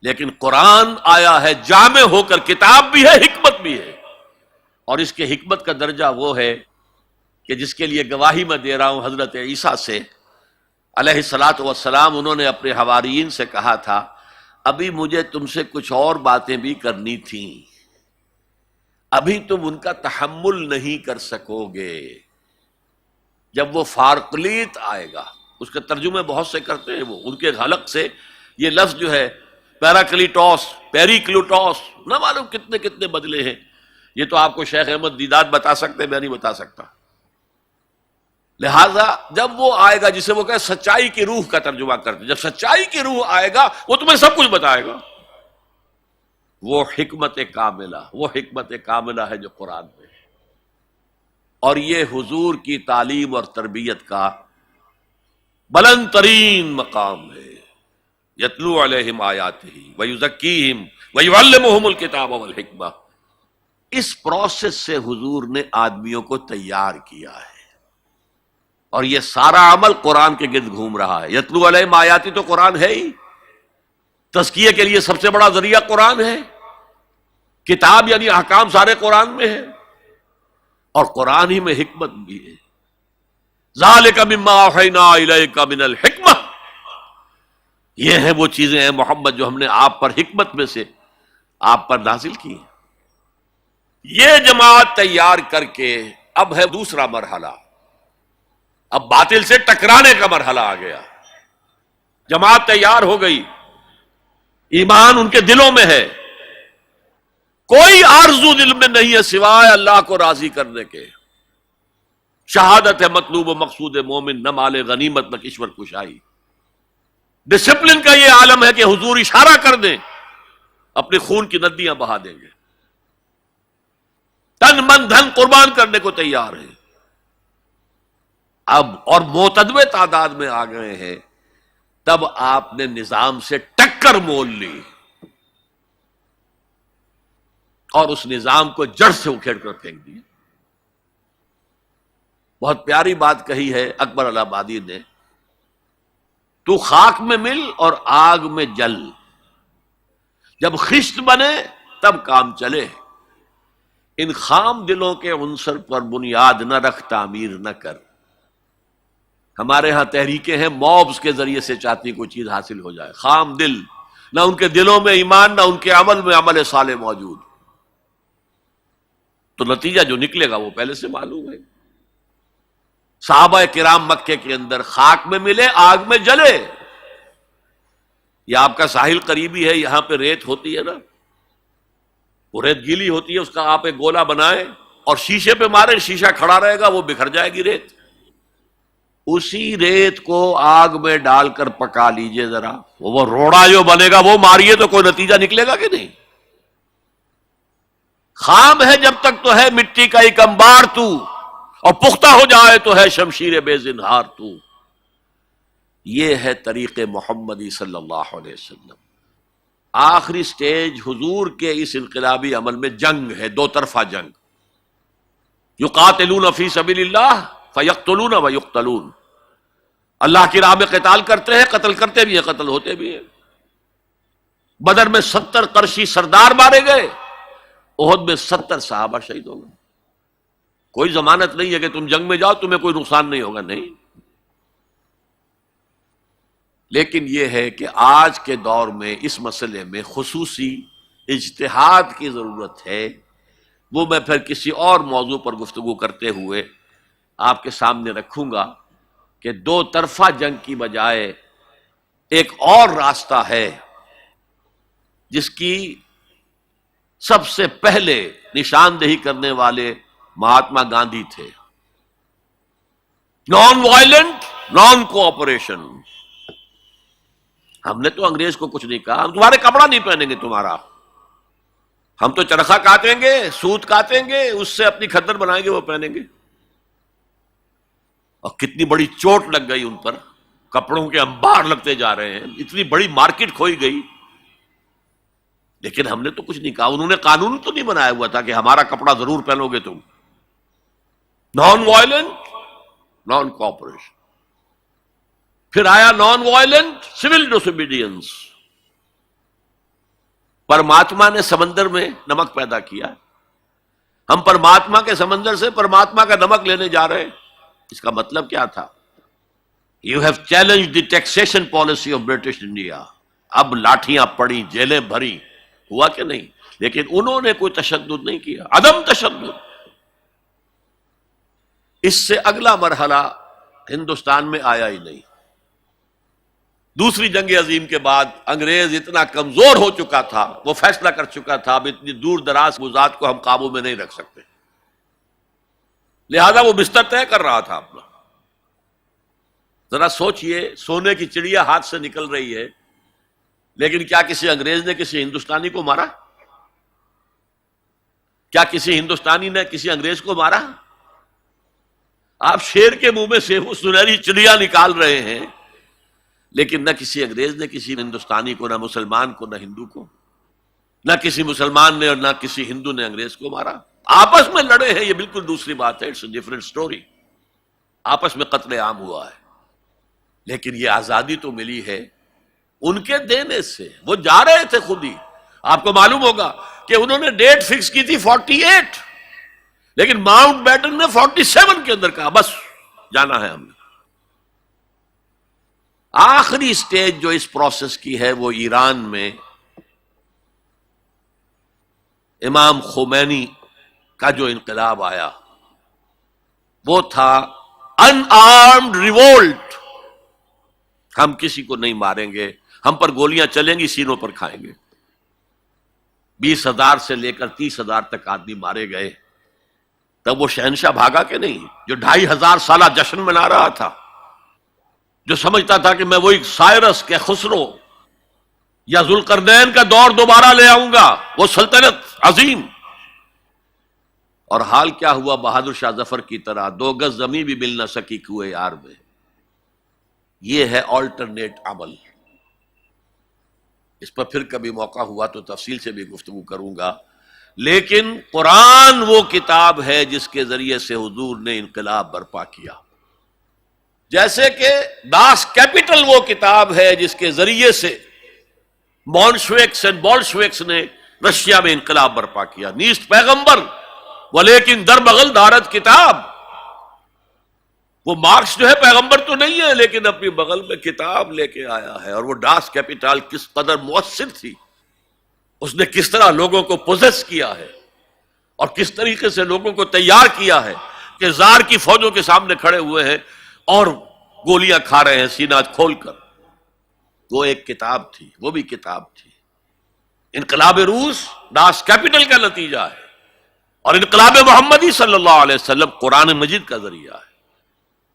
لیکن قرآن آیا ہے جامع ہو کر، کتاب بھی ہے حکمت بھی ہے، اور اس کے حکمت کا درجہ وہ ہے کہ جس کے لیے گواہی میں دے رہا ہوں حضرت عیسیٰ سے علیہ الصلاۃ والسلام، انہوں نے اپنے حواریین سے کہا تھا ابھی مجھے تم سے کچھ اور باتیں بھی کرنی تھیں، ابھی تم ان کا تحمل نہیں کر سکو گے، جب وہ فارقلیت آئے گا، اس کے ترجمے بہت سے کرتے ہیں، وہ ان کے حلق سے یہ لفظ جو ہے پیراکلیٹوس، پیریکلوٹوس، نہ معلوم کتنے کتنے بدلے ہیں، یہ تو آپ کو شیخ احمد دیدات بتا سکتے، میں نہیں بتا سکتا۔ لہذا جب وہ آئے گا جسے وہ کہ سچائی کی روح کا ترجمہ کرتے، جب سچائی کی روح آئے گا وہ تمہیں سب کچھ بتائے گا، وہ حکمت کاملہ ہے جو قرآن میں ہے، اور یہ حضور کی تعلیم اور تربیت کا بلند ترین مقام ہے۔ یتلو علیہم آیاتہ ویزکیہم ویعلمہم الکتاب والحکمہ، اس پروسیس سے حضور نے آدمیوں کو تیار کیا ہے، اور یہ سارا عمل قرآن کے گرد گھوم رہا ہے۔ یتلو علیہم آیاتی تو قرآن ہے ہی، تزکیہ کے لیے سب سے بڑا ذریعہ قرآن ہے، کتاب یعنی احکام سارے قرآن میں ہے، اور قرآن ہی میں حکمت بھی ہے۔ ذالک مما اوحینا الیک من الحکمہ، یہ ہیں وہ چیزیں ہیں محمد جو ہم نے آپ پر حکمت میں سے آپ پر نازل کی۔ یہ جماعت تیار کر کے اب ہے دوسرا مرحلہ، اب باطل سے ٹکرانے کا مرحلہ آ گیا۔ جماعت تیار ہو گئی، ایمان ان کے دلوں میں ہے، کوئی آرزو دل میں نہیں ہے سوائے اللہ کو راضی کرنے کے، شہادت ہے مطلوب و مقصود مومن، نہ مال غنیمت نہ کشور کشائی۔ ڈسپلن کا یہ عالم ہے کہ حضور اشارہ کر دیں اپنے خون کی ندیاں بہا دیں گے، تن من دھن قربان کرنے کو تیار ہیں۔ اب اور معتدوے تعداد میں آ گئے ہیں، تب آپ نے نظام سے ٹکر مول لی اور اس نظام کو جڑ سے اکھیڑ کر پھینک دیا۔ بہت پیاری بات کہی ہے اکبر الہٰبادی نے، تو خاک میں مل اور آگ میں جل، جب خشت بنے تب کام چلے، ان خام دلوں کے عنصر پر بنیاد نہ رکھ، تعمیر نہ کر۔ ہمارے ہاں تحریکیں ہیں موبز کے ذریعے سے چاہتی کوئی چیز حاصل ہو جائے، خام دل، نہ ان کے دلوں میں ایمان، نہ ان کے عمل میں عمل صالح موجود، تو نتیجہ جو نکلے گا وہ پہلے سے معلوم ہے۔ صحابہ کرام مکے کے اندر خاک میں ملے، آگ میں جلے۔ یہ آپ کا ساحل قریبی ہے، یہاں پہ ریت ہوتی ہے نا، وہ ریت گیلی ہوتی ہے، اس کا آپ ایک گولا بنائیں اور شیشے پہ مارے، شیشہ کھڑا رہے گا، وہ بکھر جائے گی ریت۔ اسی ریت کو آگ میں ڈال کر پکا لیجئے ذرا، وہ روڑا جو بنے گا وہ ماریے تو کوئی نتیجہ نکلے گا کہ نہیں؟ خام ہے جب تک تو ہے مٹی کا ایک انبار تو، اور پختہ ہو جائے تو ہے شمشیر بے زنہار تو۔ یہ ہے طریق محمدی صلی اللہ علیہ وسلم۔ آخری سٹیج حضور کے اس انقلابی عمل میں جنگ ہے، دو طرفہ جنگ۔ یقاتلون فی سبیل اللہ فیقتلون ویقتلون، اللہ کی راہ میں قتال کرتے ہیں، قتل کرتے بھی ہیں، قتل ہوتے بھی ہیں۔ بدر میں 70 قرشی سردار مارے گئے، احد میں 70 صحابہ شہید ہو گئے۔ کوئی ضمانت نہیں ہے کہ تم جنگ میں جاؤ تمہیں کوئی نقصان نہیں ہوگا، نہیں۔ لیکن یہ ہے کہ آج کے دور میں اس مسئلے میں خصوصی اجتہاد کی ضرورت ہے، وہ میں پھر کسی اور موضوع پر گفتگو کرتے ہوئے آپ کے سامنے رکھوں گا کہ دو طرفہ جنگ کی بجائے ایک اور راستہ ہے جس کی سب سے پہلے نشاندہی کرنے والے مہاتما گاندھی تھے، نان وائلنٹ نان کوآپریشن۔ ہم نے تو انگریز کو کچھ نہیں کہا، ہم تمہارے کپڑا نہیں پہنیں گے تمہارا، ہم تو چرخہ کاٹیں گے، سوت کاٹیں گے، اس سے اپنی کھدر بنائیں گے، وہ پہنیں گے۔ اور کتنی بڑی چوٹ لگ گئی ان پر، کپڑوں کے انبار لگتے جا رہے ہیں، اتنی بڑی مارکیٹ کھوئی گئی، لیکن ہم نے تو کچھ نہیں کہا۔ انہوں نے قانون تو نہیں بنایا ہوا تھا کہ ہمارا کپڑا ضرور پہنو گے تم۔ نان وائلنٹ نان کوآپریشن، پھر آیا نان وائلنٹ سول ڈسوبیڈینس۔ پرماتما نے سمندر میں نمک پیدا کیا، ہم پرماتما کے سمندر سے پرماتما کا نمک لینے جا رہے ہیں۔ اس کا مطلب کیا تھا؟ You have challenge the taxation policy of British India. اب لاٹھیاں پڑی، جیلیں بھری، ہوا کہ نہیں؟ لیکن انہوں نے کوئی تشدد نہیں کیا، عدم تشدد۔ اس سے اگلا مرحلہ ہندوستان میں آیا ہی نہیں۔ دوسری جنگ عظیم کے بعد انگریز اتنا کمزور ہو چکا تھا، وہ فیصلہ کر چکا تھا اب اتنی دور دراز وزات کو ہم قابو میں نہیں رکھ سکتے، لہذا وہ بستر طے کر رہا تھا اپنا۔ ذرا سوچئے، سونے کی چڑیا ہاتھ سے نکل رہی ہے، لیکن کیا کسی انگریز نے کسی ہندوستانی کو مارا؟ کیا کسی ہندوستانی نے کسی انگریز کو مارا؟ آپ شیر کے منہ میں سے وہ سنہری چڑیا نکال رہے ہیں، لیکن نہ کسی انگریز نے کسی ہندوستانی کو، نہ مسلمان کو، نہ ہندو کو، نہ کسی مسلمان نے اور نہ کسی ہندو نے انگریز کو مارا۔ آپس میں لڑے ہیں، یہ بالکل دوسری بات ہے، اٹس اے ڈفرنٹ سٹوری۔ آپس میں قتل عام ہوا ہے، لیکن یہ آزادی تو ملی ہے ان کے دینے سے۔ وہ جا رہے تھے خود ہی، آپ کو معلوم ہوگا کہ انہوں نے ڈیٹ فکس کی تھی 48، لیکن ماؤنٹ بیٹن نے 47 کے اندر کہا بس جانا ہے ہم نے۔ آخری سٹیج جو اس پروسیس کی ہے وہ ایران میں امام خمینی کا جو انقلاب آیا وہ تھا ان آرمڈ ریوولٹ۔ ہم کسی کو نہیں ماریں گے، ہم پر گولیاں چلیں گی، سینوں پر کھائیں گے۔ 20,000 سے لے کر 30,000 تک آدمی مارے گئے۔ تب وہ شہنشاہ بھاگا کہ نہیں جو 2,500 سالہ جشن منا رہا تھا، جو سمجھتا تھا کہ میں وہی سائرس کے خسرو یا ذوالقرنین کا دور دوبارہ لے آؤں گا، وہ سلطنت عظیم۔ اور حال کیا ہوا؟ بہادر شاہ ظفر کی طرح 2 گز زمین بھی مل نہ سکی کوئے یار میں۔ یہ ہے آلٹرنیٹ عمل۔ اس پر پھر کبھی موقع ہوا تو تفصیل سے بھی گفتگو کروں گا، لیکن قرآن وہ کتاب ہے جس کے ذریعے سے حضور نے انقلاب برپا کیا، جیسے کہ داس کیپٹل وہ کتاب ہے جس کے ذریعے سے مونشویکس اینڈ بولشویکس نے رشیا میں انقلاب برپا کیا۔ نیست پیغمبر ولیکن در بغل دارت کتاب۔ وہ مارکس جو ہے پیغمبر تو نہیں ہے، لیکن اپنی بغل میں کتاب لے کے آیا ہے۔ اور وہ داس کیپٹل کس قدر مؤثر تھی، اس نے کس طرح لوگوں کو پوزیس کیا ہے اور کس طریقے سے لوگوں کو تیار کیا ہے کہ زار کی فوجوں کے سامنے کھڑے ہوئے ہیں اور گولیاں کھا رہے ہیں سینہ کھول کر۔ وہ ایک کتاب تھی، وہ بھی کتاب تھی۔ انقلاب روس داس کیپٹل کا نتیجہ ہے، اور انقلاب محمدی صلی اللہ علیہ وسلم قرآن مجید کا ذریعہ ہے۔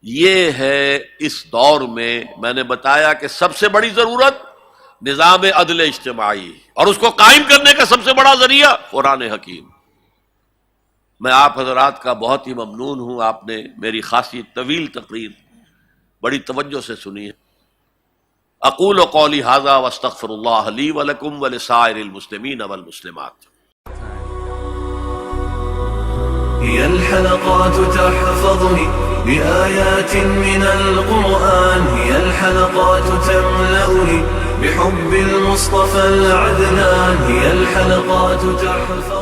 یہ ہے اس دور میں نے بتایا کہ سب سے بڑی ضرورت نظام عدل اجتماعی، اور اس کو قائم کرنے کا سب سے بڑا ذریعہ قرآن حکیم۔ میں آپ حضرات کا بہت ہی ممنون ہوں، آپ نے میری خاصی طویل تقریر بڑی توجہ سے سنی ہے۔ اقول قولی ھذا واستغفر اللہ لی ولکم ولسائر المسلمین والمسلمات۔ هي الحلقات تحفظني بآيات من القرآن هي الحلقات تملأني بحب المصطفى العدنان هي الحلقات تحفظ